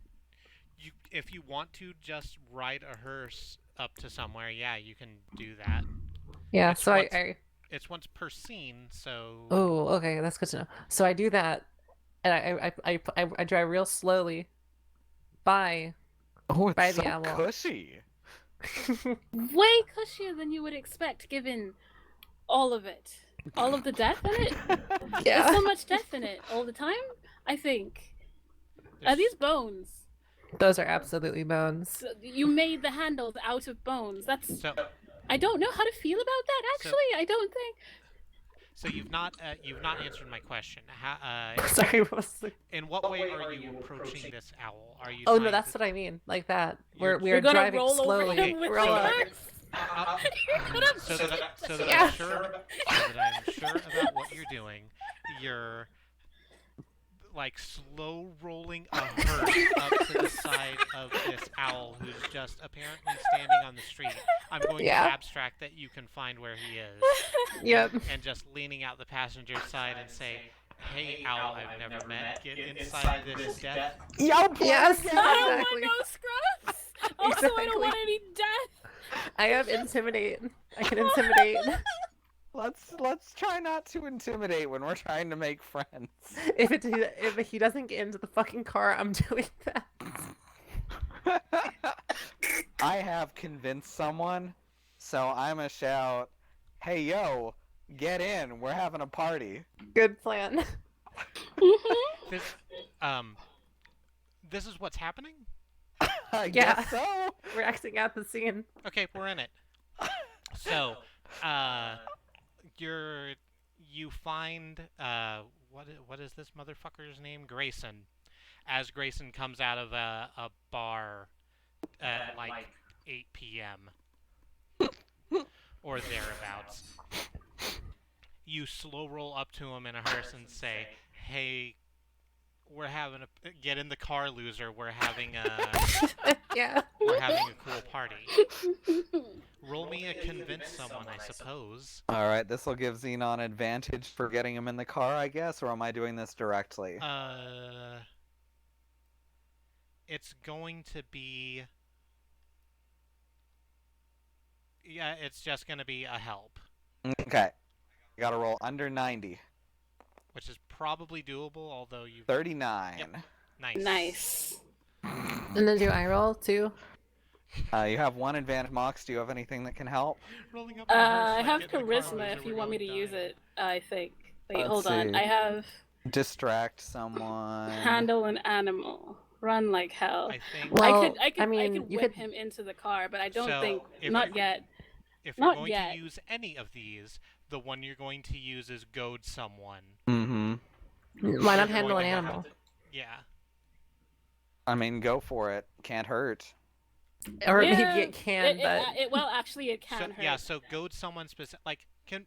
If you want to just ride a hearse up to somewhere, yeah, you can do that. Yeah, It's so once- I It's once per scene, so... Oh, okay, that's good to know. So I do that, and I drive real slowly by Oh, it's By so the owl. cushy. Way cushier than you would expect, given all of it. All of the death in it? There's Yeah. so much death in it all the time, I think. Are There's- these bones? Those are absolutely bones. So you made the handles out of bones. That's... So, I don't know how to feel about that, So- actually. I don't think... So you've not answered my question. Sorry, what was the... In what way are you approaching this owl? Are you? Oh no, trying that's to... what I mean, like that. You're- We You're are gonna driving roll over slowly. him with We're the all like, horse. You're gonna so that Yeah. I'm sure about what you're doing, you're like slow rolling a hearse up to the side of this owl who's just apparently standing on the street. I'm going Yeah. to abstract that you can find where he is. Yep. And just leaning out the passenger side and say, "Hey, owl I've never met, get inside this death." Yo, Yes. I don't Exactly. want no scrubs. Also, I Exactly. don't want any death. I have intimidate. I can intimidate. Let's try not to intimidate when we're trying to make friends. If he doesn't get into the fucking car, I'm doing that. I have convinced someone, so I'm gonna shout, "Hey yo, get in! We're having a party." Good plan. This this is what's happening? I Yeah. guess so. We're acting out the scene. Okay, we're in it. So, you find what is this motherfucker's name? Grayson. As Grayson comes out of a bar at like 8 p.m. or thereabouts. You slow roll up to him in a hearse and say, "Hey, we're having a get in the car, loser. We're having a Yeah. cool party." Roll me a convince someone, I suppose. All right, this will give Xenon advantage for getting him in the car, I guess, or am I doing this directly? It's going to be... Yeah, it's just going to be a help. Okay. I gotta roll under 90. Which is probably doable, although you... 39. Yep. Nice. Nice. And then do I roll too? You have one advantage, Mox. Do you have anything that can help? Rolling up in a hearse, I like have getting in the car, charisma loser, if you we're want me to gonna use die. it, I think. Wait, Let's hold on. see. I have Distract someone. handle an animal. Run like hell. I think... Well, I could mean, whip you could... him into the car, but I don't So, think if not you- yet. If you're Not going yet. to use any of these, the one you're going to use is goad someone. Mm-hmm. Why not You're handle going an to have animal? to- Yeah. I mean, go for it. Can't hurt. Or Yeah, maybe it can, but... well, actually, it can So, hurt. yeah, so goad someone specific, like,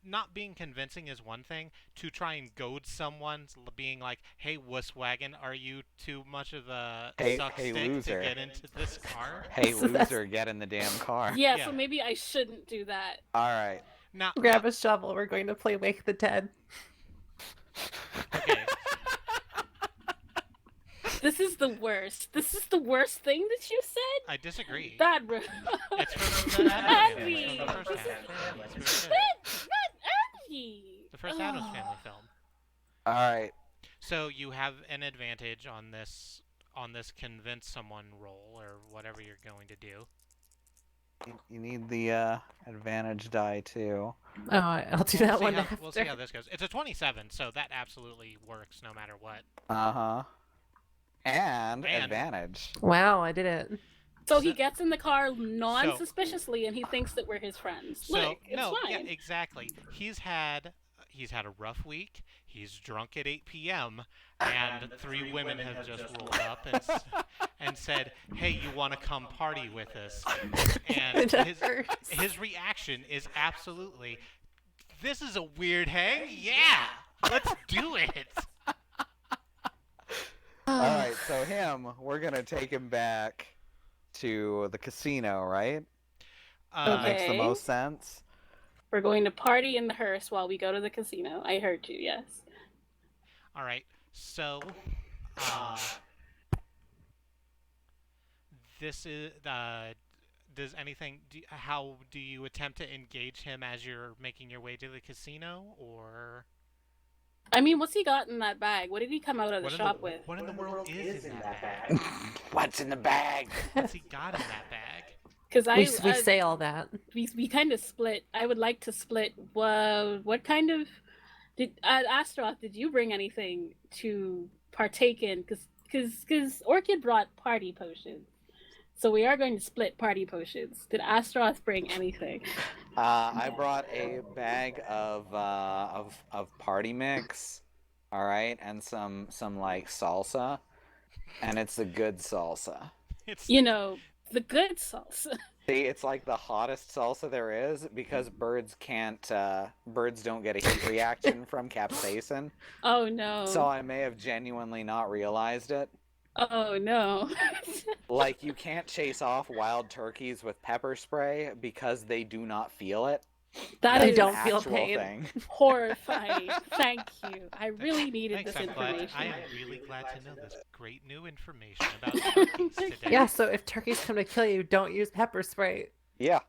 not being convincing is one thing. To try and goad someone, being like, "Hey, wuss wagon, are you too much of a Hey, suck hey, stick loser. to get into this car?" Hey, So that's- loser, get in the damn car. Yeah, Yeah. so maybe I shouldn't do that. All right. Now, Grab a shovel. We're going to play Wake the Dead. okay, This is the worst. This is the worst thing that you said? I disagree. Bad bro. It's from the Addams Family. Abby! It's from the first This is Addams Family. It's very good. Not Abby! The first Addams Ugh. Family film. All right. So you have an advantage on this convince someone roll or whatever you're going to do. You need the advantage die too. Oh, I'll do that one after. We'll see how this goes. It's a 27, so that absolutely works no matter what. Uh-huh. And And- advantage. Wow, I did it. So he gets in the car non-suspiciously, and he thinks that we're his friends. So Look, it's no, fine. yeah, exactly. He's had a rough week. He's drunk at 8 p.m. and three women have just rolled up and said, "Hey, you want to come party with us?" And That hurts. his reaction is absolutely, "This is a weird hang. Yeah, let's do it." All right, so we're gonna take him back to the casino, right? That makes the Okay. most sense. We're going to party in the hearse while we go to the casino. I heard you, yes. All right. So, this is does anything? How do you attempt to engage him as you're making your way to the casino, or I mean, what's he got in that bag? What did he come out of the what shop with? What in the world is in that bag? What's in the bag? What's he got in that bag? Because We say all that. we kind of split. I would like to split. What kind of Astaroth? Did you bring anything to partake in? Because Orchid brought party potions, so we are going to split party potions. Did Astaroth bring anything? I brought a bag of party mix, all right, and some like salsa, and it's a good salsa. It's You know, the good salsa. See, it's like the hottest salsa there is because birds don't get a heat reaction from capsaicin. Oh no. So I may have genuinely not realized it. Oh no. Like, you can't chase off wild turkeys with pepper spray because they do not feel it. That They is don't feel actual pain. thing. horrifying. Thank you. I really needed Thanks, this I'm glad. information. I am really glad to know this great new information about turkeys today. Yeah, so if turkeys come to kill you, don't use pepper spray. Yeah,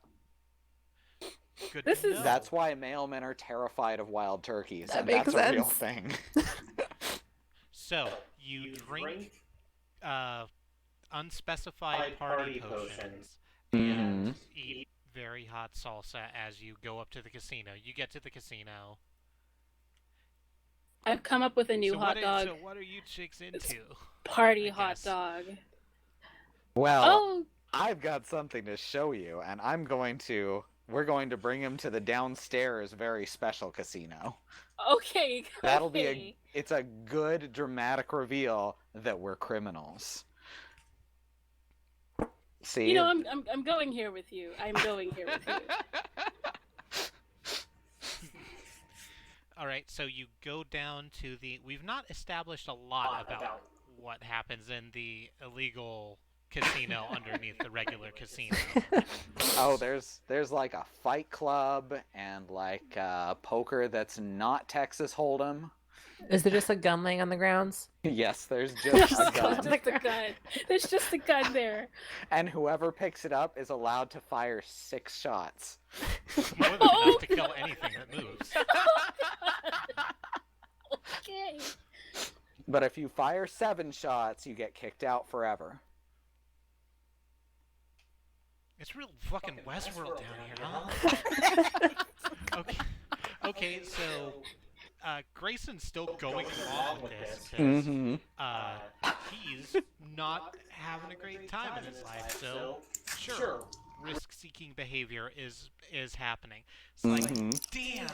Good This to is- know. that's why mailmen are terrified of wild turkeys, That and makes that's a real sense. thing. So, you drink unspecified party potions and Mhm. eat very hot salsa as you go up to the casino. You get to the casino. I've come up with a new so hot dog. So what are you chicks into? Party I hot guess. dog. Well, Oh, I've got something to show you, and we're going to bring him to the downstairs very special casino. okay. That'll okay. it's a good dramatic reveal that we're criminals. See? You know, I'm going here with you. I'm going here with you. All right, so you go down to the. We've not established a lot about what happens in the illegal casino underneath the regular casino. Oh, there's like a fight club and like poker that's not Texas Hold'em. Is there just a gun laying on the grounds? Yes, there's just a Just gun. Just a gun. There's just a gun there. And whoever picks it up is allowed to fire 6 shots. More than enough to kill anything that moves. Okay. But if you fire 7 shots, you get kicked out forever. It's real fucking Westworld down here, huh? Okay. Okay, so Grayson's still going along with this. 'Cause, Mm-hmm. he's not having a great time in his life, so sure, risk-seeking behavior is happening. It's like, damn,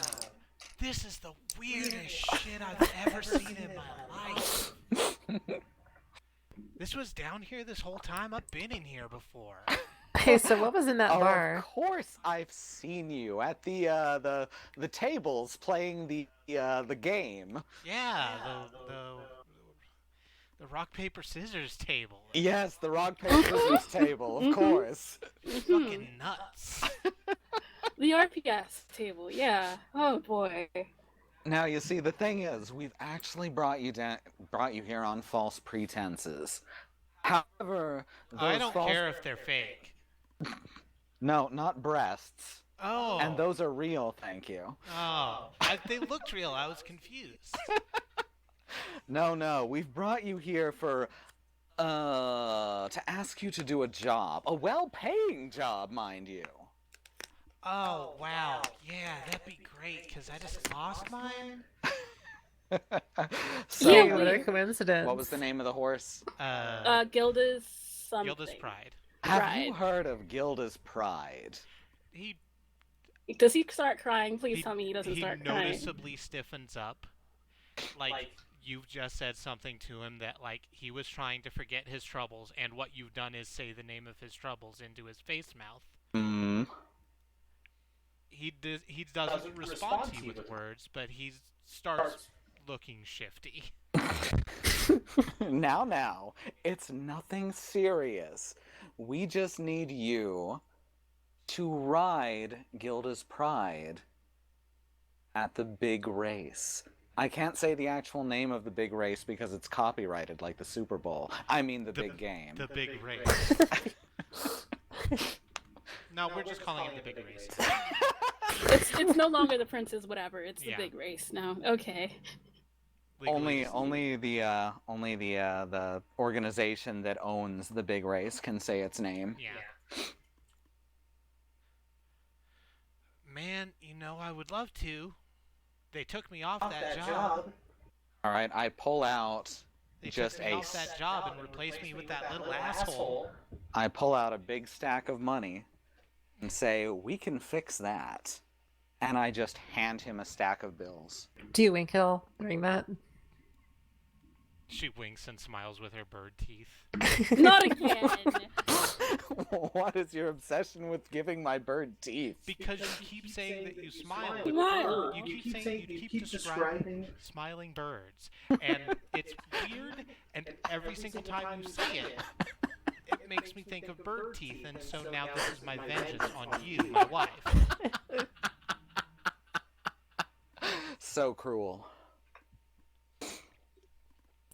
this is the weirdest shit I've ever seen in my life. This was down here this whole time. I've been in here before. Hey, so what was in that Oh, bar? of course I've seen you at the tables playing the game. Yeah, the rock paper scissors table. Yes, the rock paper scissors table, of course. Fucking nuts. The RPS table, yeah. Oh boy. Now you see, the thing is, we've actually brought you here on false pretenses. However, those I don't false... care if they're fake. No, not breasts. Oh. And those are real, thank you. Oh, they looked real. I was confused. No, we've brought you here for, to ask you to do a job. A well-paying job, mind you. Oh, wow. Yeah, that'd be great, because I just lost mine. So, Hey, what a coincidence. what was the name of the horse? Gilda's something. Gilda's Pride. Have you heard of Gilda's Pride? He Does he start crying? Please tell me he doesn't he start crying. noticeably stiffens up. Like, you've just said something to him that, like, he was trying to forget his troubles, and what you've done is say the name of his troubles into his face mouth. Hmm. He doesn't respond to you with words, but he starts looking shifty. Now, it's nothing serious. We just need you to ride Gilda's Pride at the big race. I can't say the actual name of the big race because it's copyrighted, like the Super Bowl. I mean the big game. The big race. No, we're just calling it the big race. It's no longer the Prince's whatever. It's the Yeah. big race now. Okay. Legally. Only the organization that owns the big race can say its name. Yeah. Man, you know, I would love to. They took me off that job. All right, I pull out They just took me a off that job and replaced me with that little asshole. I pull out a big stack of money and say, "We can fix that." And I just hand him a stack of bills. Do you wink at all during that? She winks and smiles with her bird teeth. Not again. What is your obsession with giving my bird teeth? Because you keep saying that you smile. Smile. You keep saying you keep describing smiling birds. And it's weird, and every single time you say it, it makes me think of bird teeth, and so now this is my vengeance on you, my wife. So cruel.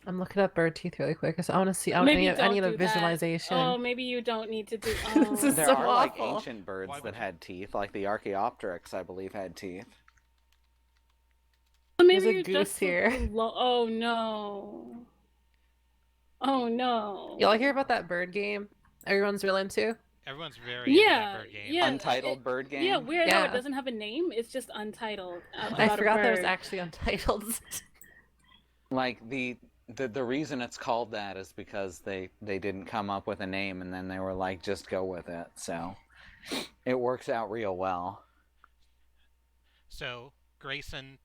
I'm looking up bird teeth really quick because I want to see. I Maybe need, I don't need a do that. visualization. Oh, maybe you don't need to do. This is There so are like awful. ancient birds Why would that you- had teeth, like the Archaeopteryx, I believe, had teeth. So maybe There's a you're goose just here. Oh no. Oh no. Y'all hear about that bird game everyone's real into? Everyone's very into Yeah, that bird game. yeah. Untitled bird game. Yeah, weird how Yeah. it doesn't have a name. It's just untitled. I about a forgot that was bird. actually untitled. Like the reason it's called that is because they didn't come up with a name, and then they were like, just go with it. So it works out real well. So Grayson,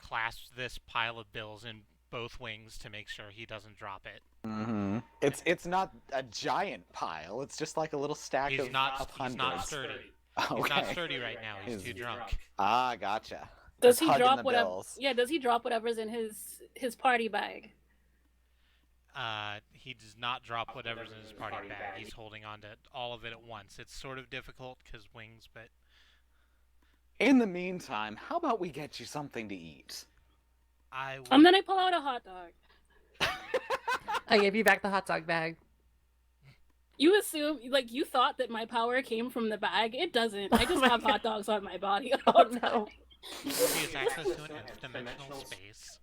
clasps this pile of bills in both wings to make sure he doesn't drop it. Mm-hmm. It's not a giant pile. It's just like a little stack He's of not hundreds. sturdy. Okay. He's not sturdy right now. He's He's- too drunk. Ah, gotcha. Does Just he hugging drop the whatever? bills. Yeah, does he drop whatever's in his party bag? He does not drop whatever's in his party bag. He's holding on to all of it at once. It's sort of difficult because wings, but In the meantime, how about we get you something to eat? I would... And then I pull out a hot dog. I gave you back the hot dog bag. You assume, like, you thought that my power came from the bag. It doesn't. I just my have God. hot dogs on my body. Oh no. He has access to an interdimensional space.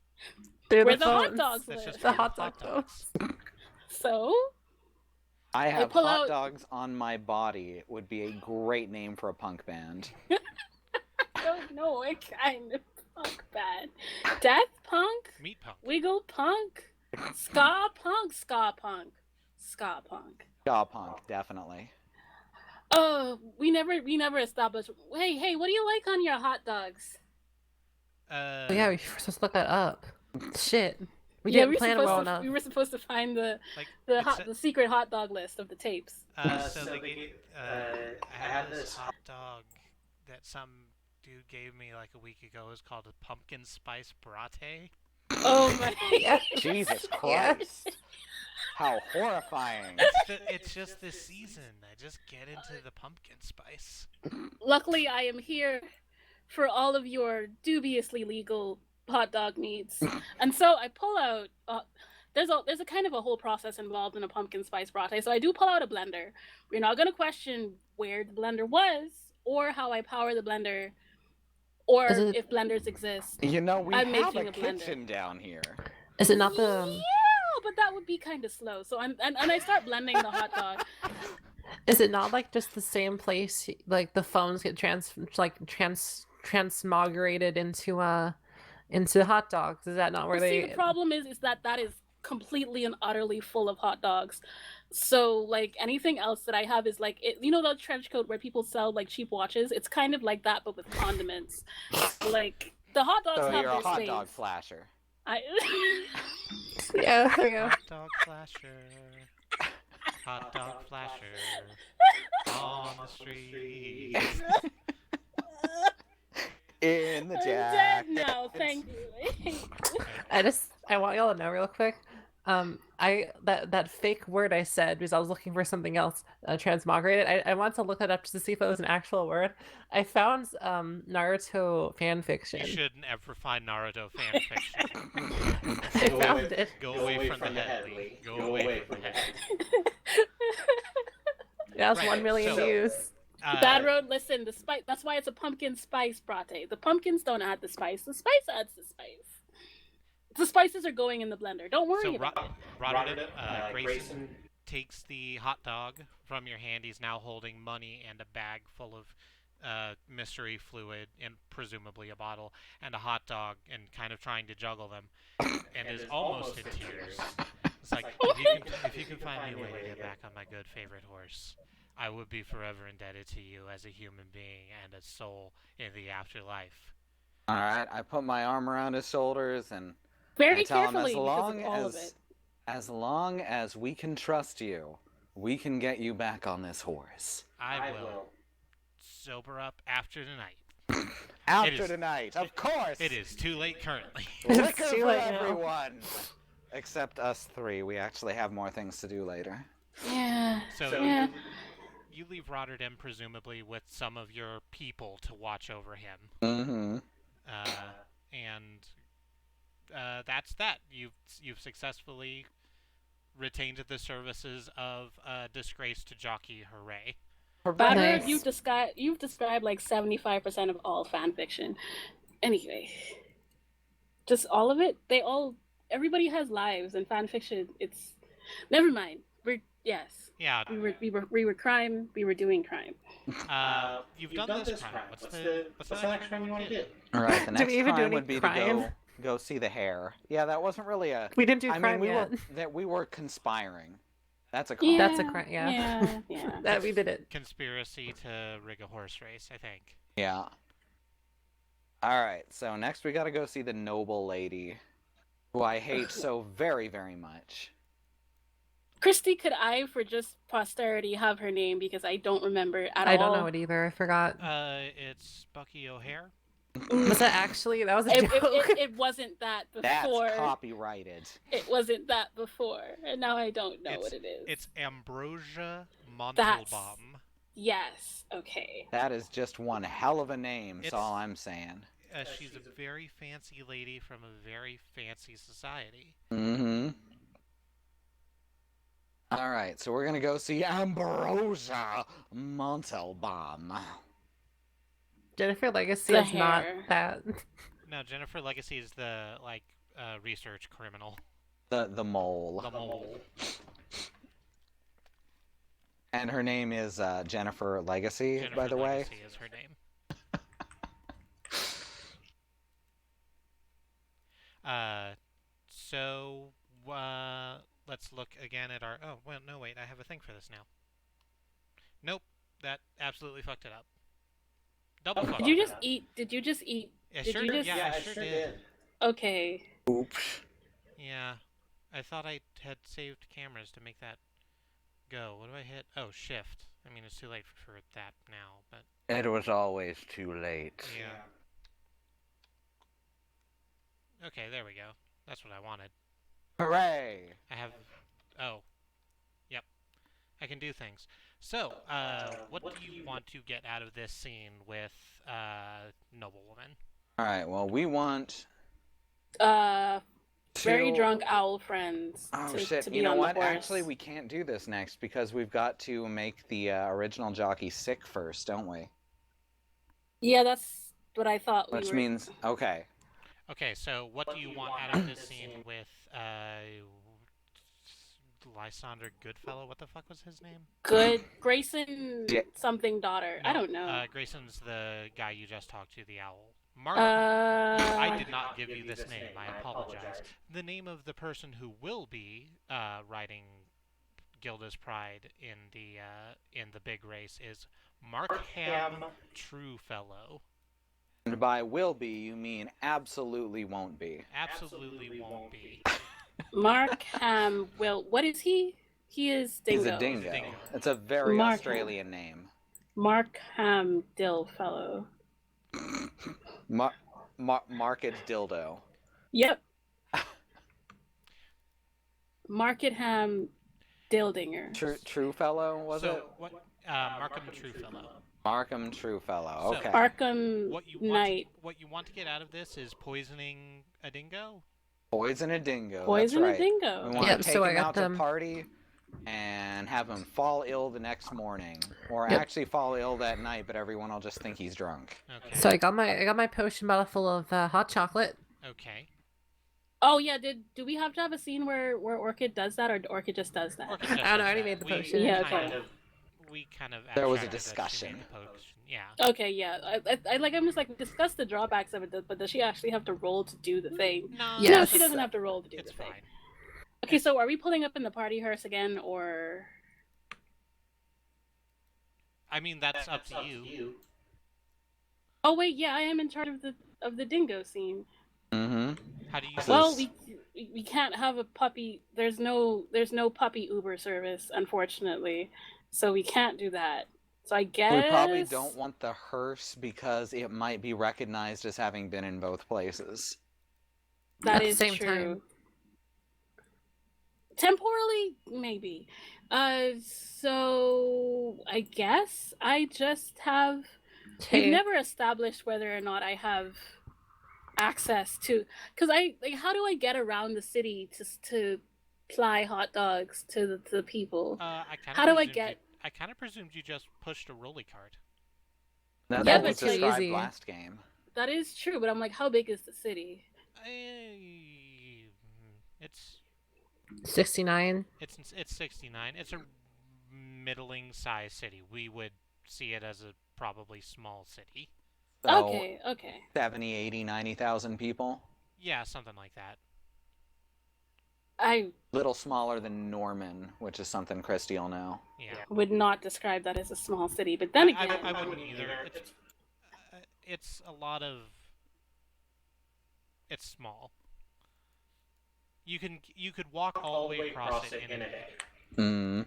They're Where the the hot phones. dogs That's live. just The full of hot dog dogs. So, I have pull hot out- dogs on my body. It would be a great name for a punk band. I don't know what kind of punk band. Death punk? Meat punk. Wiggle punk? Ska punk? Ska punk. Ska punk. Ska punk, definitely. Oh, we never established. Hey, what do you like on your hot dogs? Oh, yeah, we were supposed to look that up. Shit. We Yeah, didn't plan it well enough. we were supposed to find the Like the secret hot dog list of the tapes. So they gave, I had this hot dog that some dude gave me like a week ago. It was called a pumpkin spice bratte. Oh my! Yeah. Jesus Yes. Christ. How horrifying. It's just this season. I just get into the pumpkin spice. Luckily, I am here for all of your dubiously legal hot dog needs, and so I pull out. There's a kind of a whole process involved in a pumpkin spice bratte. So I do pull out a blender. We're not going to question where the blender was or how I power the blender, or Is it- if blenders exist. You know, we I'm have making a a blender. kitchen down here. Is it not the? Yeah, but that would be kind of slow. So and I start blending the hot dog. Is it not like just the same place? Like the phones get transmogerated into hot dogs. Is that not where See, they? the problem is that is completely and utterly full of hot dogs. So like anything else that I have is like it, you know, the trench coat where people sell like cheap watches. It's kind of like that, but with condiments. Like the hot dogs So have you're a their hot space. dog flasher. I Yeah. Yeah. Hot dog flasher. Hot dog flasher. On the street. In the I'm jacket. dead now. Thank you. I want y'all to know real quick. That fake word I said because I was looking for something else, transmogrified. I wanted to look that up just to see if it was an actual word. I found Naruto fan fiction. You shouldn't ever find Naruto fan fiction. I found it. Go away from the head, Lee. Go away from the head. That was Right, 1 million so- views. Bad Road, listen, the spice. That's why it's a pumpkin spice bratte. The pumpkins don't add the spice. The spice adds the spice. The spices are going in the blender. Don't worry So about it. Roderick, Grayson takes the hot dog from your hand. He's now holding money and a bag full of mystery fluid and presumably a bottle and a hot dog and kind of trying to juggle them and is almost in tears. It's like, if you can find me a way to get back on my good favorite horse, I would be forever indebted to you as a human being and a soul in the afterlife. All right, I put my arm around his shoulders and I Very tell him carefully because of all of it. as long as we can trust you, we can get you back on this horse. I will sober up after tonight. After tonight, of course. It is too late currently. Liquor too for late now. everyone, except us three. We actually have more things to do later. Yeah. So Yeah. you leave Rotterdam presumably with some of your people to watch over him. Mm-hmm. And that's that. You've successfully retained the services of a disgraced jockey. Hooray! Batter, Nice. you've described like 75% of all fan fiction. Anyway, just all of it. Everybody has lives, and fan fiction. It's never mind. Yeah. We were crime. We were doing crime. You've done this crime. What's the next crime you want to do? All right, the Did next we even do crime any would be crime? to go see the hair. Yeah, that wasn't really a. We didn't do I crime mean, yet. we were conspiring. That's a crime. Yeah, That's a crime, yeah. Yeah. That we did it. conspiracy to rig a horse race? I think. Yeah. All right, so next we gotta go see the noble lady, who I hate so very, very much. Christy, could I, for just posterity, have her name because I don't remember at all. I don't know it either. I forgot. It's Bucky O'Hare. Was that actually? That was a joke. It wasn't that That's before. copyrighted. It wasn't that before, and now I don't know what it is. It's Ambrosia That's- Montalbaum. Yes. Okay. That is just one hell of a name. That's It's- all I'm saying. She's a very fancy lady from a very fancy society. Mm-hmm. All right, so we're gonna go see Ambrosia Montalbaum. Jennifer Legacy The is not hair. that. No, Jennifer Legacy is the research criminal. The mole. The mole. And her name is Jennifer Legacy, Jennifer by the way. Legacy is her name. Let's look again at our. Oh well, no wait, I have a thing for this now. Nope, that absolutely fucked it up. Double fucked Did you it just up. eat? Did you just eat? I did sure you did. just- Yeah, Yeah, I sure did. Okay. Oops. Yeah, I thought I had saved cameras to make that go. What do I hit? Oh, shift. I mean, it's too late for that now, but It was always too late. yeah. Okay, there we go. That's what I wanted. Hooray! I have. Oh. Yep. I can do things. So, what do you want to get out of this scene with Noblewoman? All right, well, we want Very to- drunk owl friends. Oh to, shit! To be You know on what? The horse. Actually, we can't do this next because we've got to make the original jockey sick first, don't we? Yeah, that's what I thought. Which we were... means okay. Okay, so what do you want out of this scene with Lysander Goodfellow? What the fuck was his name? Good Grayson Yeah. something daughter. I No, don't know. Grayson's the guy you just talked to, the owl. Mark. I I did not give you this name. I apologize. The name of the person who will be riding Gilda's Pride in the big race is Markham Truefellow. And by will be, you mean absolutely won't be. Absolutely won't be. Markham will. What is he? He is Dingo. He's a dingo. Dingo. It's a very Markham. Australian name. Markham Dillfellow. Market dildo. Yep. Marketham Dildinger. True fellow, was so it? what? Markham Truefellow. Markham Truefellow. So- Okay. Arkham What you Knight. what you want to get out of this is poisoning a dingo. Poison a dingo. Poison that's a right. dingo. We want Yep, to take so I him got out them. to party and have him fall ill the next morning, or Yep. actually fall ill that night, but everyone will just think he's drunk. Okay. So I got my potion bottle full of hot chocolate. Okay. Oh yeah, do we have to have a scene where Orchid does that, or Orchid just does that? Orchid just I don't know, I does already that. made the We potion. Yeah, kind okay. of- We kind of. There was a abstracted that she discussion. made the potion. Yeah. Okay, yeah. I'm just like discuss the drawbacks of it, but does she actually have to roll to do the thing? No. No, Yes. she doesn't have to roll to do It's the thing. fine. Okay, so are we pulling up in the party hearse again, or I mean, that's up to you. Oh wait, yeah, I am in charge of the dingo scene. Mm-hmm. How do you? Well, we can't have a puppy. There's no puppy Uber service, unfortunately, so we can't do that. So I guess We probably don't want the hearse because it might be recognized as having been in both places. That At the is same true. time. Temporally, maybe. So I guess I just have. We've Hey, never established whether or not I have access to, because how do I get around the city to ply hot dogs to the people? I kind How of do I presumed get? I kind of presumed you just pushed a rolly cart. That's Yeah, what but was too described easy. last game. That is true, but I'm like, how big is the city? It's 69. it's 69. It's a middling sized city. We would see it as a probably small city. So Okay. 70, 80, 90,000 people. Yeah, something like that. I Little smaller than Norman, which is something Christy will know. Yeah. would not describe that as a small city, but then again, I wouldn't either. It's a lot of. It's small. You could walk all the way across it in a day. Mm.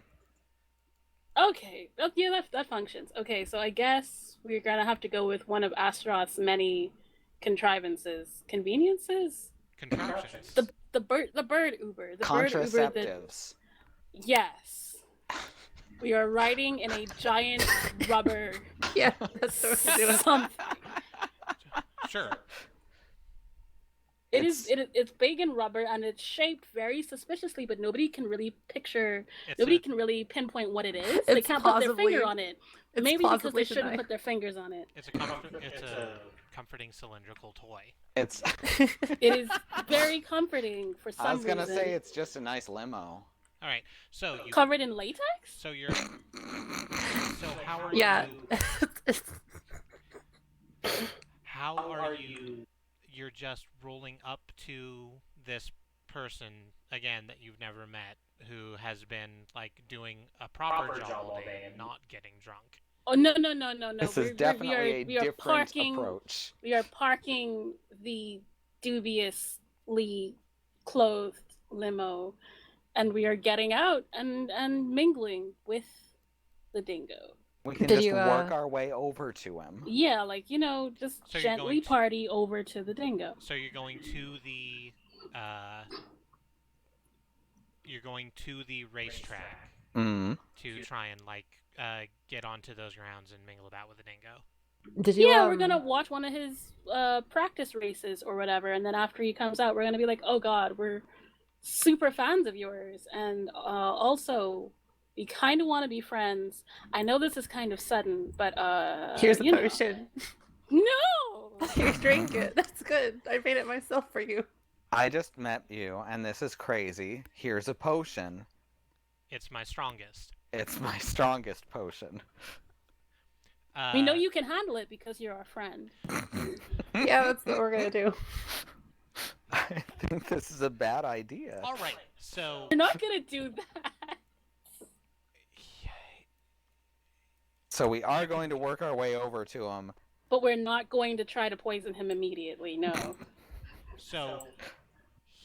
okay. Oh, yeah, that functions. Okay, so I guess we're gonna have to go with one of Astaroth's many contrivances, conveniences. Contraptions. The bird Uber. The bird Uber that, Contraceptives. yes. We are riding in a giant rubber Yeah, that's what we're doing. something. Sure. It's big and rubber and it's shaped very suspiciously, but nobody can really picture. It's Nobody a- can really pinpoint what it is. They It's can't put their plausibly- finger on it. It's Maybe because they plausibly shouldn't denied. put their fingers on it. It's a comforting cylindrical toy. It's. It is very comforting for some I was gonna reason. say it's just a nice limo. All right. So you. Covered in latex? So you're. So how are Yeah. you? How are you? You're just rolling up to this person again that you've never met, who has been like doing a proper job all day and not getting drunk. Oh no! This is definitely we a are different parking, approach. We are parking the dubiously clothed limo, and we are getting out and mingling with the dingo. We can Did just you, work our way over to him. Yeah, like just So you're gently going to- party over to the dingo. So you're going to the. You're going to the racetrack Mm. to try and get onto those grounds and mingle about with the dingo. Did you? Yeah, we're gonna watch one of his practice races or whatever, and then after he comes out, we're gonna be like, "Oh God, we're super fans of yours," and also we kind of want to be friends. I know this is kind of sudden, but Here's the you know. potion. No. Here, drink it. That's good. I made it myself for you. I just met you, and this is crazy. Here's a potion. It's my strongest. It's my strongest potion. We know you can handle it because you're our friend. Yeah, that's what we're gonna do. I think this is a bad idea. All right. So. We're not gonna do that. So we are going to work our way over to him. But we're not going to try to poison him immediately. No. So.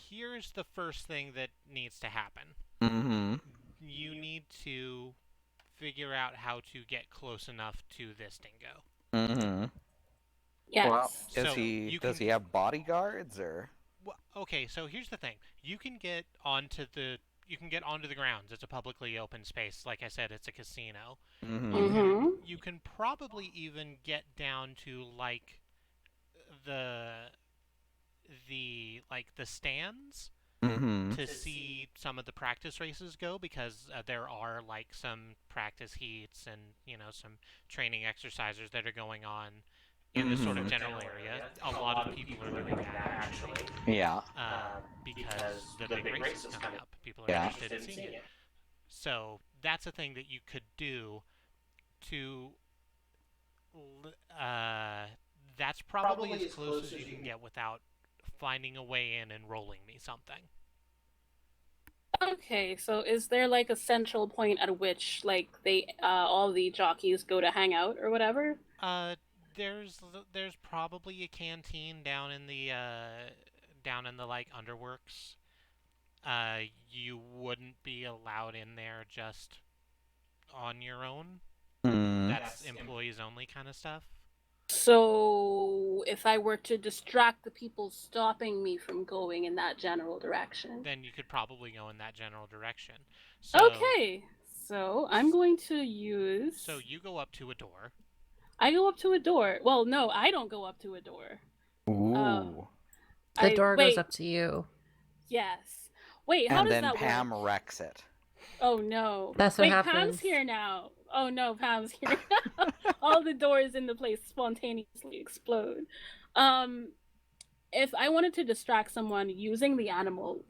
Here's the first thing that needs to happen. Mm-hmm. You need to figure out how to get close enough to this dingo. Mm-hmm. Yes. Well, So does he have bodyguards or? Well, okay, so here's the thing. You can get onto the grounds. It's a publicly open space. Like I said, it's a casino. Mm-hmm. Mm-hmm. You can probably even get down to like the stands Mm-hmm. to see some of the practice races go, because there are like some practice heats and some training exercises that are going on in this sort of general area. A lot of people are doing that actually. Yeah. Because the big race is coming up. People are Yeah. interested in seeing it. So that's a thing that you could do to. That's probably as close as you can get without finding a way in and rolling me something. Okay, so is there like a central point at which like they all the jockeys go to hang out or whatever? Uh, there's probably a canteen down in the like underworks. You wouldn't be allowed in there just on your own. Hmm. That's employees only kind of stuff. So if I were to distract the people stopping me from going in that general direction. Then you could probably go in that general direction. Okay. So I'm going to use So you go up to a door. I go up to a door. Well, no, I don't go up to a door. Ooh. The I door goes wait. up to you. Yes. Wait, how And does then that Pam work? wrecks it. Oh no. That's what Wait, happens. Pam's here now. Oh no, Pam's here now. All the doors in the place spontaneously explode. If I wanted to distract someone using the animals,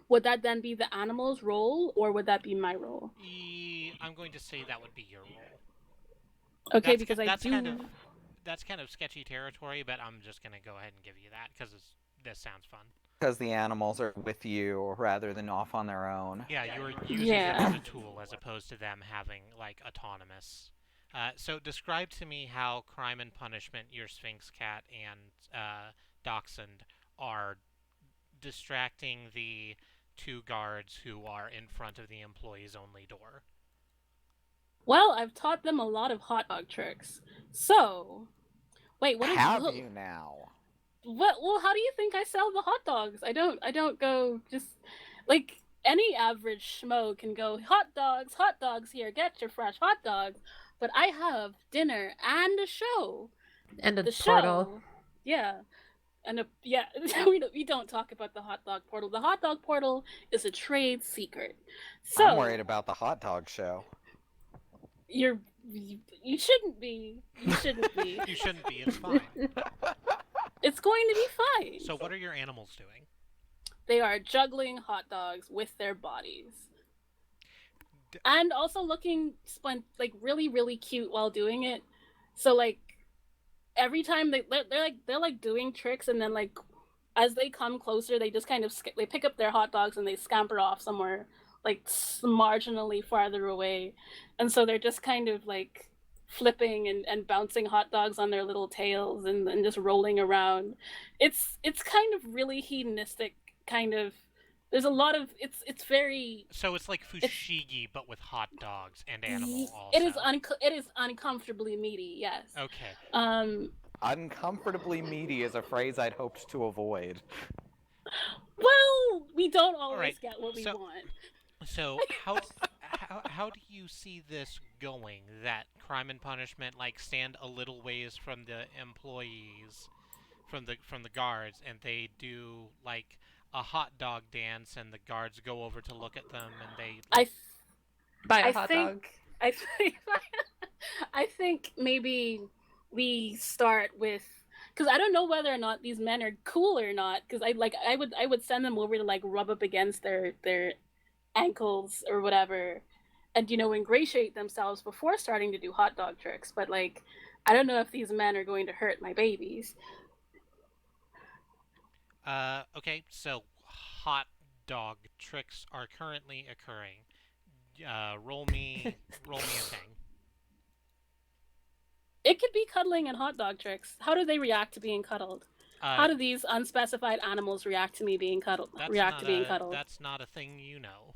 would that then be the animal's role or would that be my role? I'm going to say that would be your role. Okay, because I do. That's kind of sketchy territory, but I'm just gonna go ahead and give you that because this sounds fun. Because the animals are with you rather than off on their own. Yeah, you are using them as a tool as opposed to them having like autonomous. So describe to me how Crime and Punishment, your Sphinx Cat, and Dachshund are distracting the two guards who are in front of the employees only door. Well, I've taught them a lot of hot dog tricks. So, wait, what is Have you now? what? Well, how do you think I sell the hot dogs? I don't go just like any average schmo can go hot dogs here, get your fresh hot dogs. But I have dinner and a show. And a The portal. show, yeah, we don't talk about the hot dog portal. The hot dog portal is a trade secret. So I'm worried about the hot dog show. you shouldn't be. You shouldn't be. You shouldn't be. It's fine. It's going to be fine. So what are your animals doing? They are juggling hot dogs with their bodies. And also looking like really really cute while doing it. So like every time they're like doing tricks and then like as they come closer they just kind of they pick up their hot dogs and they scamper off somewhere like marginally farther away. And so they're just kind of like flipping and bouncing hot dogs on their little tails and just rolling around. It's kind of really hedonistic kind of. There's a lot of it's very. So it's like fushigi, but with hot dogs and animal also. It is uncomfortably meaty. Yes. Okay. Uncomfortably meaty is a phrase I'd hoped to avoid. Well, we don't always get what we want. So how do you see this going? That Crime and Punishment like stand a little ways from the employees, from the guards, and they do like a hot dog dance, and the guards go over to look at them, and they. Like, buy a hot dog. I think maybe we start with because I don't know whether or not these men are cool or not. Because I would send them over to like rub up against their ankles or whatever, and ingratiate themselves before starting to do hot dog tricks. But like, I don't know if these men are going to hurt my babies. Okay, so hot dog tricks are currently occurring. Roll me a thing. It could be cuddling and hot dog tricks. How do they react to being cuddled? How do these unspecified animals react to me being cuddled? That's not a thing you know.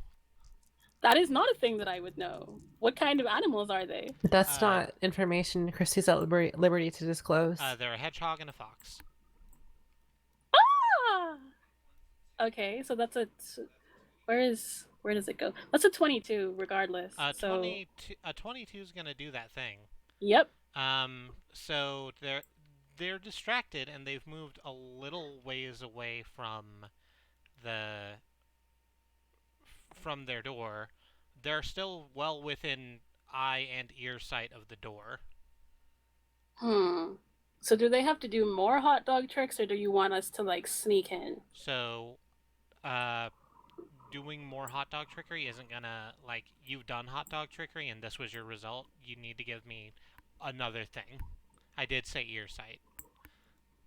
That is not a thing that I would know. What kind of animals are they? That's not information Christy's at liberty to disclose. They're a hedgehog and a fox. Ah! Okay, so that's where does it go? That's a 22 regardless. A so 22 is going to do that thing. Yep. So they're distracted and they've moved a little ways away from their door. They're still well within eye and ear sight of the door. So do they have to do more hot dog tricks, or do you want us to like sneak in? So, doing more hot dog trickery isn't gonna, like, you've done hot dog trickery and this was your result. You need to give me another thing. I did say ear sight.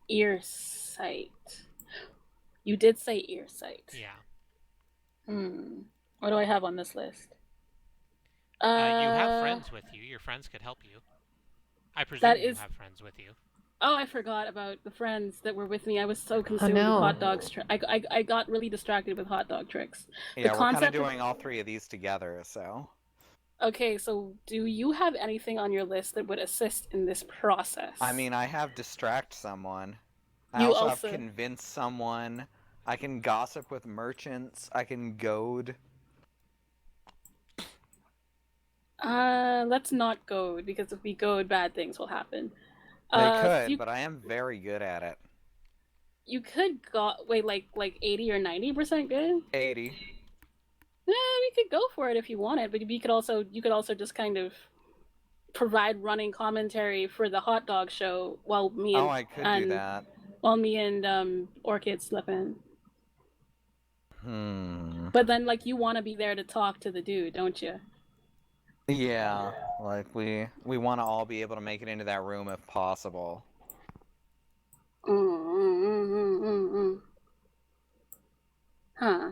Ear sight. You did say ear sight. Yeah. What do I have on this list? You have Uh, friends with you. Your friends could help you. I that presume you is. have friends with you. Oh, I forgot about the friends that were with me. I was so Oh consumed with hot no. dogs. I got really distracted with hot dog tricks. The Yeah, we're kind of concept doing all 3 of these together, so. Okay, so do you have anything on your list that would assist in this process? I mean, I have distract someone. I You also have also- convince someone. I can gossip with merchants. I can goad. Let's not goad, because if we goad, bad things will happen. They could, you, but I am very good at it. you could wait, like 80 or 90% good? 80. Yeah, we could go for it if you wanted, but you could also just kind of provide running commentary for the hot dog show while me and I could do that. while me and Orchid slip in. Hmm. But then, like, you want to be there to talk to the dude, don't you? Yeah, like we want to all be able to make it into that room if possible. Huh.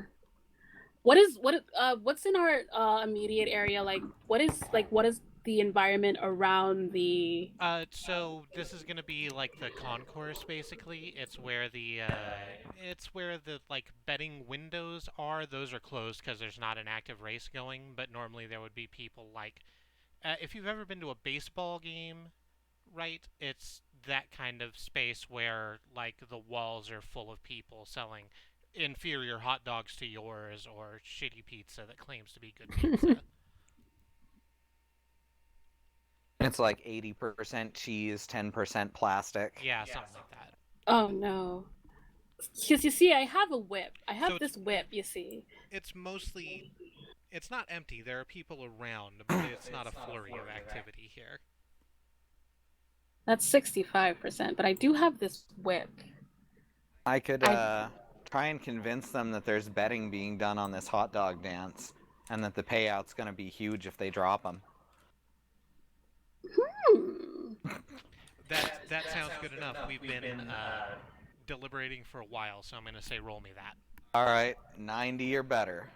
What's in our immediate area? What is the environment around the? So this is gonna be like the concourse, basically. It's where the like betting windows are. Those are closed because there's not an active race going. But normally there would be people like, if you've ever been to a baseball game, right? It's that kind of space where like the walls are full of people selling inferior hot dogs to yours or shitty pizza that claims to be good pizza. It's like 80% cheese, 10% plastic. Yeah, something like that. Oh no. Because you see, I have a whip. I have So this whip. You see. It's mostly, it's not empty. There are people around, but it's not a flurry of activity here. That's 65%, but I do have this whip. I could try and convince them that there's betting being done on this hot dog dance, and that the payout's gonna be huge if they drop them. That sounds good enough. We've been deliberating for a while, so I'm gonna say roll me that. All right, 90 or better.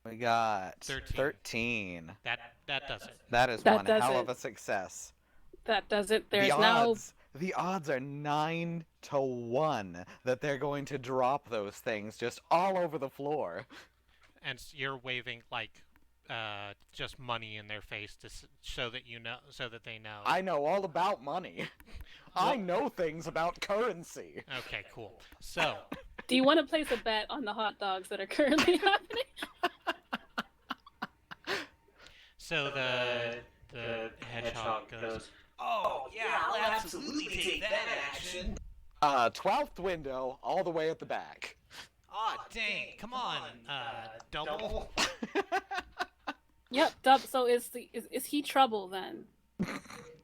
We got 13. That does it. That is That one does hell it. of a success. That does it. There's The odds are 9 to 1 that they're going to drop those things just all over the floor. And you're waving like just money in their face to so that they know. I know all about money. I know things about currency. Okay, cool. So, Do you want to place a bet on the hot dogs that are currently happening? so the hedgehog goes, "Oh yeah, I'll absolutely take that action." 12th window, all the way at the back. "Oh dang, come on, double." Yep. So is he trouble then?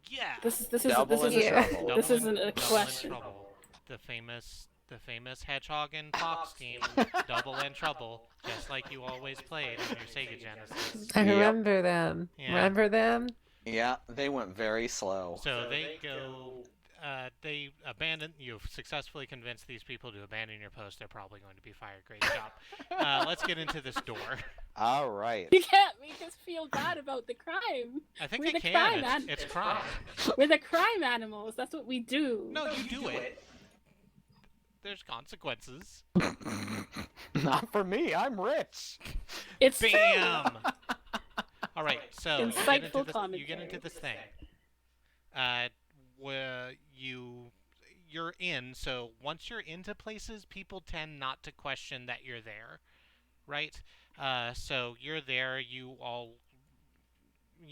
Yeah. This is Double in trouble. this isn't Double a in question. trouble. The famous hedgehog and fox team, double in trouble, just like you always played on your Sega Genesis. I Yep. remember them. Yeah. Remember them? Yeah, they went very slow. So they go. They abandon. You've successfully convinced these people to abandon your post. They're probably going to be fired. Great job. Let's get into this door. All right. You can't make us feel bad about the crime. I think We're they the can. crime It's crime. We're the crime animals. That's what we do. No, you do it. There's consequences. Not for me. I'm rich. It's true. Bam. All right. So Insightful you get into this thing. Where you're in. So once you're into places, people tend not to question that you're there, right? So you're there. You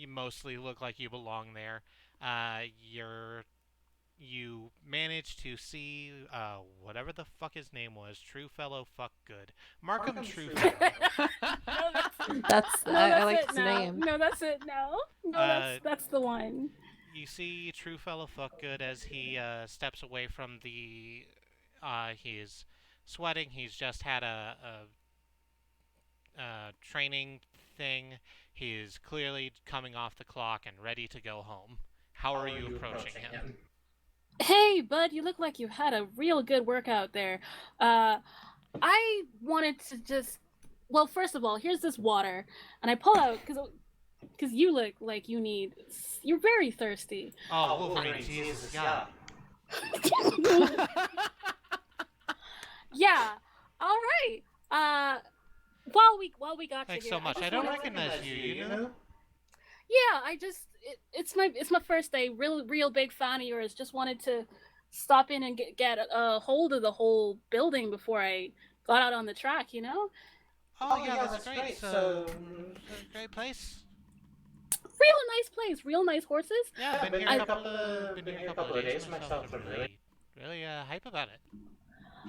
mostly look like you belong there. You manage to see whatever the fuck his name was, True Fellow Fuck Good. Markham True Fellow. I like it his now. name. No, that's it now. No, that's the one. You see True Fellow Fuck Good as he steps away from the. He's sweating. He's just had a training thing. He is clearly coming off the clock and ready to go home. How are you approaching him? Hey, bud, you look like you've had a real good workout there. I wanted to just. Well, first of all, here's this water, and I pull out because you look like you need. You're very thirsty. Oh, Wolverine, Jesus, yeah. Yeah. All right. While we got Thanks you so here, much. I don't recognize you. You know? Yeah, I just it's my first day. Real big fan of yours. Just wanted to stop in and get a hold of the whole building before I got out on the track. You know, Oh, yeah, that's great. So, it's a great place. real nice place, real nice horses. Yeah, I've been here been here a couple of days myself. myself. I'm Really hype about it.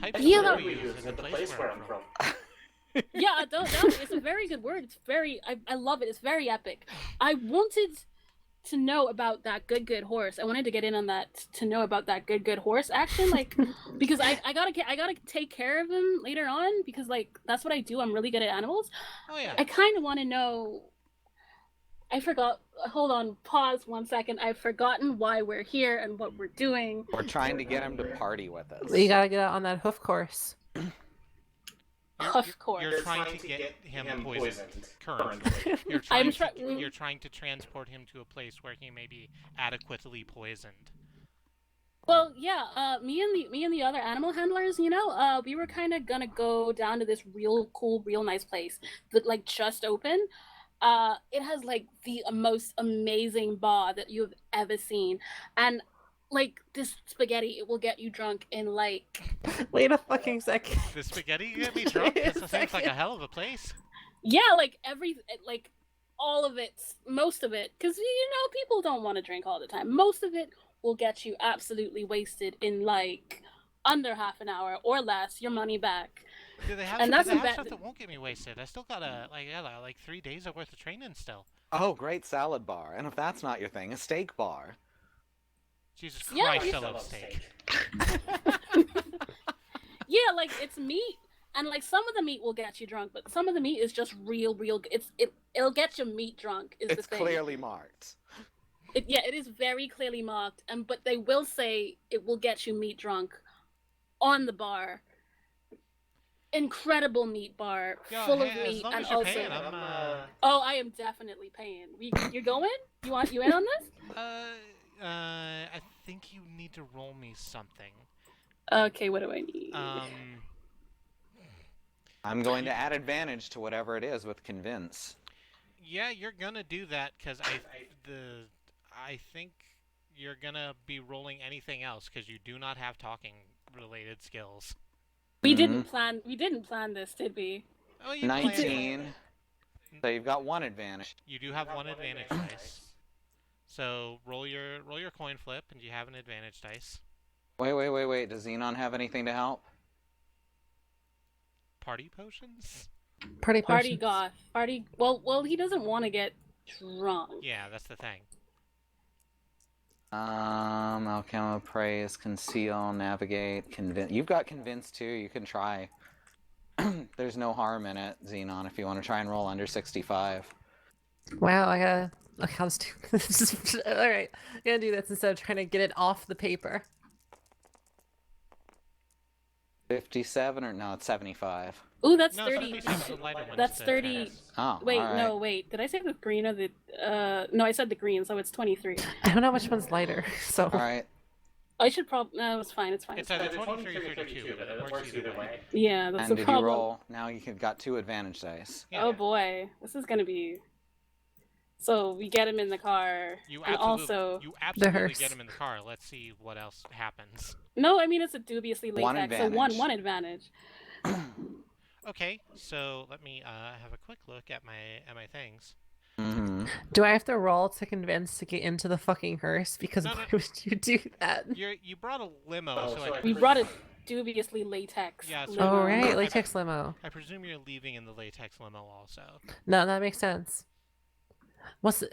I Hype's Yeah, the that- word we use in the place where I'm from. Yeah, don't it's a very good word. It's very I love it. It's very epic. I wanted to know about that good horse. I wanted to get in on that to know about that good horse action, like because I gotta take care of him later on because like that's what I do. I'm really good at animals. Oh yeah. I kind of want to know. I forgot. Hold on. Pause 1 second. I've forgotten why we're here and what we're doing. We're trying to get him to party with us. You gotta get out on that hoof course. Of course. You're trying to get him poisoned currently. You're trying to transport him to a place where he may be adequately poisoned. Well, yeah. Me and the other animal handlers, you know, we were kind of gonna go down to this real cool, real nice place that like just opened. It has like the most amazing bar that you've ever seen, and like this spaghetti, it will get you drunk in like Wait a fucking second. The spaghetti get me drunk? Wait a This seems like a second. hell of a place. yeah, like like all of it, most of it, because you know people don't want to drink all the time. Most of it will get you absolutely wasted in like under half an hour or less. Your money back. Do they have, And do that's they have the stuff bet- that won't get me wasted? I still got like 3 days of worth of training still. Oh, great salad bar. And if that's not your thing, a steak bar. Jesus Yeah, Christ, we I love steak. Yeah, like it's meat, and like some of the meat will get you drunk, but some of the meat is just real. It'll get you meat drunk. Is It's the thing. clearly marked. It is very clearly marked, and but they will say it will get you meat drunk on the bar. Incredible meat bar, Yeah, full of hey, as meat, long and as you're also. paying, Oh, I am definitely paying. You're going? You in on this? I think you need to roll me something. Okay, what do I need? I'm going to add advantage to whatever it is with convince. Yeah, you're gonna do that because I think you're gonna be rolling anything else because you do not have talking related skills. We didn't plan this, did we? Oh, you planned it. 19. So you've got one advantage. You do have one advantage dice. So roll your coin flip, and you have an advantage dice. Wait. Does Xenon have anything to help? Party potions? Party potions. goth. Party. Well, he doesn't want to get drunk. Yeah, that's the thing. Alchemy, praise, conceal, navigate, convince. You've got convince too. You can try. There's no harm in it, Xenon, if you want to try and roll under 65. Wow, I gotta. Okay, I'll just do this. All right, I'm gonna do this instead of trying to get it off the paper. 57 or no, it's 75. Ooh, that's No, 30. 77 is the lighter one. That's It's the 30. tennis. Oh, Wait, all right. no, wait. Did I say the green or the? No, I said the green, so it's 23. I don't know which one's lighter, so. All right. I should probably. No, it's fine. It's fine. It's either 23 or 32, but it works either way. Yeah, that's And the did you problem. roll? Now you've got 2 advantage dice. Yeah. Oh boy, this is gonna be. So we get him in the car, You and also absolutely hearse. get him in the car. Let's see what else happens. no, I mean it's a dubiously One latex, so advantage. one advantage. Okay, so let me have a quick look at my things. Mm-hmm. Do I have to roll to convince to get into the fucking hearse? Because No, why no. would you do that? You brought a limo, Oh, so so I I We brought a dubiously latex. Yeah, so- limo. Oh right, latex limo. I presume you're leaving in the latex limo also. No, that makes sense.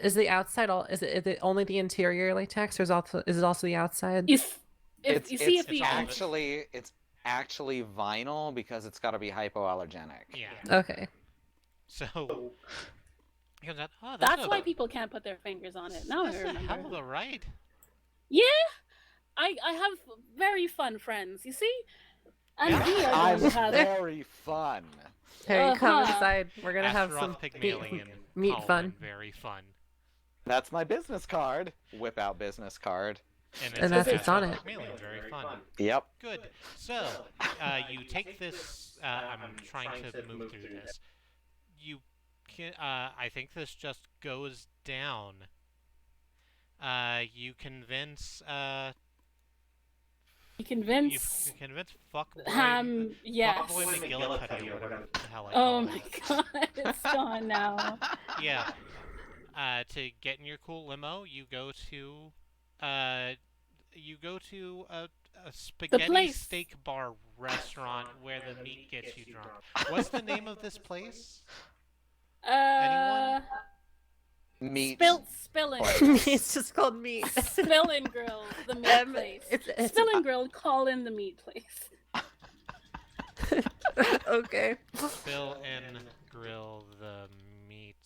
Is the outside all? Is it only the interior latex, or is it also the outside? You see if it's the all of it. It's actually vinyl because it's got to be hypoallergenic. Yeah. Okay. So he comes out, oh, that's why people can't put their fingers on it. Now I That's a hell of remember. a ride. Yeah, I have very fun friends. You see, and Yeah. we are I'm going to have. very fun. Hey, come Uh-huh. inside. We're gonna have some Astaroth, Pygmalion, meat Colin, fun. very fun. That's my business card. Whip out business card. And that's what's on Astaroth, it. Pygmalion, very fun. Yep. Good. So, you take this. I'm trying to move through this. You can. I think this just goes down. You convince. You convince You convince fuckboy. yes. Fuckboy McGillicuddy, or whatever the hell I Oh call my it. god, it's gone now. Yeah. To get in your cool limo, you go to. A spaghetti place. steak bar restaurant where the meat gets you drunk. What's the name of this place? Anyone? Meat. Spillin'. It's just called meat. Spillin' Grill, the meat place. It's Spillin' Grill, call in the meat place. okay. Bill and Grill, the meat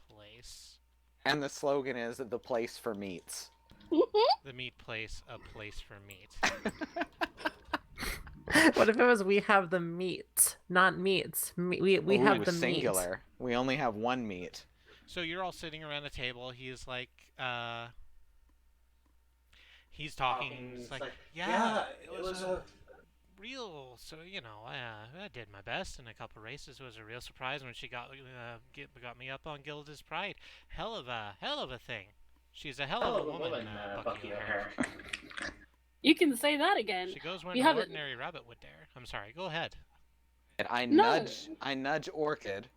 place. And the slogan is the place for meats. The meat place, a place for meat. What if it was we have the meat, not meats? We have Ooh, the singular. We only have one meat. So you're all sitting around a table. He's like, he's talking. He's like, yeah, it was a real. So you know, I did my best in a couple races. It was a real surprise when she got me up on Gilda's Pride. Hell of a thing. She's a hell of a woman, Bucky O'Hare. You can say that again. She goes where You no haven't- ordinary rabbit would dare. I'm sorry. Go ahead. And I No. nudge Orchid,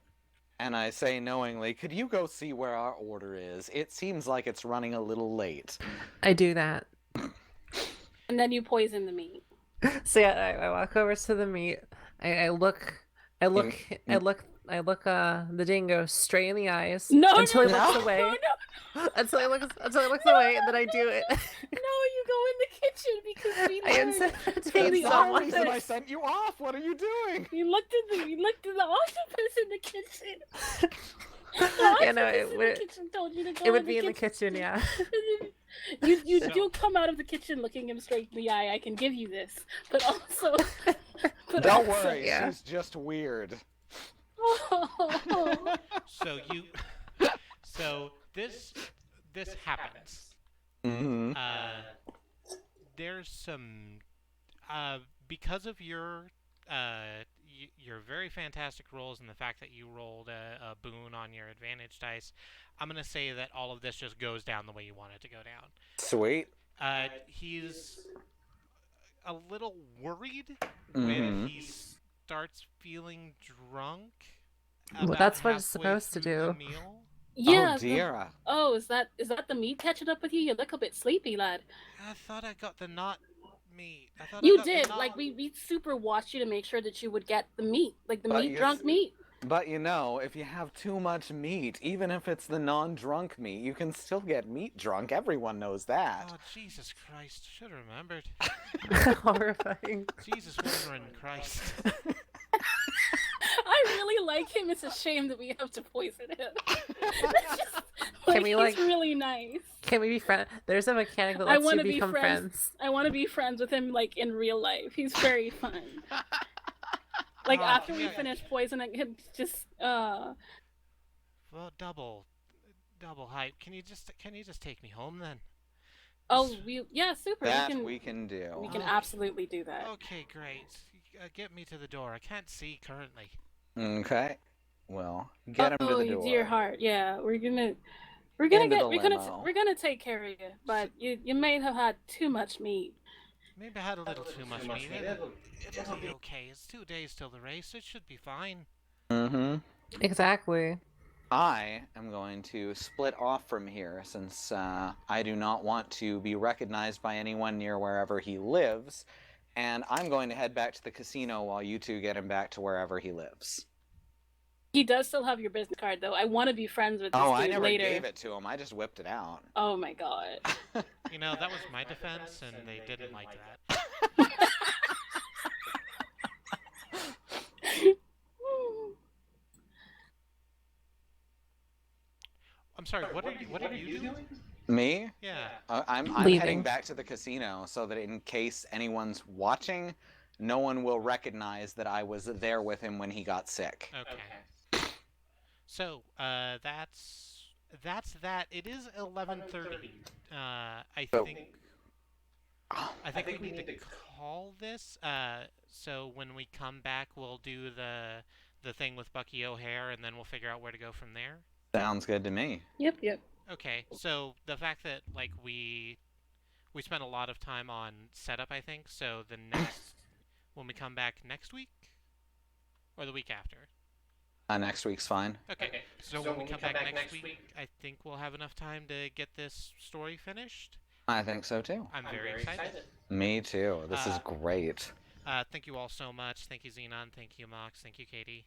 and I say knowingly, could you go see where our order is? It seems like it's running a little late. I do that. And then you poison the meat. So yeah, I walk over to the meat. I look the dingo straight in the eyes until he looks away. No. Until he looks away, and then I do it. No, you go in the kitchen because we I learned intimidate the That's the someone. reason I sent you off. What are you doing? You looked at the octopus in the kitchen. The Yeah, no, octopus in the would- kitchen told you to go It would in be in the kitchen, yeah. You'll come out of the kitchen looking him straight in the eye. I can give you this, but also, Don't worry, yeah. she's just weird. So this happens. Mm-hmm. There's some because of your very fantastic rolls and the fact that you rolled a boon on your advantage dice. I'm gonna say that all of this just goes down the way you want it to go down. Sweet. He's a little worried Mm-hmm. when he starts feeling drunk. Well, about that's what it's halfway supposed to through the do. meal. Yeah. Oh dear. Is that the meat catching up with you? You look a bit sleepy, lad. I thought I got the not meat. I thought I You got the did. not- Like we super watched you to make sure that you would get the meat, like the But meat you drunk s- meat. But you know, if you have too much meat, even if it's the non-drunk meat, you can still get meat drunk. Everyone knows that. Oh Jesus Christ! Should have remembered. Horrifying. Jesus Wolverine Christ. I really like him. It's a shame that we have to poison him. It's just, Can we, he's like- really nice. Can we be friends? There's a mechanic that I lets wanna you be become friends. friends. I want to be friends with him, like in real life. He's very fun. Like Oh, after we yeah. finish poisoning him, just Well, double hype. Can you just take me home then? super. That we can do. we can absolutely do that. Okay, great. Get me to the door. I can't see currently. Okay. Well, get him to the door. Dear heart, yeah, we're gonna Into the limo. we're gonna take care of you, but you may have had too much meat. Maybe I had a little too much meat. It'll be okay. It's 2 days till the race. It should be fine. Mm-hmm. Exactly. I am going to split off from here since I do not want to be recognized by anyone near wherever he lives, and I'm going to head back to the casino while you two get him back to wherever he lives. He does still have your business card, though. I want to be friends with this Oh, dude I never later. gave it to him. I just whipped it out. Oh my god. You know, that was my defense, and they didn't like that. I'm sorry. What are you doing? Me? Yeah. I'm Leaving. heading back to the casino so that in case anyone's watching, no one will recognize that I was there with him when he got sick. Okay. So, that's that. It is 11:30. I So- think we need to call this. So when we come back, we'll do the thing with Bucky O'Hare, and then we'll figure out where to go from there. Sounds good to me. Yep. Okay. So the fact that like we spent a lot of time on setup, I think. So the next when we come back next week or the week after. Next week's fine. Okay. So when we come back next week, I think we'll have enough time to get this story finished. I think so too. I'm very excited. Me too. This is great. Thank you all so much. Thank you, Xenon. Thank you, Mox. Thank you, Katie.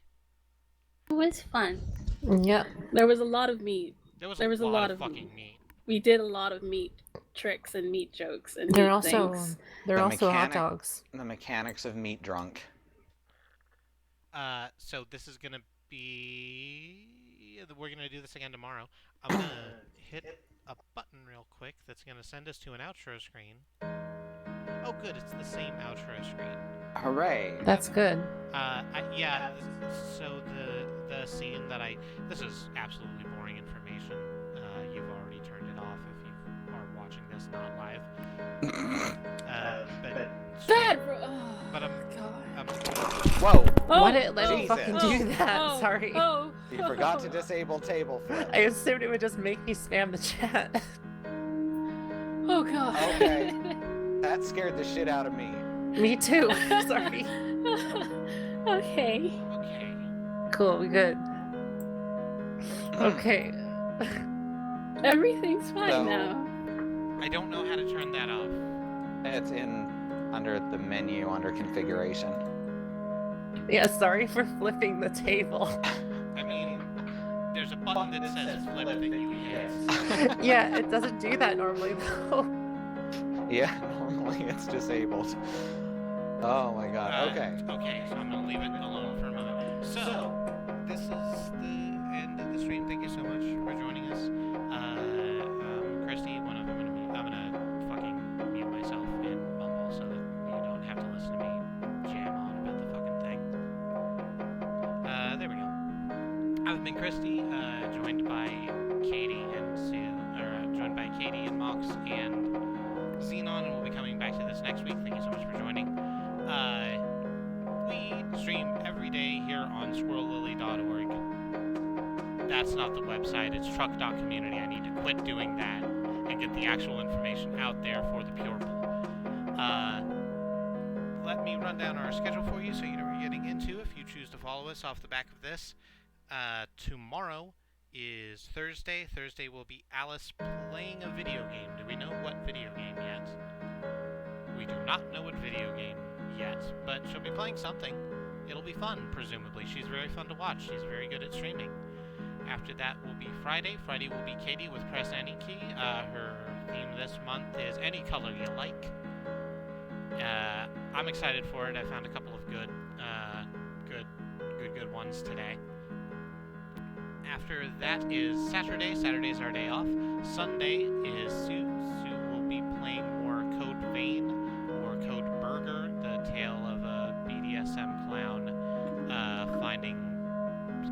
It was fun. Yep. There was a lot of meat. There was a a lot lot of of fucking meat. We did a lot of meat tricks and meat jokes and They're meat also things. they're The also hot mechanic- dogs. The mechanics of meat drunk. So this is gonna be. We're gonna do this again tomorrow. I'm gonna hit a button real quick that's gonna send us to an outro screen. Oh, good. It's the same outro screen. Hooray! That's good. So the scene that this is absolutely boring information. You've already turned it off if you are watching this not live. But I'm Whoa! Why did it let me Jesus. fucking do that? Sorry. You forgot to disable table flip. I assumed it would just make me spam the chat. Oh god. Okay. That scared the shit out of me. Me too. Sorry. Okay. okay. Cool, we good. Okay. Everything's fine So- now. I don't know how to turn that off. It's under the menu under configuration. Yeah, sorry for flipping the table. I mean, there's a button that says flip that you hit. Yeah, it doesn't do that normally though. Yeah, normally it's disabled. Oh my god. Okay. Okay, so I'm gonna leave it alone for a moment. So, this is the end of the stream. Thank you so much for joining us. Christy, one of them I'm gonna fucking mute myself and mumble so that you don't have to listen to me jam on about the fucking thing. There we go. I've been Christy, joined by Katie and joined by Katie and Mox and Xenon, and we'll be coming back to this next week. Thank you so much for joining. We stream every day here on squirrellily.org. That's not the website, it's truck.community. I need to quit doing that and get the actual information out there for the pure pool. Let me run down our schedule for you so you know what you're getting into if you choose to follow us off the back of this. Tomorrow is Thursday. Thursday will be Alice playing a video game. Do we know what video game yet? We do not know what video game yet, but she'll be playing something. It'll be fun, presumably. She's very fun to watch. She's very good at streaming. After that will be Friday. Friday will be Katie with Press Any Key. Her theme this month is Any Color You Like. I'm excited for it. I found a couple of good ones today. After that is Saturday. Saturday is our day off. Sunday is Sue. Sue will be playing more Code Vein or Code Burger, the tale of a BDSM clown finding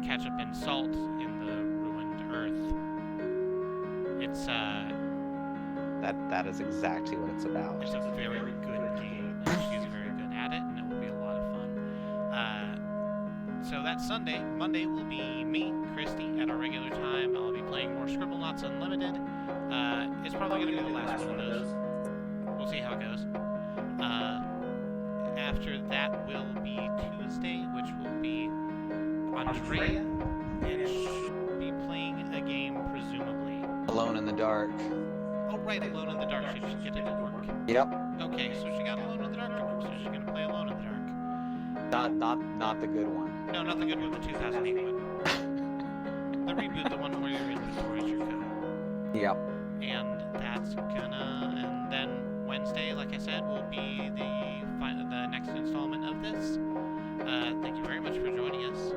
ketchup and salt in the ruined earth. It's That is exactly what it's about. It's a very good game. She's very good at it, and it will be a lot of fun. So that's Sunday. Monday will be me, Christy, at our regular time. I'll be playing more Scribblenauts Unlimited. It's probably going to be the last one of those. We'll see how it goes. After that will be Tuesday, which will be Andrea, and she'll be playing a game, presumably. Alone in the dark. Oh, right, Alone in the Dark. She did it at work. Yep. Okay, so she got Alone in the Dark to work, so she's gonna play Alone in the Dark. Not the good one. No, not the good one, the 2008 one. The reboot, the one where your inventory is your code. Yep. And that's and then Wednesday, like I said, will be the next installment of this. Thank you very much for joining us.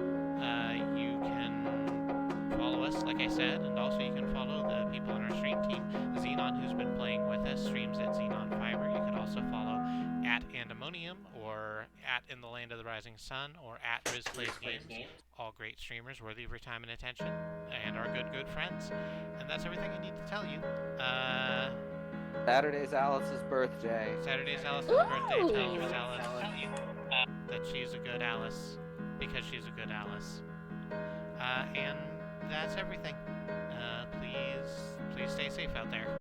You can follow us, like I said, and also you can follow the people on our stream team. Pandemonium, or at In the Land of the Rising Sun, or at Riz Plays Games. All great streamers worthy of your time and attention, and our good friends. And that's everything I need to tell you. Saturday's Alice's birthday. Saturday's Alice's birthday. Tell Miss Alice that she's a good Alice, because she's a good Alice. And that's everything. Please stay safe out there.